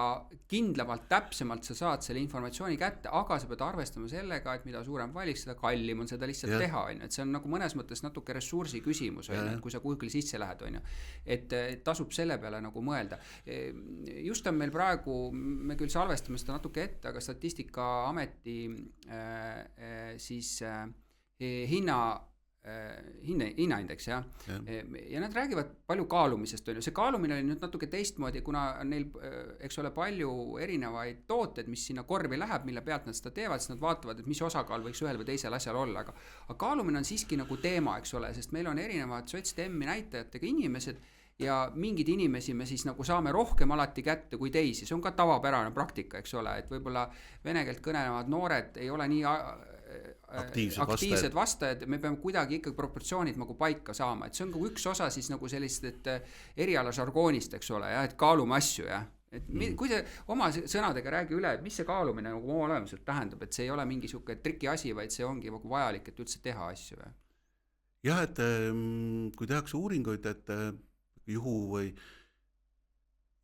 kindlamalt, täpsemalt sa saad selle informatsiooni kätte, aga sa pead arvestama sellega, et mida suurem valik, seda kallim on seda lihtsalt teha, on ju, et see on nagu mõnes mõttes natuke ressursi küsimus, on ju, et kui sa kuhugile sisse lähed, on ju, et tasub selle peale nagu mõelda. Just on meil praegu, me küll salvestame seda natuke ette, aga Statistikaameti siis hinnaindeks, ja nad räägivad palju kaalumisest, on ju, see kaalumine oli nüüd natuke teistmoodi, kuna neil, eks ole, palju erinevaid tooted, mis sinna korvi läheb, mille pealt nad seda teevad, siis nad vaatavad, et mis osakaal võiks ühel või teisel asjal olla, aga kaalumine on siiski nagu teema, eks ole, sest meil on erinevad sotsdemmi näitajatega inimesed ja mingid inimesi me siis nagu saame rohkem alati kätte kui teisi, see on ka tavapärane praktika, eks ole, et võib-olla vene keelt kõnelevad noored ei ole nii aktiivsed vastajad, me peame kuidagi ikkagi proportsioonid nagu paika saama, et see on ka üks osa siis nagu sellist, et eriala žargoonist, eks ole, ja et kaalume asju, ja et kui te oma sõnadega räägi üle, et mis see kaalumine nagu oma olemuselt tähendab, et see ei ole mingi siuke triki asi, vaid see ongi nagu vajalik, et üldse teha asju. Jah, et kui tehakse uuringuid, et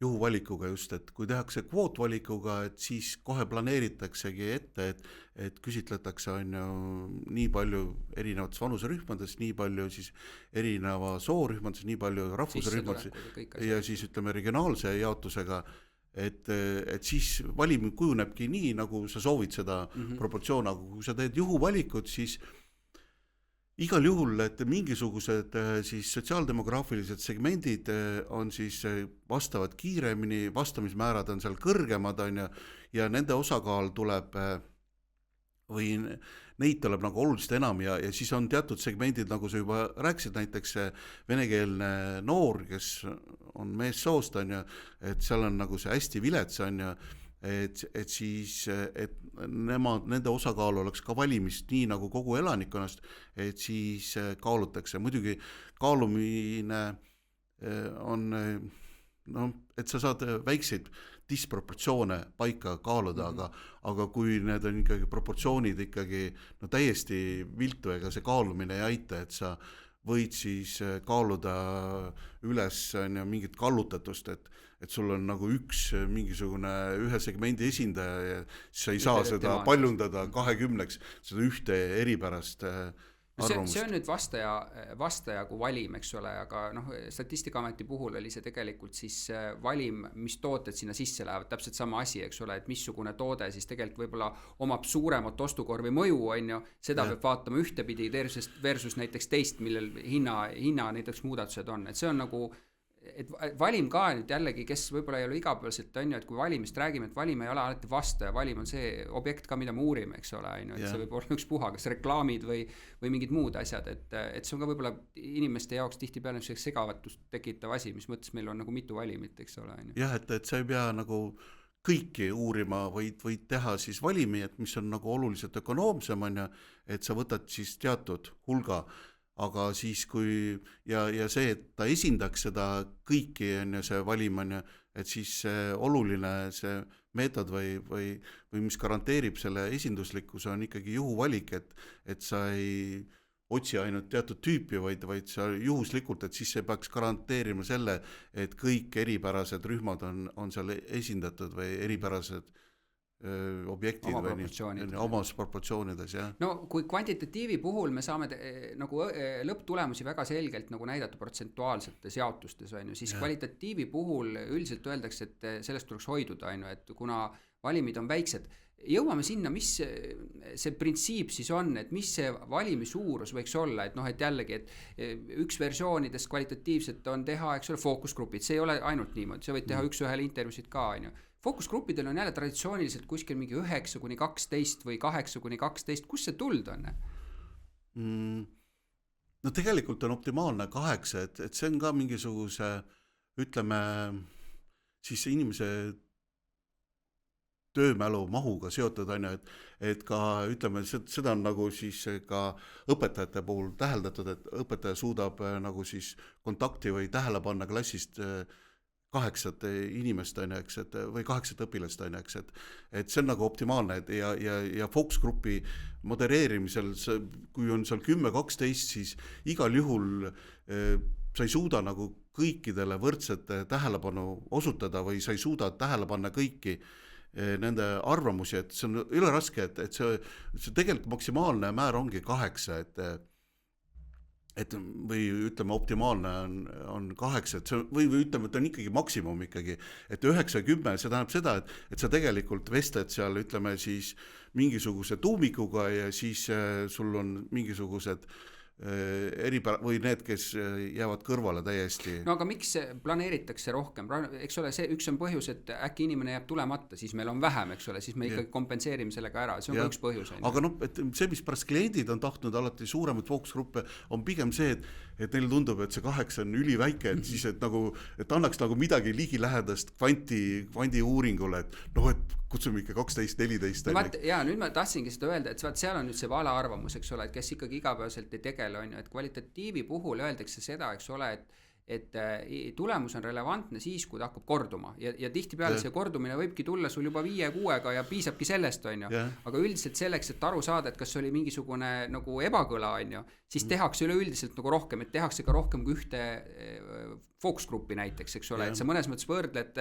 juhuvalikuga just, et kui tehakse kvootvalikuga, et siis kohe planeeritaksegi ette, et küsitletakse on ju nii palju erinevates vanuserühmades, nii palju siis erineva soorühmades, nii palju rahvusrühmades ja siis ütleme regionaalse jaotusega, et siis valim kujunebki nii, nagu sa soovid seda proportsioon, aga kui sa teed juhuvalikud, siis igal juhul, et mingisugused siis sotsiaaldemograafilised segmendid on siis vastavad kiiremini, vastamismäärad on seal kõrgemad, on ja nende osakaal tuleb või neid tuleb nagu oluliselt enam ja siis on teatud segmendid, nagu sa juba rääkisid, näiteks venekeelne noor, kes on meessoost, on ju, et seal on nagu see hästi vilets, on ju, et siis, et nende osakaal oleks ka valimist nii nagu kogu elanikkonnast, et siis kaalutakse. Muidugi kaalumine on, et sa saad väikseid disproportsioone paika kaaluda, aga kui need on ikkagi proportsioonid ikkagi täiesti viltu, ega see kaalumine ei aita, et sa võid siis kaaluda üles mingit kallutatust, et sul on nagu mingisugune ühe segmendi esindaja ja sa ei saa seda paljundada 20, seda ühte eripärast arvamust. See on nüüd vastaja kui valim, eks ole, aga Statistikaameti puhul oli see tegelikult siis valim, mis tooted sinna sisse lähevad, täpselt sama asi, eks ole, et missugune toode siis tegelikult võib-olla omab suuremat ostukorvi mõju, on ju, seda peab vaatama ühtepidi versus näiteks teist, millel hinna näiteks muudatused on, et see on nagu, et valim ka nüüd jällegi, kes võib-olla ei ole igapäevaselt, on ju, et kui valimist räägime, et valim ei ole alati vastaja, valim on see objekt ka, mida me uurime, eks ole, on ju, et see võib olla üks puha, kas reklaamid või mingid muud asjad, et see on ka võib-olla inimeste jaoks tihtipeale segavatust tekitav asi, mis mõttes meil on nagu mitu valimit, eks ole. Jah, et sa ei pea nagu kõiki uurima, võid teha siis valimi, et mis on nagu oluliselt ökonoomsem, on ju, et sa võtad siis teatud hulga, aga siis kui ja see, et ta esindaks seda kõiki, on ju, see valim, on ju, et siis see oluline see meetod või mis garanteerib selle esinduslikkuse on ikkagi juhuvalik, et sa ei otsi ainult teatud tüüpi, vaid sa juhuslikult, et siis see peaks garanteerima selle, et kõik eripärased rühmad on seal esindatud või eripärased objektid omas proportsioonides, jah. No kui kvantitatiivi puhul me saame nagu lõpptulemusi väga selgelt nagu näidata protsentuaalsetes jaotustes, on ju, siis kvalitatiivi puhul üldiselt öeldakse, et sellest tuleks hoiduda, on ju, et kuna valimid on väiksed, jõuame sinna, mis see printsiip siis on, et mis see valimi suurus võiks olla, et et jällegi, et üks versioonidest kvalitatiivset on teha, eks ole, fookusgrupid, see ei ole ainult niimoodi, sa võid teha üks-ühele intervjuusid ka, on ju. Fookusgruppidel on jälle traditsiooniliselt kuskil mingi 9-12 või 8-12, kus see tuld on? No tegelikult on optimaalne 8, et see on ka mingisuguse, ütleme, siis inimese töömälu mahuga seotud, on ju, et ka ütleme, seda on nagu siis ka õpetajate puhul täheldatud, et õpetaja suudab nagu siis kontakti või tähele panna klassist 8 inimest, eks, või 8 õpilast, eks, et see on nagu optimaalne, ja fookusgrupi modereerimisel, kui on seal 10-12, siis igal juhul sa ei suuda nagu kõikidele võrdset tähelepanu osutada või sa ei suuda tähele panna kõiki nende arvamusi, et see on üle raske, et see tegelikult maksimaalne määr ongi 8, et või ütleme optimaalne on 8, et see või ütleme, et on ikkagi maksimum ikkagi, et 9 ja 10, see tähendab seda, et sa tegelikult vestled seal, ütleme siis mingisuguse tuumikuga ja siis sul on mingisugused või need, kes jäävad kõrvale täiesti. No aga miks planeeritakse rohkem? Eks ole, see üks on põhjus, et äkki inimene jääb tulemata, siis meil on vähem, eks ole, siis me ikkagi kompenseerime sellega ära, see on ka üks põhjus. Aga et see, mis pärast kliendid on tahtnud alati suuremaid fookusgruppe, on pigem see, et neile tundub, et see 8 on üliväike, et siis, et annaks nagu midagi ligilähedast kvanti uuringule, et kutsume ikka 12, 14. Ja nüüd ma tahtsingi seda öelda, et seal on nüüd see vale arvamus, eks ole, et kes ikkagi igapäevaselt ei tegele, on ju, et kvalitatiivi puhul öeldakse seda, eks ole, et tulemus on relevantne siis, kui ta hakkab korduma ja tihtipeale see kordumine võibki tulla sul juba 5-6-ga ja piisabki sellest, on ju. Aga üldiselt selleks, et aru saada, et kas oli mingisugune nagu ebakõla, on ju, siis tehakse üleüldiselt nagu rohkem, et tehakse ka rohkem kui ühte fookusgruppi näiteks, eks ole, et sa mõnes mõttes võrdled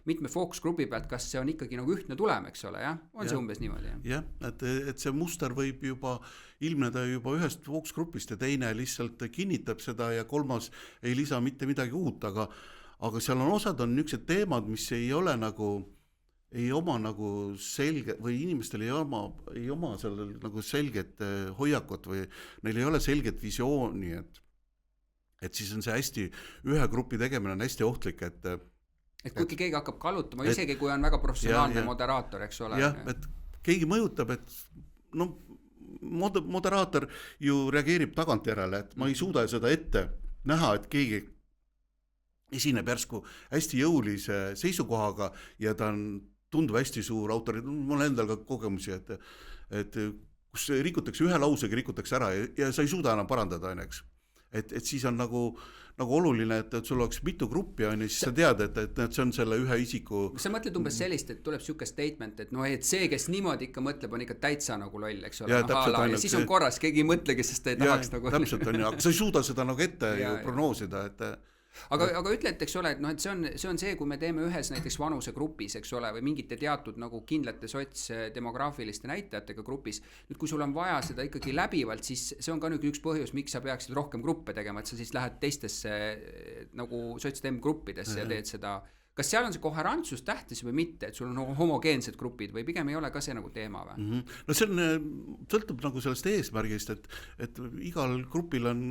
mitme fookusgrupi pealt, kas see on ikkagi nagu ühtne tulem, eks ole, on see umbes niimoodi. Jah, et see muster võib juba ilmneda juba ühest fookusgrupist ja teine lihtsalt kinnitab seda ja kolmas ei lisa mitte midagi uut, aga seal on osad on niisugused teemad, mis ei ole ei oma nagu selge või inimestel ei oma sellel nagu selget hoiakut või neil ei ole selget visiooni, et siis on see hästi, ühe grupi tegemine on hästi ohtlik, et kui keegi hakkab kallutama, isegi kui on väga professionaalne moderaator, eks ole. Jah, et keegi mõjutab, et moderaator ju reageerib tagantjärele, et ma ei suuda seda ette näha, et keegi esineb järsku hästi jõulise seisukohaga ja ta tundub hästi suur autori, mul endal ka kogemusi, et kus rikutakse ühe lausega, rikutakse ära ja sa ei suuda enam parandada, õnneks. Et siis on nagu oluline, et sul oleks mitu gruppi, siis sa tead, et see on selle ühe isiku. Sa mõtled umbes sellist, et tuleb siuke statement, et et see, kes niimoodi ikka mõtleb, on ikka täitsa nagu loll, eks ole. Ja siis on korras, keegi ei mõtlegi, sest ei tahaks nagu. Täpselt on ju, aga sa ei suuda seda nagu ette ju prognoosida, Aga ütle, et eks ole, et see on see, kui me teeme ühes näiteks vanusegrupis, eks ole, või mingite teatud nagu kindlate sotsdemograafiliste näitajatega grupis. Nüüd, kui sul on vaja seda ikkagi läbivalt, siis see on ka nüüd üks põhjus, miks sa peaksid rohkem gruppe tegema, et sa siis lähed teistesse nagu sotsdem gruppidesse ja teed seda. Kas seal on see koherentsus tähtis või mitte, et sul on homogeensed grupid või pigem ei ole ka see nagu teema või? No see sõltub nagu sellest eesmärgist, et igal grupil on,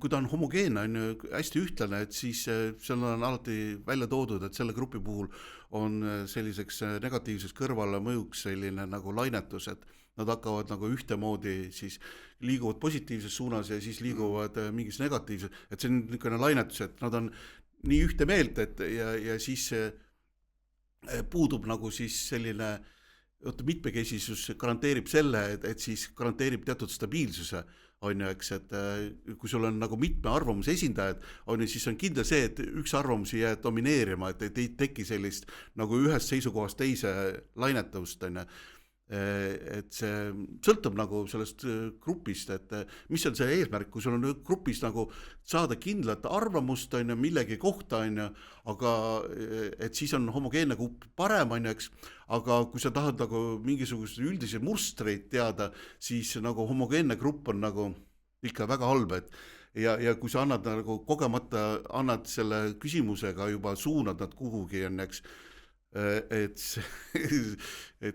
kui ta on homogeenne, on ju hästi ühtlane, et siis seal on alati välja toodud, et selle grupi puhul on selliseks negatiivseks kõrvale mõjuks selline nagu lainetus, et nad hakkavad nagu ühtemoodi, siis liiguvad positiivses suunas ja siis liiguvad mingis negatiivses, et see on niisugune lainetus, et nad on nii ühte meelt, ja siis puudub nagu siis selline mitmekesisus garanteerib selle, et siis garanteerib teatud stabiilsuse, on ju, eks, et kui sul on nagu mitme arvamuse esindajad, on ju, siis on kindel see, et üks arvamus ei jää domineerima, et ei teki sellist nagu ühest seisukohast teise lainetavust, on ju. Et see sõltub nagu sellest grupist, et mis on see eesmärk, kui sul on grupis nagu saada kindlat arvamust, on ju, millegi kohta, on ju, aga et siis on homogeenne grupp parem, on ju, eks, aga kui sa tahad nagu mingisugust üldisi mustreid teada, siis nagu homogeenne grupp on nagu ikka väga halb, ja kui sa annad nagu kogemata, annad selle küsimusega juba suunad nad kuhugi, on, eks, et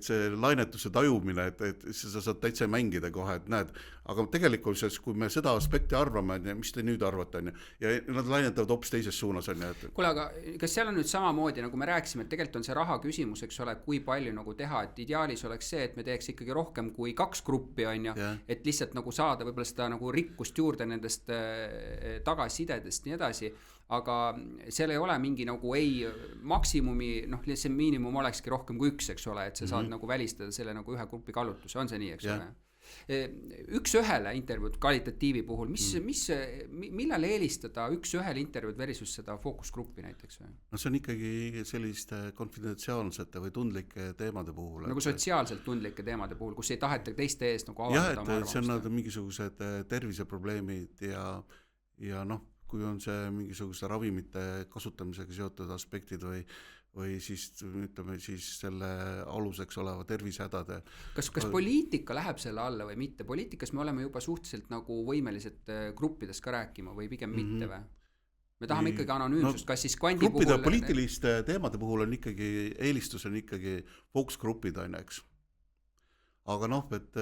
see lainetuse tajumine, et sa saad täitsa mängida kohe, et näed, aga tegelikkuses, kui me seda aspekti arvame, mis te nüüd arvate, ja nad lainetavad hoopis teises suunas. Kuule, aga kas seal on nüüd samamoodi, nagu me rääkisime, et tegelikult on see raha küsimus, eks ole, kui palju nagu teha, et ideaalis oleks see, et me teeks ikkagi rohkem kui 2 gruppi, on ju, et lihtsalt nagu saada võib-olla seda nagu rikkust juurde nendest tagasisidedest nii edasi, aga seal ei ole mingi nagu maksimumi, see miinimum olekski rohkem kui 1, eks ole, et sa saad nagu välistada selle nagu ühe grupi kallutuse, on see nii, eks ole? Üks ühele intervjuud kvalitatiivi puhul, millal eelistada üks ühele intervjuud versus seda fookusgruppi näiteks? No see on ikkagi selliste konfidentsiaalsete või tundlike teemade puhul. Nagu sotsiaalselt tundlike teemade puhul, kus ei taheta teiste eest nagu avaldada oma arvamust. See on mingisugused terviseprobleemid ja kui on see mingisuguse ravimite kasutamisega seotud aspektid või siis ütleme siis selle aluseks oleva tervisehädade. Kas poliitika läheb selle alla või mitte? Poliitikas me oleme juba suhteliselt nagu võimelised gruppidest ka rääkima või pigem mitte või? Me tahame ikkagi anonüümsust, kas siis kvandi gruppide puhul... poliitiliste teemade puhul on ikkagi, eelistus on ikkagi fookusgrupid, eks. Aga et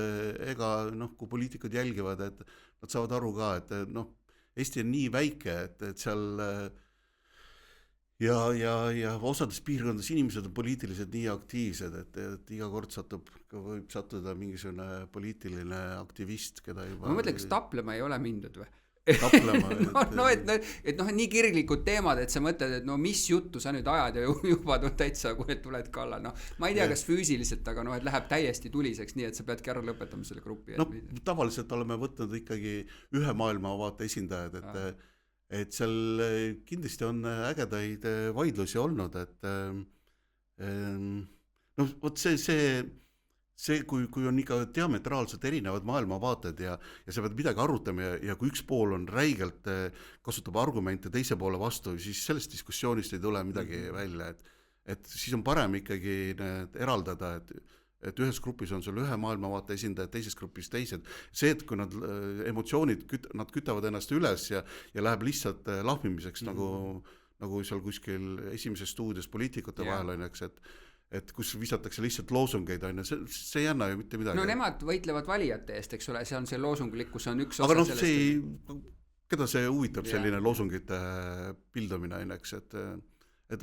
ega kui poliitikud jälgivad, et nad saavad aru ka, et Eesti on nii väike, et seal ja osades piirkondades inimesed on poliitiliselt nii aktiivsed, et iga kord võib sattuda mingisugune poliitiline aktivist, keda juba... Ma mõtlen, kas taplema ei ole mindud või? Taplema, et nii kirglikud teemad, et sa mõtled, et mis juttu sa nüüd ajad ja juba täitsa, kui tuled kalla. Ma ei tea, kas füüsiliselt, aga et läheb täiesti tuliseks, nii et sa peadki ära lõpetama selle grupi. Tavaliselt oleme võtnud ikkagi ühe maailmavaate esindajad, et seal kindlasti on ägedaid vaidlusi olnud, et vot see, kui on ikka diametraalselt erinevad maailmavaated ja sa pead midagi arutama ja kui üks pool on räigelt, kasutab argumente teise poole vastu, siis sellest diskussioonist ei tule midagi välja, et siis on parem ikkagi need eraldada, et ühes grupis on sul ühe maailmavaate esindajad, teises grupis teised. See, et kui nad emotsioonid, nad kütavad ennast üles ja läheb lihtsalt lahmimiseks, nagu seal kuskil esimeses stuudios poliitikute vahel on, eks, et kus visatakse lihtsalt loosungeid, see ei anna ju mitte midagi. Nemad võitlevad valijate eest, eks ole, see on see loosunglikkus on üks aga osa sellest. Keda see huvitab selline loosungite pildamine, eks, et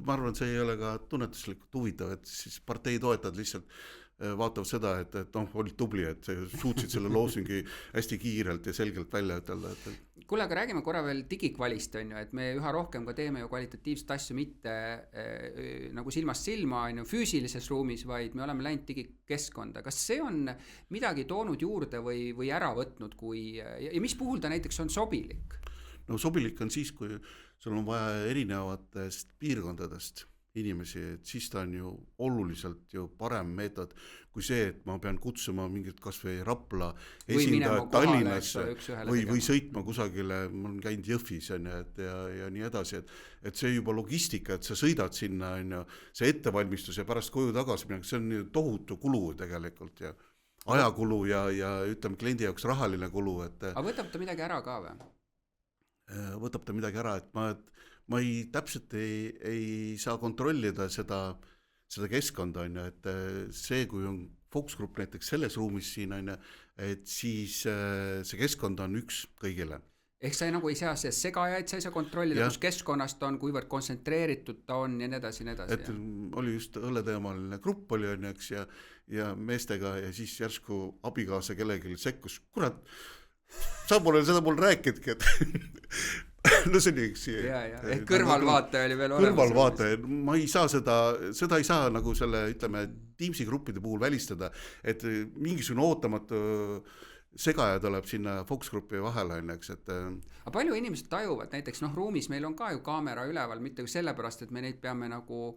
ma arvan, et see ei ole ka tunnetuslikult huvitav, et siis partei toetad lihtsalt vaatavad seda, et olid tubli, et suutsid selle loosungi hästi kiirelt ja selgelt välja ütelda. Kuule, aga räägime korra veel digikvalist, on ju, et me üha rohkem ka teeme ju kvalitatiivset asju mitte nagu silmast silma, on ju, füüsilises ruumis, vaid me oleme läinud digikeskkonda. Kas see on midagi toonud juurde või ära võtnud, ja mis puhul ta näiteks on sobilik? No sobilik on siis, kui sul on vaja erinevatest piirkondadest inimesi, et siis ta on ju oluliselt ju parem meetod kui see, et ma pean kutsuma mingit kas või Rapla esindajad Tallinnasse või sõitma kusagile, ma olen käinud Jõhvis ja nii edasi, et see juba logistika, et sa sõidad sinna, see ettevalmistus ja pärast koju tagasi minna, see on ju tohutu kulu tegelikult ja ajakulu ja ütleme kliendi jaoks rahaline kulu. Aga võtab ta midagi ära ka või? Võtab ta midagi ära, et ma täpselt ei saa kontrollida seda keskkonda, et see, kui on fookusgrupp näiteks selles ruumis siin, et siis see keskkond on üks kõigile. Ehk sa nagu ei saa segajaid, sa ei saa kontrollida, kus keskkonnast on, kuivõrd kontsentreeritud ta on ja nii edasi. Et oli just õlleteemaline grupp oli, eks, ja meestega ja siis järsku abikaasa kellelgi sekkus, kurat, sa pole seda mul rääkidki, et no see oli üks kõrvalvaataja oli veel olemas. Kõrvalvaataja, ma ei saa seda ei saa nagu selle, ütleme, Teamsi gruppide puhul välistada, et mingisugune ootamatu segaja tuleb sinna fookusgruppi vahele, eks, et aga palju inimesed tajuvad, näiteks ruumis meil on ka ju kaamera üleval, mitte sellepärast, et me neid peame nagu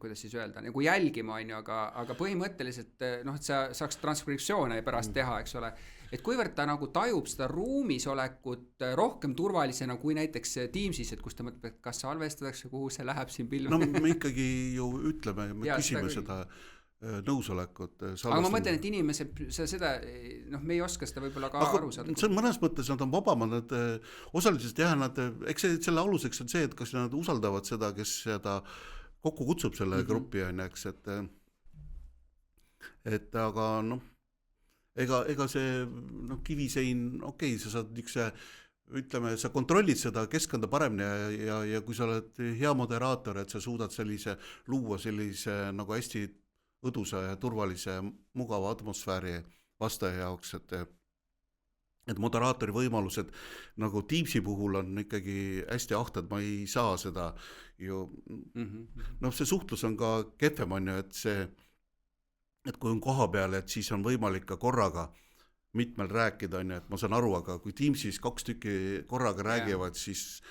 kuidas siis öelda, nagu jälgima, aga põhimõtteliselt, et sa saaks transkriptsioone pärast teha, eks ole, et kuivõrd ta nagu tajub seda ruumis olekut rohkem turvalisena kui näiteks Teamsis, et kus ta mõtleb, et kas salvestatakse, kuhu see läheb siin pilv. No me ikkagi ju ütleme, me küsime seda nõusolekut. Aga ma mõtlen, et inimesed seda, me ei oska seda võib-olla ka aru saada. See on mõnes mõttes, nad on vabamad, nad osaliselt eks selle aluseks on see, et kas nad usaldavad seda, kes seda kokku kutsub selle grupi, eks, et aga ega see kivisein, okei, sa saad ütleme, sa kontrollid seda keskkonda paremini ja kui sa oled hea moderaator, et sa suudad luua sellise nagu hästi õdusa ja turvalise mugava atmosfääri vastaja jaoks, et moderaatori võimalused nagu Teamsi puhul on ikkagi hästi ahtad, ma ei saa seda ju, see suhtlus on ka kehvem, on ju, et kui on koha peal, et siis on võimalik ka korraga mitmel rääkida, on ju, et ma saan aru, aga kui Teamsis 2 tükki korraga räägivad, siis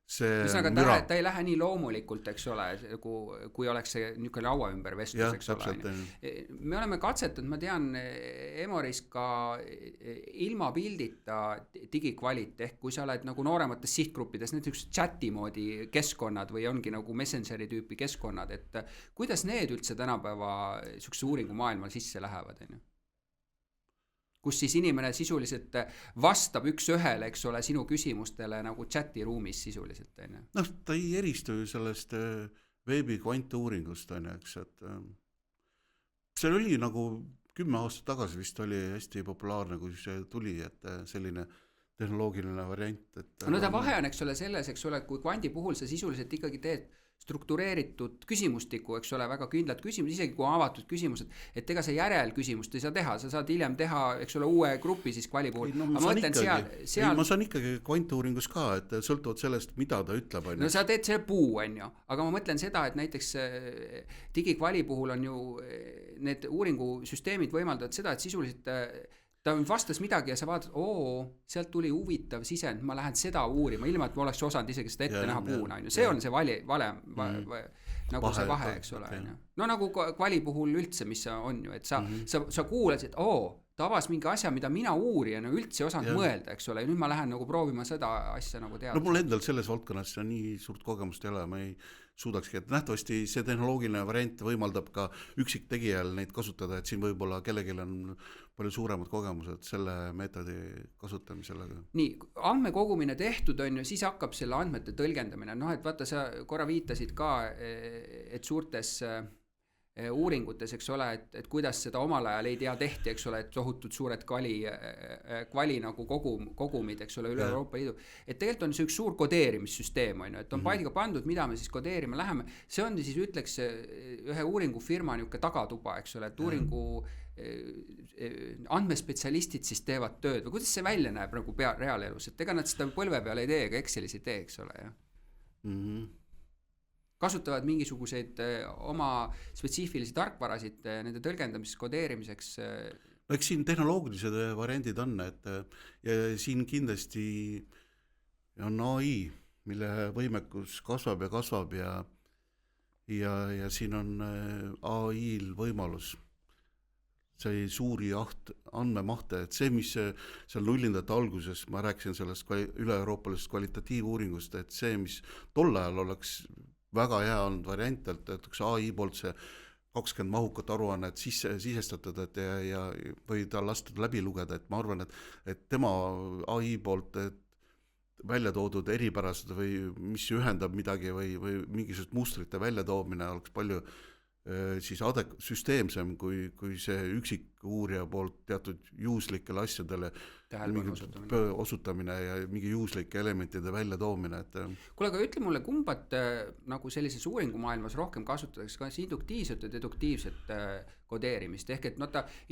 see ühesõnaga müra. ta ei lähe nii loomulikult, eks ole, kui oleks see niisugune laua ümber vestlus, Jah, eks ole. täpselt, Me oleme katsetanud, ma tean, Emoris ka ilma pildita digikvalit, ehk kui sa oled nagu nooremates sihtgruppides, näiteks chati moodi keskkonnad või ongi nagu Messengeri tüüpi keskkonnad, et kuidas need üldse tänapäeva niisuguse uuringu maailma sisse lähevad, on ju? Kus siis inimene sisuliselt vastab üks ühele, eks ole, sinu küsimustele nagu chati ruumis sisuliselt, on ju. Noh, ta ei eristu ju sellest veebi kvantuuringust, on ju, eks, et see oli nagu 10 aastat tagasi vist oli hästi populaarne, kui see tuli, et selline tehnoloogiline variant. Et no ta vahe on, eks ole, selles, eks ole, kui kvandi puhul sa sisuliselt ikkagi teed struktureeritud küsimustiku, eks ole, väga kindlad küsimused, isegi kui avatud küsimused, et ega sa järelküsimust ei saa teha, sa saad hiljem teha, eks ole, uue grupi siis kvali puhul. ma saan ikkagi kvantuuringus ka, et sõltuvalt sellest, mida ta ütleb. No sa teed selle puu, on ju, aga ma mõtlen seda, et näiteks digikvali puhul on ju need uuringusüsteemid võimaldavad seda, et sisuliselt ta vastas midagi ja sa vaatad, sealt tuli huvitav sisend, ma lähen seda uurima, ilma et ma oleks osanud isegi seda ette näha puuna, on ju. See on see nagu see vahe, eks ole. No nagu kvali puhul üldse, mis on ju, et sa kuulasid, ta avas mingi asja, mida mina uurijana üldse ei osanud mõelda, eks ole, ja nüüd ma lähen nagu proovima seda asja nagu teada. No mul endal selles valdkonnas nii suurt kogemust ei ole, ma ei suudakski, et nähtavasti see tehnoloogiline variant võimaldab ka üksiktegijal neid kasutada, et siin võib-olla kellelgi on palju suuremad kogemused selle meetodi kasutamisele. Nii, andmekogumine tehtud on ju, siis hakkab selle andmete tõlgendamine. Noh, et vaata, sa korra viitasid ka, et suurtes uuringutes, eks ole, et kuidas seda omal ajal ei tea tehti, eks ole, et tohutud suured kvali nagu kogumid, eks ole, üle Euroopa Liidu. Et tegelikult on see üks suur kodeerimissüsteem, on ju, et on paika pandud, mida me siis kodeerima läheme. See on siis, ütleks, ühe uuringufirma niuke tagatuba, eks ole, et uuringu andmespetsialistid siis teevad tööd või kuidas see välja näeb nagu reaalelus, et ega nad seda põlve peal ei tee, ega Excelis ei tee, eks ole, jah. Kasutavad mingisuguseid oma spetsiifilisi tarkvarasid nende tõlgendamises, kodeerimiseks. Eks siin tehnoloogilised variandid on, et ja siin kindlasti on AI, mille võimekus kasvab ja siin on AI-l võimalus see suuri andmemahte, et see, mis seal nullindate alguses, ma rääkisin sellest üle-euroopalisest kvalitatiivuuringust, et see, mis tol ajal oleks väga hea olnud variant, et AI poolt see 20 mahukat aruannet sisestatud, et või ta lastud läbi lugeda, et ma arvan, et tema AI poolt välja toodud eripärased või mis ühendab midagi või mingisugust mustrite väljatoomine oleks palju siis süsteemsem, kui see üksik uurija poolt teatud juhuslikele asjadele osutamine ja mingi juhuslike elementide välja toomine. Kuule, aga ütle mulle, kumbat nagu sellises uuringumaailmas rohkem kasutatakse, kas induktiivset ja deduktiivset kodeerimist, ehk et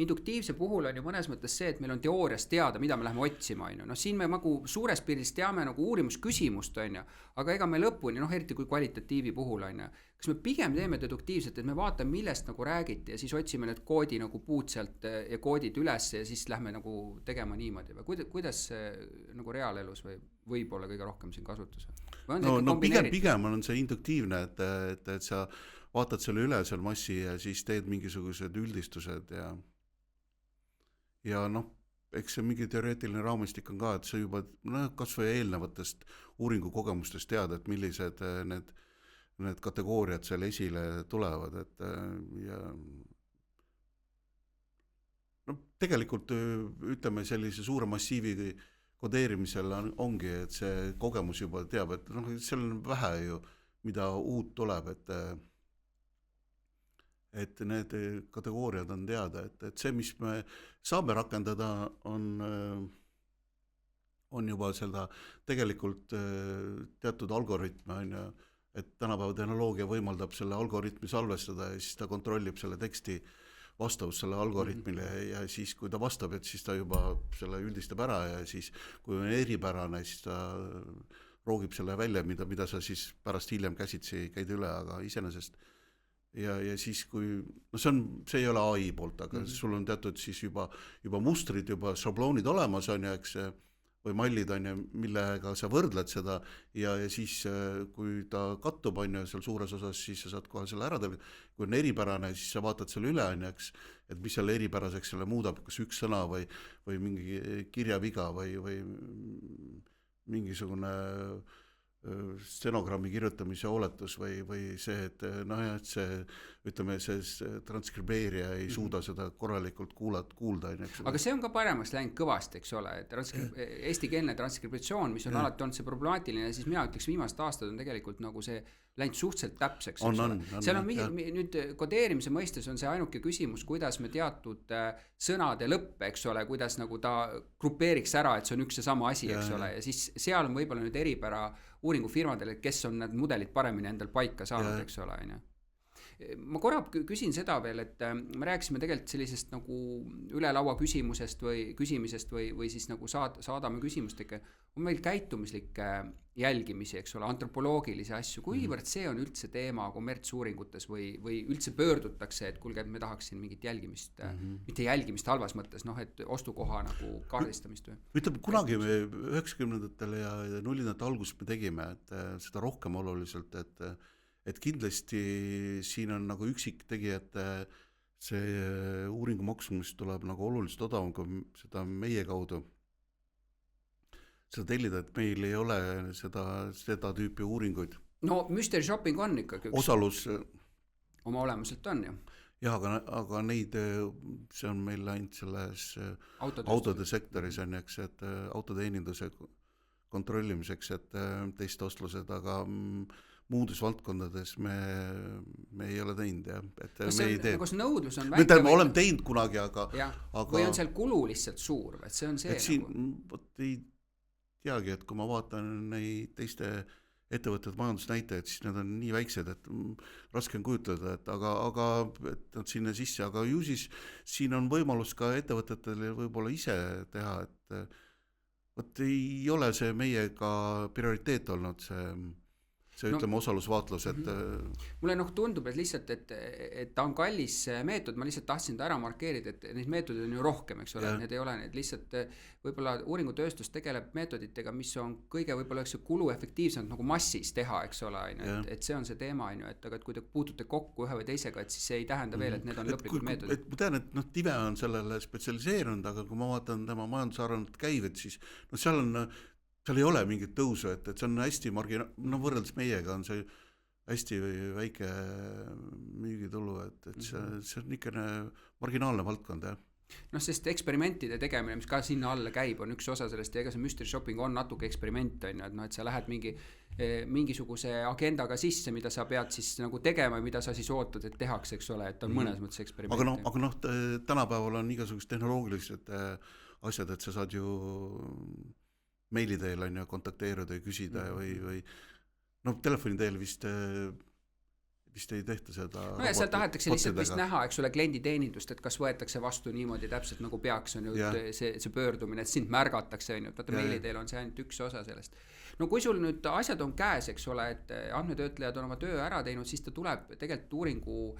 induktiivse puhul on ju mõnes mõttes see, et meil on teoorias teada, mida me läheme otsima, on ju. No siin me nagu suures pildis teame nagu uurimusküsimust, on ju, aga ega me lõpuni, eriti kui kvalitatiivi puhul, on ju. Kas me pigem teeme deduktiivselt, et me vaatame, millest nagu räägiti ja siis otsime need koodi nagu puud sealt ja koodid üles ja siis lähme nagu tegema niimoodi või kuidas see nagu reaalelus või võib-olla kõige rohkem siin kasutus? No pigem on see induktiivne, et sa vaatad selle üle seal massi ja siis teed mingisugused üldistused ja eks see mingi teoreetiline raamistik on ka, et sa juba kas või eelnevatest uuringukogemustest tead, et millised need kategooriad seal esile tulevad, et ja tegelikult ütleme sellise suure massiivi kodeerimisel ongi, et see kogemus juba teab, et seal on vähe ju, mida uut tuleb, et need kategooriad on teada, et see, mis me saame rakendada, on juba seda tegelikult teatud algoritme, on ju, et tänapäeva tehnoloogia võimaldab selle algoritmi salvestada ja siis ta kontrollib selle teksti vastavust selle algoritmile ja siis kui ta vastab, et siis ta juba selle üldistab ära ja siis kui on eripärane, siis ta roogib selle välja, mida sa siis pärast hiljem käsitsi käid üle, aga iseenesest ja siis kui, see ei ole AI poolt, aga sul on teatud siis juba mustrid, juba šabloonid olemas on ja eks või mallid on ju, millega sa võrdled seda ja siis kui ta kattub on ju seal suures osas, siis sa saad kohe selle ära teha. Kui on eripärane, siis sa vaatad selle üle on ju, eks, et mis selle eripäraseks selle muudab, kas üks sõna või mingi kirjaviga või mingisugune stenogrammi kirjutamise oletus või see, et noh, et see, ütleme, see transkribeerija ei suuda seda korralikult kuulda. Aga see on ka paremaks läinud kõvasti, eks ole, et eestikeelne transkriptsioon, mis on alati olnud see problemaatiline, siis mina ütleks viimased aastad on tegelikult nagu see läinud suhteliselt täpseks. Seal on nüüd kodeerimise mõistes on see ainuke küsimus, kuidas me teatud sõnade lõppe, eks ole, kuidas nagu ta grupeeriks ära, et see on üks ja sama asi, eks ole, ja siis seal on võib-olla nüüd eripära uuringufirmadele, kes on need mudelid paremini endal paika saanud, eks ole. Ma korra küsin seda veel, et me rääkisime tegelikult sellisest nagu üle laua küsimisest või siis nagu saadame küsimustega, on meil käitumislikke jälgimisi, eks ole, antropoloogilisi asju, kuivõrd see on üldse teema kommertsuuringutes või üldse pöördutakse, et kuulge, et me tahaksin mingit jälgimist, mitte jälgimist halvas mõttes, noh, et ostukoha nagu kaardistamist või? Ütleme, kunagi me 90-ndatel ja 0-ndate alguses me tegime, et seda rohkem oluliselt, et kindlasti siin on nagu üksiktegijate see uuringu maksumus tuleb nagu oluliselt odavam, kui seda meie kaudu seda tellida, et meil ei ole seda tüüpi uuringuid. No mystery shopping on ikkagi üks. Osalus oma olemuselt on ju. Jah, aga neid, see on meil ainult selles autode sektoris on, eks, et autoteeninduse kontrollimiseks, et teiste ostlused, aga muudes valdkondades me ei ole teinud, jah. Et me ei tee. Kas nõudlus on väike? Me oleme teinud kunagi, aga või on seal kulu lihtsalt suur, et see on see. Et siin ei teagi, et kui ma vaatan neid teiste ettevõtted majandusnäitajaid, siis need on nii väiksed, et raske on kujutleda, et aga et nad sinna sisse, aga ju siis siin on võimalus ka ettevõtetele võib-olla ise teha, et võt ei ole see meiega prioriteet olnud see ütleme osalusvaatlus, et mulle tundub, et lihtsalt, et ta on kallis meetod, ma lihtsalt tahtsin ta ära markeerida, et neid meetodid on ju rohkem, eks ole, need ei ole need lihtsalt võib-olla uuringutööstus tegeleb meetoditega, mis on kõige võib-olla kuluefektiivsemalt nagu massis teha, eks ole, et see on see teema, et kui te puutute kokku ühe või teisega, et siis see ei tähenda veel, et need on lõplikud meetodid. Ma tean, et Tive on sellele spetsialiseerunud, aga kui ma vaatan tema majandusarvanud käivet, siis seal ei ole mingit tõusu, et see on hästi võrreldes meiega on see hästi väike müügitulu, et see on ikka marginaalne valdkond, jah. Sest eksperimentide tegemine, mis ka sinna alla käib, on üks osa sellest ja ega see mystery shopping on natuke eksperiment, et sa lähed mingisuguse agendaga sisse, mida sa pead siis nagu tegema, mida sa siis ootad, et tehakse, eks ole, et on mõnes mõttes eksperiment. Aga tänapäeval on igasugused tehnoloogilised asjad, et sa saad ju meili teel on ju kontakteeruda ja küsida või telefoni teel vist ei tehta seda. Ja seal tahetakse lihtsalt vist näha, eks ole, klienditeenindust, et kas võetakse vastu niimoodi täpselt nagu peaks on ju see pöördumine, et sind märgatakse on ju, et meili teel on see ainult üks osa sellest. No kui sul nüüd asjad on käes, eks ole, et andmetöötlejad on oma töö ära teinud, siis ta tuleb tegelikult uuringu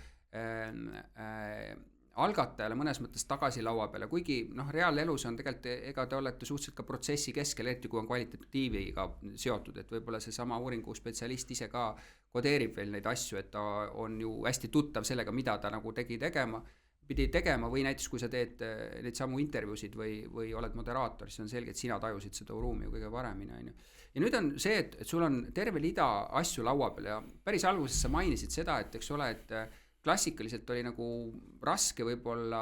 algatajale mõnes mõttes tagasi laua peale, kuigi reaalelus on tegelikult, ega te olete suhteliselt ka protsessi keskel, eriti kui on kvalitatiiviga seotud, et võib-olla see sama uuringu spetsialist ise ka kodeerib veel neid asju, et ta on ju hästi tuttav sellega, mida ta nagu pidi tegema või näiteks kui sa teed neid samu intervjuusid või oled moderaator, siis on selge, et sina tajusid seda ruumi ju kõige paremini, on ju. Ja nüüd on see, et sul on terve lida asju laua peal ja päris alguses sa mainisid seda, et eks ole, et klassikaliselt oli nagu raske võib-olla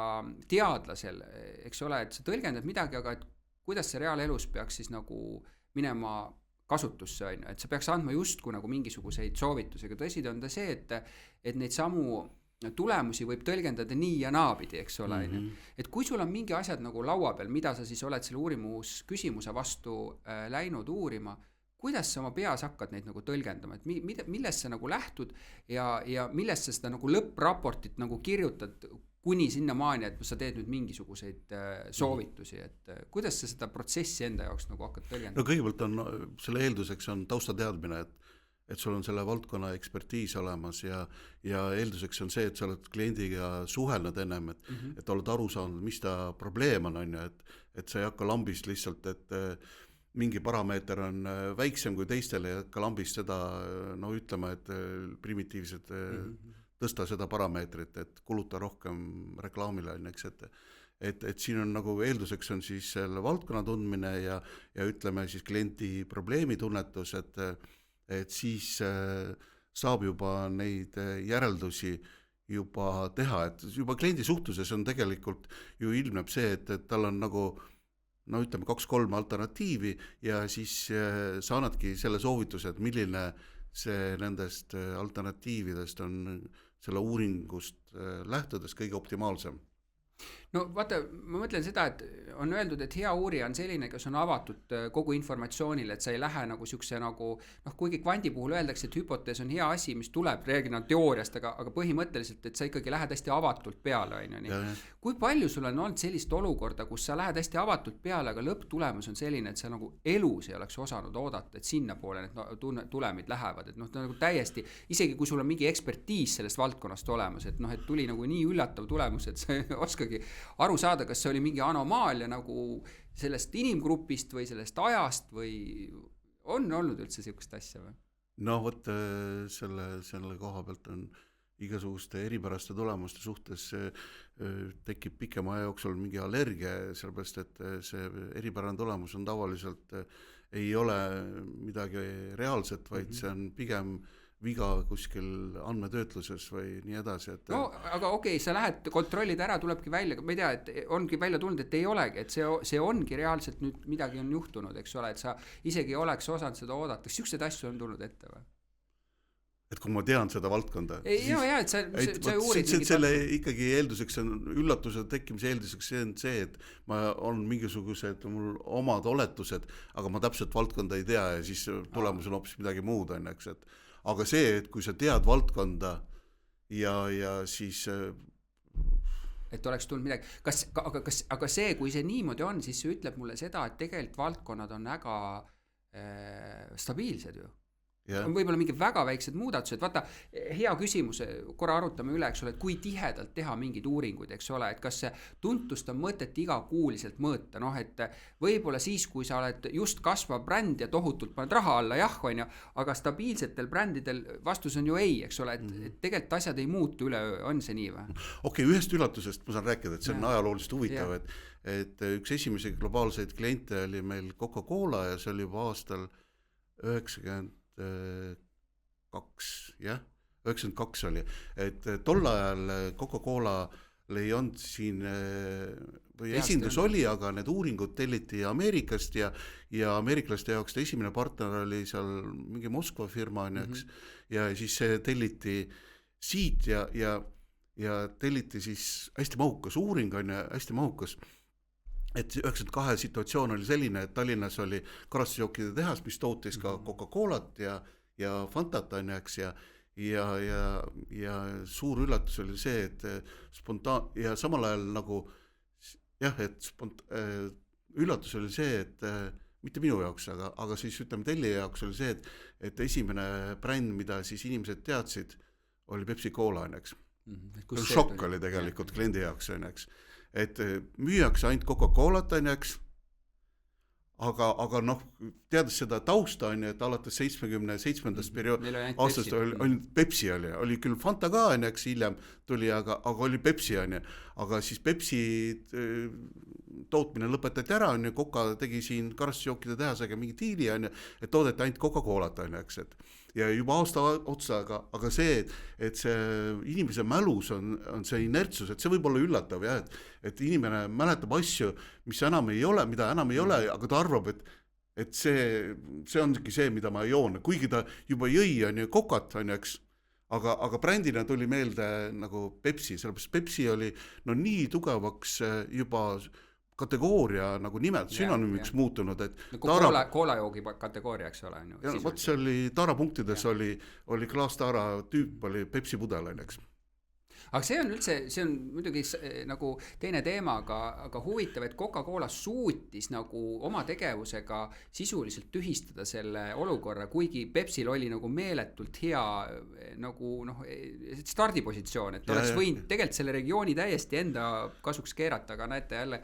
teadlasel, eks ole, et sa tõlgendad midagi, aga et kuidas see reaalelus peaks siis nagu minema kasutusse, on ju, et sa peaks andma justkui nagu mingisuguseid soovitusega. Tõsi on ta see, et neid samu tulemusi võib tõlgendada nii ja naapidi, eks ole. Et kui sul on mingi asjad nagu laua peal, mida sa siis oled selle uurimus küsimuse vastu läinud uurima, kuidas sa oma peas hakkad neid nagu tõlgendama, et millest sa nagu lähtud ja millest sa seda nagu lõppraportit nagu kirjutad kuni sinna maani, et sa teed nüüd mingisuguseid soovitusi, et kuidas sa seda protsessi enda jaoks nagu hakkad tõlgendama? No kõigepealt on selle eelduseks on taustateadmine, et sul on selle valdkonna ekspertiis olemas ja eelduseks on see, et sa oled kliendiga suhelnud ennem, et oled aru saanud, mis ta probleem on ju, et sa ei hakka lambist lihtsalt, mingi parameeter on väiksem kui teistel ja ka lambist seda, no ütleme, et primitiivsed tõsta seda parameetrit, et kuluta rohkem reklaamile, eks, et siin on nagu eelduseks on siis selle valdkonna tundmine ja ütleme siis kliendi probleemitunnetus, et siis saab juba neid järeldusi juba teha, et juba kliendi suhtluses on tegelikult ju ilmneb see, et tal on nagu no ütleme 2-3 alternatiivi ja siis sa annadki selle soovituse, et milline see nendest alternatiividest on selle uuringust lähtudes kõige optimaalsem. No vaata, ma mõtlen seda, et on öeldud, et hea uurija on selline, kes on avatud kogu informatsioonile, et sa ei lähe nagu siukse nagu, kuigi kvandi puhul öeldakse, et hüpotees on hea asi, mis tuleb reeglina teooriast, aga põhimõtteliselt, et sa ikkagi lähed hästi avatult peale, on ju nii. Kui palju sul on olnud sellist olukorda, kus sa lähed hästi avatult peale, aga lõpptulemus on selline, et sa nagu elus ei oleks osanud oodata, et sinna poole need tulemid lähevad, et nagu täiesti, isegi kui sul on mingi ekspertiis sellest valdkonnast olemas, et et tuli nagu nii üllatav tulemus, et sa ei oskagi aru saada, kas see oli mingi anomaalia nagu sellest inimgrupist või sellest ajast või on olnud üldse siukest asja või? No vot selle koha pealt on igasuguste eripäraste tulemuste suhtes tekib pikema aja jooksul mingi allergia, sellepärast et see eripärane tulemus on tavaliselt ei ole midagi reaalset, vaid see on pigem viga kuskil andmetöötluses või nii edasi, et no aga okei, sa lähed kontrollid ära, tulebki välja, ma ei tea, et ongi välja tulnud, et ei olegi, et see ongi reaalselt nüüd midagi on juhtunud, eks ole, et sa isegi oleks osanud seda oodata, kas siuksed asju on tulnud ette või? Et kui ma tean seda valdkonda et sa uurid selle ikkagi eelduseks on üllatuse tekkimise eelduseks see, et ma on mingisugused mul omad oletused, aga ma täpselt valdkonda ei tea ja siis tulemus on hoopis midagi muud, eks, et aga see, et kui sa tead valdkonda ja siis et oleks tulnud midagi, aga see, kui see niimoodi on, siis see ütleb mulle seda, et tegelikult valdkonnad on väga stabiilsed ju. On võib-olla mingi väga väiksed muudatused, vaata, hea küsimus, korra arutame üle, eks ole, et kui tihedalt teha mingeid uuringuid, eks ole, et kas see tuntust on mõtet igakuuliselt mõõta, et võib-olla siis, kui sa oled just kasvav bränd ja tohutult paned raha alla, jah, on ju, aga stabiilsetel brändidel vastus on ju ei, eks ole, et tegelikult asjad ei muutu üleöö, on see nii või? Okei, ühest üllatusest ma saan rääkida, et see on ajalooliselt huvitav, et üks esimesi globaalseid kliente oli meil Coca-Cola ja see oli juba aastal 92 oli, et tol ajal Coca-Cola ei olnud siin või esindus oli, aga need uuringud telliti Ameerikast ja ameeriklaste jaoks esimene partner oli seal mingi Moskva firma, eks, ja siis see telliti siit ja telliti siis hästi mahukas uuring, hästi mahukas. Et 92 situatsioon oli selline, et Tallinnas oli karastusjookide tehas, mis tootis ka Coca-Colat ja Fantat, eks, ja suur üllatus oli see, et ja samal ajal nagu jah, et üllatus oli see, et mitte minu jaoks, aga siis ütleme tellija jaoks oli see, et esimene bränd, mida siis inimesed teadsid, oli Pepsi Cola, eks. Šokk oli tegelikult kliendi jaoks, eks. Et müüakse ainult Coca-Colat, eks, aga teades seda tausta, et alates 77. aastast oli Pepsi oli küll Fanta ka, eks, hiljem tuli, aga oli Pepsi, aga siis Pepsi tootmine lõpetati ära, Coca tegi siin karastusjookide tehasega mingi diili, et toodeti ainult Coca-Colat, eks, ja juba aasta otsa, aga see, et see inimese mälus on see inertsus, et see võib olla üllatav, jah, et inimene mäletab asju, mida enam ei ole, aga ta arvab, et see ongi see, mida ma joon, kuigi ta juba jõi, Cocat, eks, aga brändina tuli meelde nagu Pepsi, sellepärast Pepsi oli nii tugevaks juba kategooria nagu nimed sünonüümiks muutunud, et koolajoogi kategooria, eks ole. Võt see oli taarapunktides oli klaastara tüüp, oli Pepsi pudel, eks. aga see on üldse, see on muidugi nagu teine teema, aga huvitav, et Coca-Cola suutis nagu oma tegevusega sisuliselt tühistada selle olukorra, kuigi Pepsil oli nagu meeletult hea nagu stardipositsioon, et oleks võinud tegelikult selle regiooni täiesti enda kasuks keerata, aga näete jälle,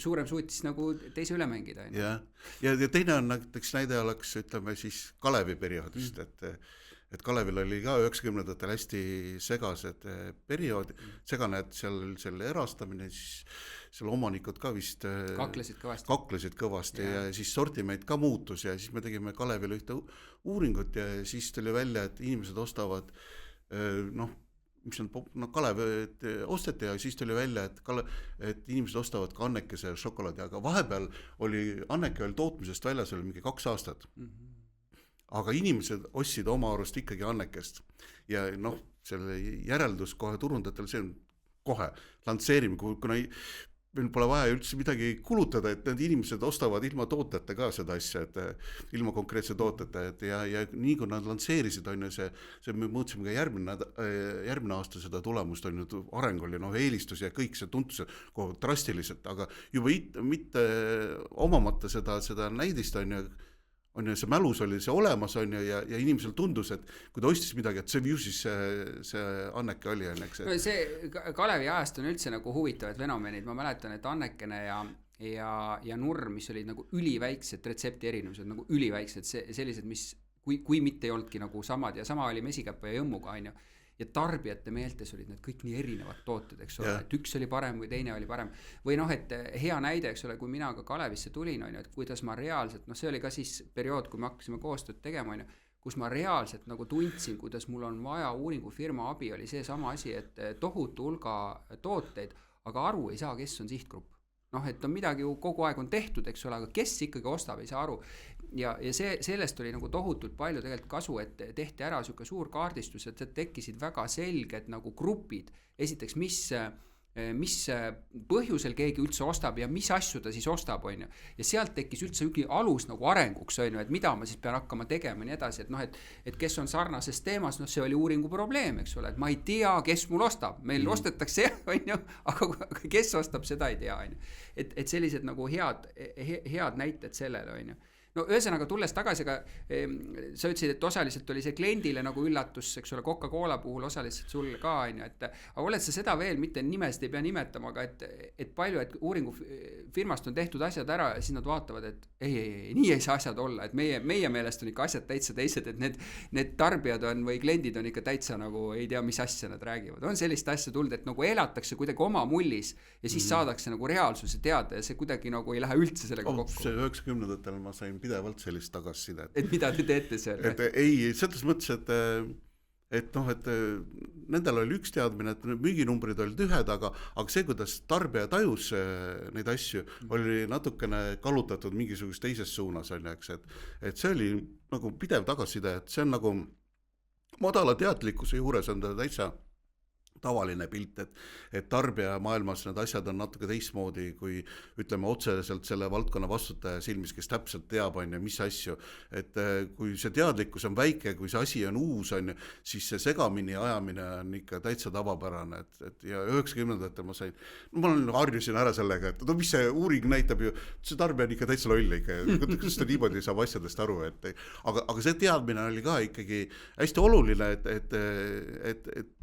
suurem suutis nagu teise üle mängida. Ja teine on näiteks näide oleks, ütleme siis Kalevi perioodist, et Kalevil oli ka 90-ndatel hästi segased periood, segane, et seal selle erastamine, siis seal omanikud ka vist kaklesid kõvasti ja siis sortiment ka muutus ja siis me tegime Kalevile ühte uuringut ja siis tuli välja, et inimesed ostavad mis on Kalev osteti ja siis tuli välja, et inimesed ostavad ka Annekese šokolaadi, aga vahepeal oli Anneke veel tootmisest väljas oli mingi 2 aastat. Aga inimesed ostsid oma arust ikkagi Annekest ja selle järeldus kohe turundatel, see on kohe lantseerime, kuna meil pole vaja üldse midagi kulutada, et need inimesed ostavad ilma tooteta ka seda asja, et ilma konkreetse tooteta, et ja nii kui nad lantseerisid, on ju see me mõõtsime ka järgmine aasta seda tulemust, on ju areng oli, eelistus ja kõik see tuntus kohe drastiliselt, aga juba mitte omamata seda näidist, on ju see mälus oli see olemas on ju ja inimesel tundus, et kui ta ostis midagi, et see ju siis see Anneke oli. No see Kalevi ajast on üldse nagu huvitavad fenomenid, ma mäletan, et Annekene ja Nurm, mis olid nagu üliväiksed retsepti erinevused, nagu üliväiksed, sellised, mis kui mitte ei olnudki nagu samad ja sama oli Mesikäpa ja Jõmmuga on ju. Ja tarbijate meeltes olid need kõik nii erinevad tooted, eks ole, et üks oli parem või teine oli parem. Või et hea näide, eks ole, kui mina ka Kalevisse tulin, on ju, et kuidas ma reaalselt, see oli ka siis periood, kui me hakkasime koostööd tegema, on ju, kus ma reaalselt nagu tundsin, kuidas mul on vaja uuringufirma abi, oli see sama asi, et tohutu hulga tooteid, aga aru ei saa, kes on sihtgrupp. Et on midagi ju kogu aeg on tehtud, eks ole, aga kes ikkagi ostab, ei saa aru. Ja sellest oli nagu tohutult palju tegelikult kasu, et tehti ära selline suur kaardistus, et tekkisid väga selged nagu grupid. Esiteks, mis põhjusel keegi üldse ostab ja mis asju ta siis ostab, on ju. Ja sealt tekkis üldse alus nagu arenguks, on ju, et mida ma siis pean hakkama tegema nii edasi, et kes on sarnases teemas, see oli uuringu probleem, eks ole, et ma ei tea, kes mul ostab, meil ostetakse, on ju, aga kes ostab, seda ei tea, on ju. Et sellised nagu head näited sellele, on ju. No ühesõnaga tulles tagasi, aga sa ütlesid, et osaliselt oli see kliendile nagu üllatus, eks ole, Coca-Cola puhul osaliselt sul ka, on ju, et aga oled sa seda veel, mitte nimesid ei pea nimetama, aga et palju, et uuringufirmast on tehtud asjad ära ja siis nad vaatavad, et ei, nii ei saa asjad olla, et meie meelest on ikka asjad täitsa teised, et need tarbijad on või kliendid on ikka täitsa nagu ei tea, mis asja nad räägivad. On sellist asja tulnud, et nagu elatakse kuidagi oma mullis ja siis saadakse nagu reaalsuse teada ja see kuidagi nagu ei lähe üldse sellega kokku. See 90-ndatel ma sain pidevalt sellist tagasisidet. Et mida te teete seal? Et ei, selles mõttes, et nendel oli üks teadmine, et müüginumbrid olid ühed, aga see, kuidas tarbija tajus neid asju, oli natukene kallutatud mingisugust teises suunas, et see oli nagu pidev tagasiside, et see on nagu madala teadlikkuse juures on ta täitsa tavaline pilt, et tarbija maailmas need asjad on natuke teistmoodi kui ütleme otseselt selle valdkonna vastutaja silmis, kes täpselt teab, on ju, mis asju, et kui see teadlikkus on väike, kui see asi on uus, on ju, siis see segamini ajamine on ikka täitsa tavapärane, et ja 90-ndatel ma harjusin ära sellega, et mis see uuring näitab ju, see tarbija on ikka täitsa loll ikka, kuidas ta niimoodi saab asjadest aru, aga see teadmine oli ka ikkagi hästi oluline, et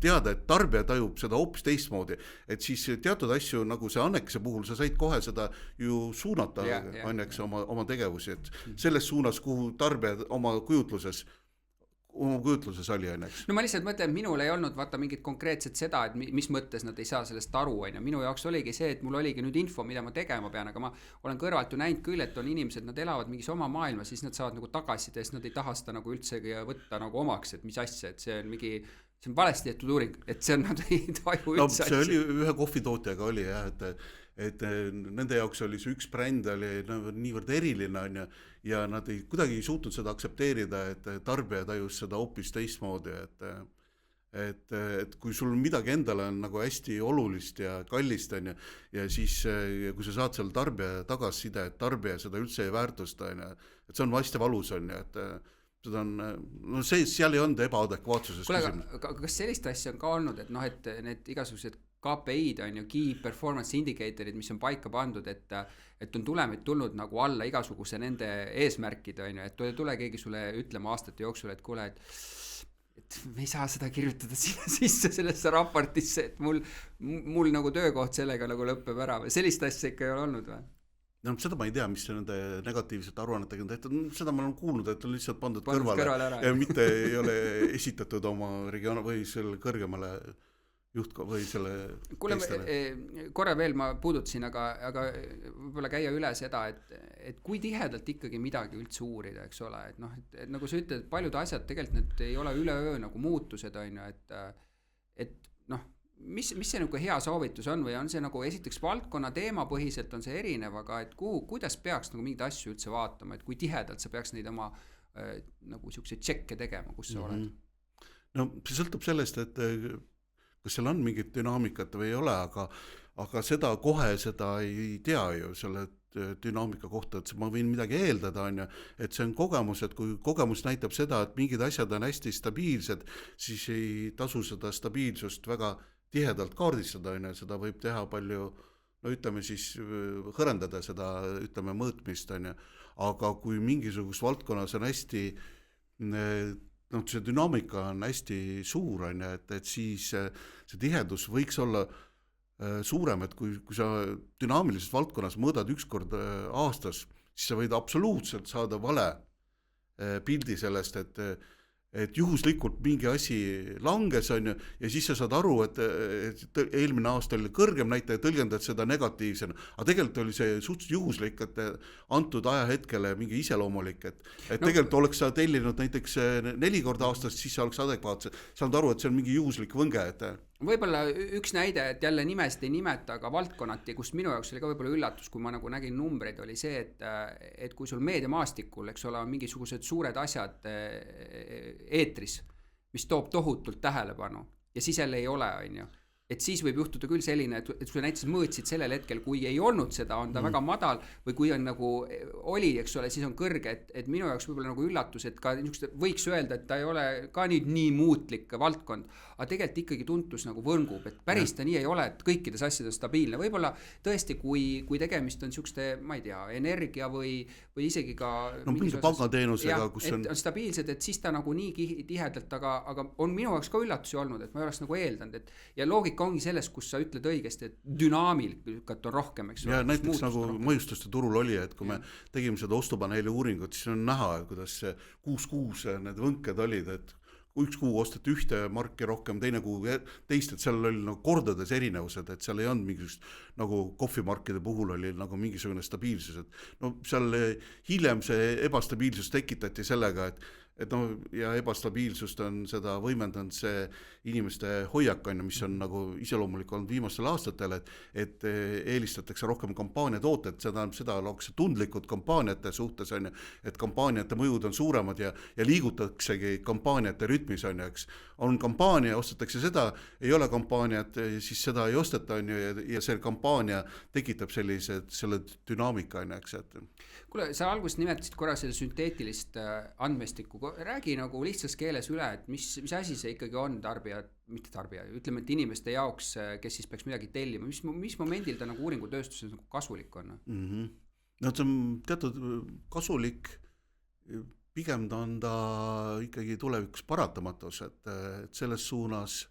teada, et tarbija tajub seda hoopis teistmoodi, et siis teatud asju nagu see Annekese puhul sa said kohe seda ju suunata Annekese oma tegevusi, et selles suunas, kuhu tarbija oma kujutluses oli õnneks. No ma lihtsalt mõtlen, et minul ei olnud vaata mingit konkreetset seda, et mis mõttes nad ei saa sellest aru, on ju. Minu jaoks oligi see, et mul oligi nüüd info, mida ma tegema pean, aga ma olen kõrvalt ju näinud küll, et on inimesed, nad elavad mingis oma maailma, siis nad saavad nagu tagasiside, sest nad ei taha seda nagu üldsegi võtta nagu omaks, et mis asja, et see on mingi see on valesti tehtud uuring, et see on nad ei taju üldse asja. See oli ühe kohvitootjaga oli jah, et nende jaoks oli see üks bränd oli niivõrd eriline on ja nad kuidagi ei suutnud seda aktsepteerida, et tarbija tajus seda hoopis teistmoodi, et kui sul midagi endale on nagu hästi olulist ja kallist on ja siis kui sa saad seal tarbija tagasiside, et tarbija seda üldse ei väärtusta on et see on hästi valus on seda on, no see, seal ei olnud ebaadekvaatsuses Kuule, küsimus. aga kas sellist asja on ka olnud, et noh, et need igasugused KPI-d on ju, Key Performance Indicatorid, mis on paika pandud, et on tulemid tulnud nagu alla igasuguse nende eesmärkid on ju, et tule keegi sulle ütlema aastate jooksul, et kuule, et me ei saa seda kirjutada sinna sisse sellesse raportisse, et mul nagu töökoht sellega nagu lõpeb ära või sellist asja ikka ei ole olnud või? No seda ma ei tea, mis nende negatiivsete arvannetega on tehtud, seda ma olen kuulnud, et on lihtsalt pandud kõrvale ja mitte ei ole esitatud oma region või selle kõrgemale juht või selle kuule, korra veel ma puudutasin, aga võib-olla käia üle seda, et kui tihedalt ikkagi midagi üldse uurida, eks ole, et noh, et nagu sa ütled, et paljud asjad tegelikult need ei ole üleöö nagu muutused on ju, et noh, mis see nagu hea soovitus on või on see nagu esiteks valdkonna teemapõhiselt on see erinev, aga et kuidas peaks nagu mingeid asju üldse vaatama, et kui tihedalt sa peaks neid oma nagu siukseid tšekke tegema, kus sa oled? No see sõltub sellest, et kas seal on mingit dünaamikat või ei ole, aga seda kohe seda ei tea ju selle dünaamika kohta, et ma võin midagi eeldada, on ju, et see on kogemus, et kui kogemus näitab seda, et mingid asjad on hästi stabiilsed, siis ei tasu seda stabiilsust väga tihedalt kaardistada, on ju, seda võib teha palju, no ütleme siis hõrendada seda, ütleme mõõtmist, on ju, aga kui mingisugust valdkonnas on hästi noh, see dünaamika on hästi suur, on ju, et siis see tihedus võiks olla suurem, et kui sa dünaamilises valdkonnas mõõdad üks kord aastas, siis sa võid absoluutselt saada vale pildi sellest, et juhuslikult mingi asi langes, on ju, ja siis sa saad aru, et eelmine aasta oli kõrgem näitaja, tõlgendad seda negatiivsena, aga tegelikult oli see suhteliselt juhuslik, et antud ajahetkele mingi iseloomulik, et tegelikult oleks sa tellinud näiteks 4 korda aastast, siis sa oleks adekvaatselt saanud aru, et see on mingi juhuslik võnge, et võib-olla üks näide, et jälle nimesid ei nimeta, aga valdkonnati, kus minu jaoks oli ka võib-olla üllatus, kui ma nagu nägin numbreid, oli see, et kui sul meediamaastikul, eks ole, on mingisugused suured asjad eetris, mis toob tohutult tähelepanu ja siis jälle ei ole, on ju. Et siis võib juhtuda küll selline, et kui näiteks mõõtsid sellel hetkel, kui ei olnud seda, on ta väga madal või kui on nagu oli, eks ole, siis on kõrge, et minu jaoks võib-olla nagu üllatus, et ka võiks öelda, et ta ei ole ka nii muutlik valdkond, aga tegelikult ikkagi tuntus nagu võngub, et päris ta nii ei ole, et kõikides asjad on stabiilne. Võib-olla tõesti, kui tegemist on siukeste, ma ei tea, energia või isegi ka no mingi pangateenusega, kus on stabiilsed, et siis ta nagu nii tihedalt, aga on minu jaoks ka üllatusi olnud, et ma ei oleks nagu eeldanud, et ja loogika ongi selles, kus sa ütled õigesti, et dünaamikat on rohkem, eks ole. Ja näiteks nagu mõjustuste turul oli, et kui me tegime seda ostupaneeli uuringut, siis on näha, kuidas 6 need võnked olid, et üks kuu ostati ühte marki rohkem, teine kuu teist, et seal oli nagu kordades erinevused, et seal ei olnud mingisugust, nagu kohvimarkide puhul oli nagu mingisugune stabiilsus, et no seal hiljem see ebastabiilsus tekitati sellega, et no ja ebastabiilsust on seda võimendanud see inimeste hoiak, mis on nagu iseloomulik olnud viimastel aastatel, et eelistatakse rohkem kampaaniatooted, seda lookse tundlikud kampaaniate suhtes, on, et kampaaniate mõjud on suuremad ja liigutaksegi kampaaniate rütmis, on, eks. On kampaania, ostetakse seda, ei ole kampaaniat, siis seda ei osteta, on, ja see kampaania tekitab selle dünaamika, on, eks, et kuule, sa alguses nimetasid korra selle sünteetilist andmestikku, räägi nagu lihtsas keeles üle, et mis asi see ikkagi on mitte tarbija, ütleme, et inimeste jaoks, kes siis peaks midagi tellima, mis momendil ta nagu uuringutööstuses nagu kasulik on? No see on teatud kasulik, pigem on ta ikkagi tulevikus paratamatus, et selles suunas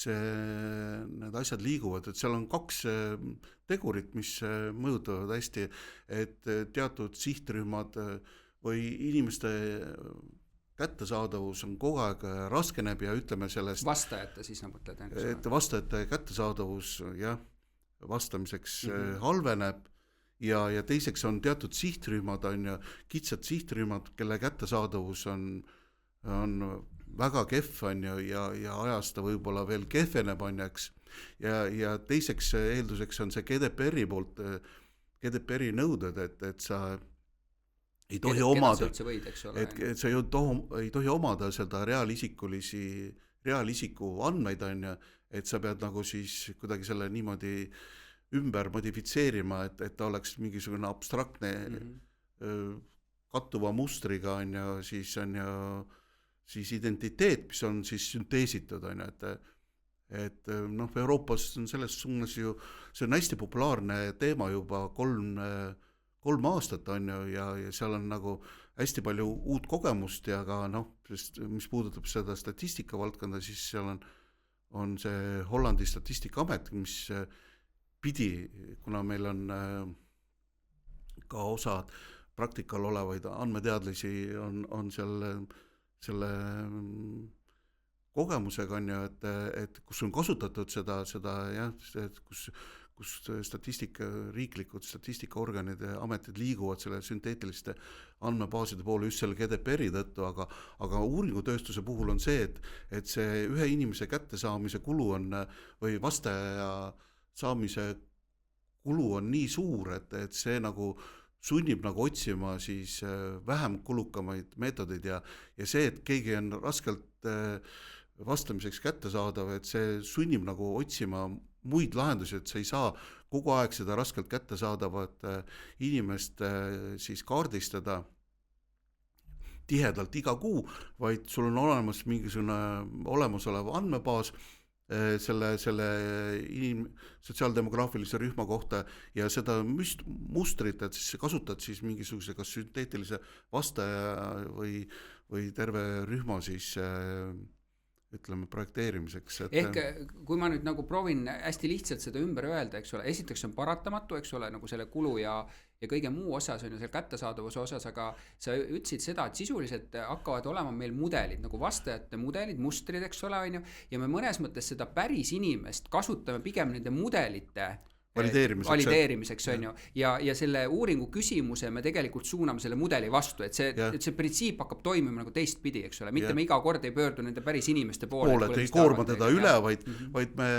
need asjad liiguvad, et seal on 2 tegurit, mis mõjutavad hästi, et teatud sihtrühmad või inimeste kättesaadavus on kogu aeg raskeneb ja ütleme sellest vastajate siis nagu mõtled, et vastajate kättesaadavus vastamiseks halveneb ja teiseks on teatud sihtrühmad, on ju, kitsad sihtrühmad, kelle kättesaadavus on väga kehv, on ju, ja ajas ta võib-olla veel kehveneb, on, eks, ja teiseks eelduseks on see GDPR-i nõuded, et sa ei tohi omada, et sa ei tohi omada seda reaalisiku andmeid, on ju, et sa pead nagu siis kuidagi selle niimoodi ümber modifitseerima, et ta oleks mingisugune abstraktne kattuva mustriga on ju, siis identiteet, mis on siis synteesitud on ju, et noh, Euroopas on selles suunas ju, see on hästi populaarne teema juba 3 aastat on ju, ja seal on nagu hästi palju uut kogemust ja ka noh, mis puudutab seda statistika valdkonda, siis seal on see Hollandi statistikaamet, mis pidi, kuna meil on ka osad praktikal olevaid andmeteadlisi on selle kogemusega on ju, et kus on kasutatud seda jah, kus riiklikud statistikaorganid ja ametid liiguvad selle sünteetiliste andmebaaside poole just selle GDPR-i tõttu, aga uuringutööstuse puhul on see, et see ühe inimese kättesaamise kulu on või vastaja saamise kulu on nii suur, et see nagu sunnib nagu otsima siis vähem kulukamaid meetodeid ja see, et keegi on raskelt vastamiseks kättesaadav, et see sunnib nagu otsima muid lahendusi, et sa ei saa kogu aeg seda raskelt kättesaadavat inimest siis kaardistada tihedalt iga kuu, vaid sul on olemas mingisugune olemasolev andmebaas selle sotsiaaldemograafilise rühma kohta ja seda mustrit, et siis kasutad siis mingisuguse kas sünteetilise vastaja või terve rühma siis ütleme projekteerimiseks. Ehk kui ma nüüd nagu proovin hästi lihtsalt seda ümber öelda, eks ole, esiteks on paratamatu, eks ole, nagu selle kulu ja kõige muu osas on ju selle kättesaadavuse osas, aga sa ütlesid seda, et sisuliselt hakkavad olema meil mudelid, nagu vastajate mudelid, mustrid, eks ole, on ju, ja me mõnes mõttes seda päris inimest kasutame pigem nende mudelite valideerimiseks on ju, ja selle uuringu küsimuse me tegelikult suuname selle mudeli vastu, et see printsiip hakkab toimima nagu teistpidi, eks ole, mitte me iga kord ei pöördu nende päris inimeste poole. Et ei koorma teda üle, vaid me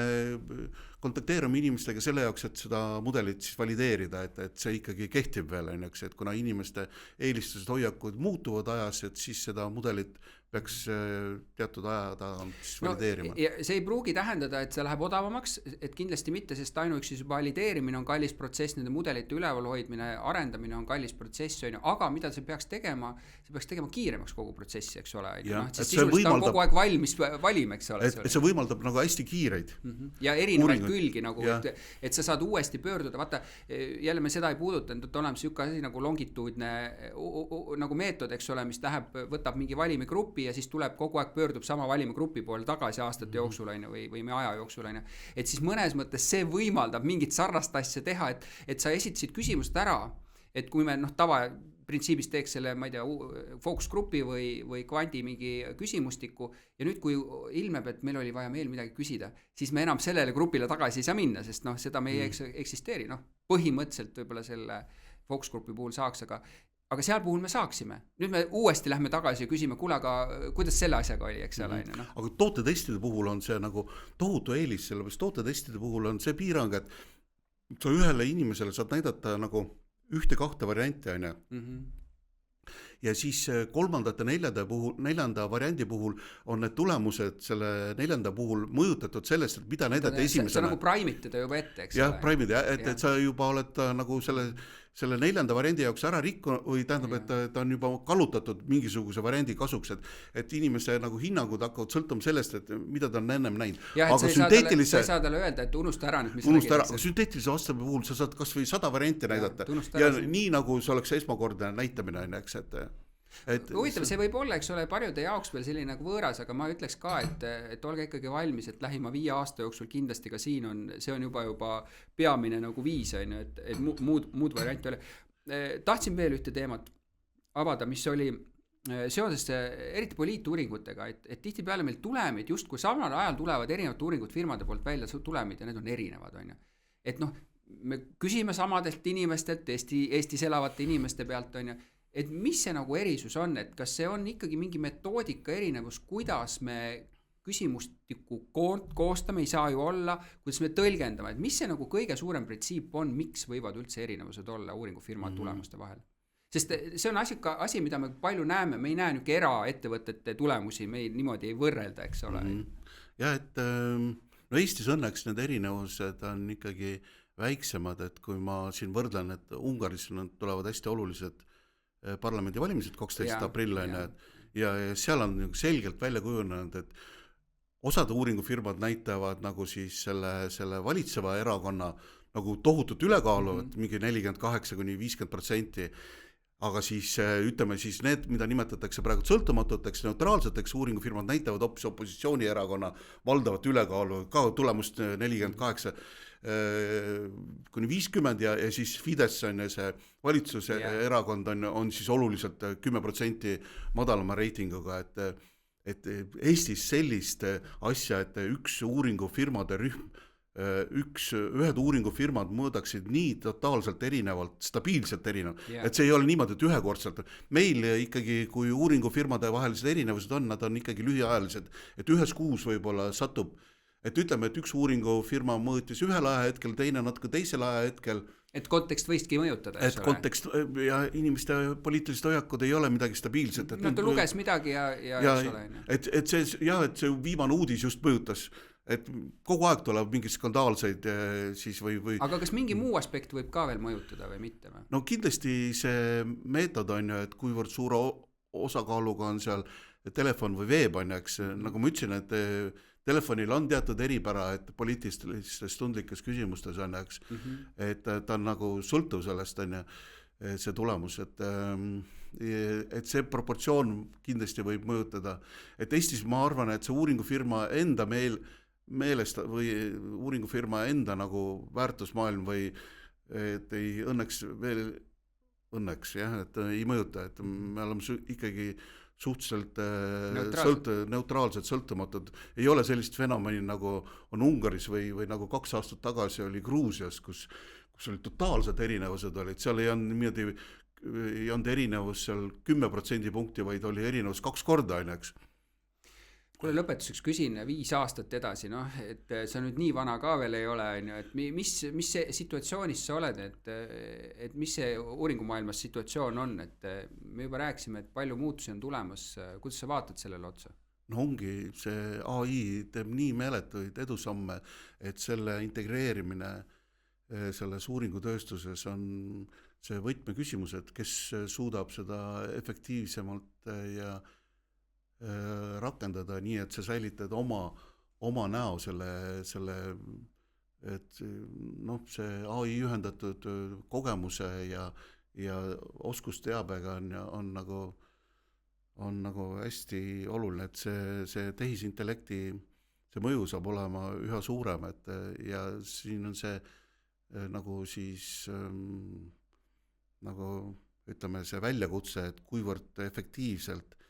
kontakteerime inimestega selle jaoks, et seda mudelit siis valideerida, et see ikkagi kehtib veel, et kuna inimeste eelistused hoiakud muutuvad ajas, et siis seda mudelit peaks teatud aja siis valideerima. Ja see ei pruugi tähendada, et see läheb odavamaks, et kindlasti mitte, sest ainuüksi juba valideerimine on kallis protsess, nende mudelite ülevalhoidmine, arendamine on kallis protsess, aga mida see peaks tegema kiiremaks kogu protsessi, eks ole. Sest sisuliselt on kogu aeg valmis valima, eks ole. Et see võimaldab nagu hästi kiireid. Ja erinevaid külgi, nagu, et sa saad uuesti pöörduda, vaata, jälle me seda ei puudutanud, et oleme siuke asi nagu longituudne nagu meetod, eks ole, mis võtab mingi valimigrupi ja siis tuleb kogu aeg pöördub sama valimigrupi poole tagasi aastate jooksul või aja jooksul. Et siis mõnes mõttes see võimaldab mingit sarnast asja teha, et sa esitasid küsimust ära, et kui me tavaprintsiibis teeks selle, ma ei tea, fookusgrupi või kvanti mingi küsimustiku ja nüüd kui ilmeb, et meil oli vaja meil midagi küsida, siis me enam sellele grupile tagasi ei saa minna, sest seda me ei eksisteeri. Põhimõtteliselt võib-olla selle fookusgrupi puhul saaks, aga seal puhul me saaksime. Nüüd me uuesti lähme tagasi ja küsime, kuule, aga kuidas selle asjaga oli, eks ole. Aga tootetestide puhul on see nagu tohutu eelis, sellepärast tootetestide puhul on see piirang, et sa ühele inimesele saad näidata nagu 1-2 varianti, on ju. Ja siis kolmandate neljanda variandi puhul on need tulemused selle neljanda puhul mõjutatud sellest, et mida näidata esimesena. Sa nagu primid teda juba ette, eks ole. Jah, primid, et sa juba oled nagu selle neljanda variandi jaoks ära rikkunud või tähendab, et ta on juba kallutatud mingisuguse variandi kasuks, et inimese nagu hinnangud hakkavad sõltuma sellest, et mida ta on ennem näinud. Ja, et sa ei saa talle öelda, et unusta ära nüüd, mis räägid. Aga sünteetilise vastamise puhul sa saad kas või 100 varianti näidata ja nii nagu see oleks esmakordne näitamine, eks, huvitav, see võib olla, eks ole, paljude jaoks veel selline nagu võõras, aga ma ütleks ka, et olge ikkagi valmis, et lähima 5 aasta jooksul kindlasti ka siin see on juba peamine nagu viis, et muud varianti ole. Tahtsin veel ühte teemat avada, mis oli seoses eriti poliituuringutega, et tihti peale meil tulemid, just kui samal ajal tulevad erinevad uuringud firmade poolt välja tulemid ja need on erinevad, on ju. Et me küsime samadelt inimestelt, Eestis elavate inimeste pealt, on ju, et mis see nagu erisus on, et kas see on ikkagi mingi metoodika erinevus, kuidas me küsimustiku koostame, ei saa ju olla, kuidas me tõlgendame, et mis see nagu kõige suurem printsiip on, miks võivad üldse erinevused olla uuringufirma tulemuste vahel? Sest see on asi, mida me palju näeme, me ei näe nüüd eraettevõtete tulemusi, me niimoodi ei võrrelda, eks ole. Ja, et Eestis õnneks need erinevused on ikkagi väiksemad, et kui ma siin võrdlen, et Ungaris tulevad hästi olulised parlamendivalimised 12 Ja, aprill on ja. ja seal on nagu selgelt välja kujunenud, et osad uuringufirmad näitavad nagu siis selle valitseva erakonna nagu tohutut ülekaalu, et mingi 48–50%, aga siis ütleme siis need, mida nimetatakse praegu sõltumatuteks, neutraalseteks uuringufirmad näitavad hoopis opositsioonierakonna valdavat ülekaalu, ka tulemust 48–50 ja siis Fidesz on see valitsuse erakond on siis oluliselt 10% madalama reitinguga, et Eestis sellist asja, et üks uuringufirmade rühm, ühed uuringufirmad mõõdaksid nii totaalselt erinevalt, stabiilselt erinevalt, et see ei ole niimoodi, et ühekordselt. Meil ikkagi, kui uuringufirmade vahelised erinevused on, nad on ikkagi lühiajalised, et ühes kuus võib-olla satub, et ütleme, et üks uuringufirma mõõtis ühel ajahetkel, teine natuke teisel ajahetkel. Et kontekst võistki mõjutada, et kontekst ja inimeste poliitilised hoiakud ei ole midagi stabiilset. No ta luges midagi ja eks ole. Et see viimane uudis just mõjutas, et kogu aeg tuleb mingeid skandaalseid siis või... Aga kas mingi muu aspekt võib ka veel mõjutada või mitte? No kindlasti see meetod on ju, et kuivõrd suure osakaaluga on seal telefon või veeb on, eks, nagu ma ütlesin, et telefonil on teatud eripära, et poliitilistes tundlikes küsimustes on, eks, et ta on nagu sõltuv sellest, on ju, see tulemus, et see proportsioon kindlasti võib mõjutada. Et Eestis ma arvan, et see uuringufirma enda meelest või uuringufirma enda nagu väärtusmaailm või et ei õnneks jah, et ei mõjuta, et me oleme ikkagi suhteliselt neutraalsed, sõltumatud. Ei ole sellist fenomeni nagu on Ungaris või nagu 2 aastat tagasi oli Gruusias, kus oli totaalsed erinevused olid. Seal ei olnud erinevus seal 10% punkti, vaid oli erinevus 2 korda, õnneks. Kuule, lõpetuseks küsin 5 aastat edasi, et sa nüüd nii vana ka veel ei ole, et mis situatsioonis sa oled, et mis see uuringumaailmas situatsioon on, et me juba rääkisime, et palju muutusi on tulemas, kuidas sa vaatad sellele otsa? No ongi, see AI teeb nii meeletuid edusamme, et selle integreerimine selles uuringutööstuses on see võtmeküsimus, et kes suudab seda efektiivsemalt ja rakendada nii, et sa säilitad oma näo selle, et see AI ühendatud kogemuse ja oskusteabega on nagu hästi oluline, et see tehisintellekti, see mõju saab olema üha suurem, et ja siin on see nagu siis nagu ütleme see väljakutse, et kuivõrd efektiivselt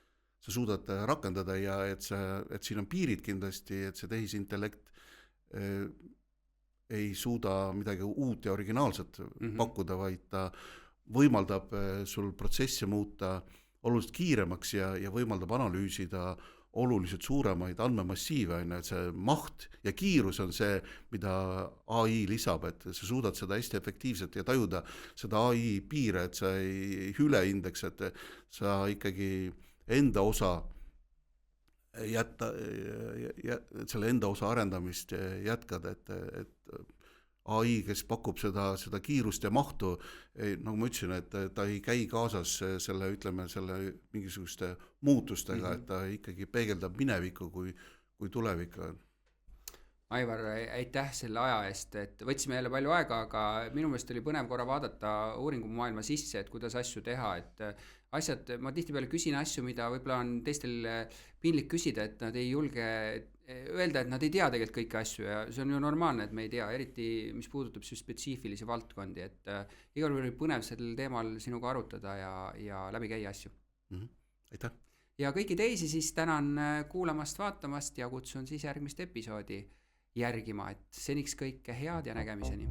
sa suudad rakendada ja et siin on piirid kindlasti, et see tehisintellekt ei suuda midagi uut ja originaalset pakkuda, vaid ta võimaldab sul protsessi muuta oluliselt kiiremaks ja võimaldab analüüsida oluliselt suuremaid andmemassiive, et see maht ja kiirus on see, mida AI lisab, et sa suudad seda hästi efektiivselt ja tajuda seda AI piire, et sa ei ülehindeks, et sa ikkagi enda osa selle enda osa arendamist jätkad, et AI, kes pakub seda kiirust ja mahtu, nagu ma ütlesin, et ta ei käi kaasas selle mingisuguste muutustega, et ta ikkagi peegeldab minevikku kui tulevikku. Aivar, aitäh selle aja eest, et võtsime jälle palju aega, aga minu meelest oli põnev korra vaadata uuringumaailma sisse, et kuidas asju teha, et ma tihtipeale küsin asju, mida võib-olla on teistel piinlik küsida, et nad ei julge öelda, et nad ei tea tegelikult kõiki asju ja see on ju normaalne, et me ei tea, eriti mis puudutab spetsiifilisi valdkondi, et igal juhul oli põnev sellel teemal sinuga arutada ja läbi käia asju. Aitäh! Ja kõiki teisi siis tänan kuulamast, vaatamast ja kutsun siis järgmist episoodi järgima, et seniks kõike head ja nägemiseni.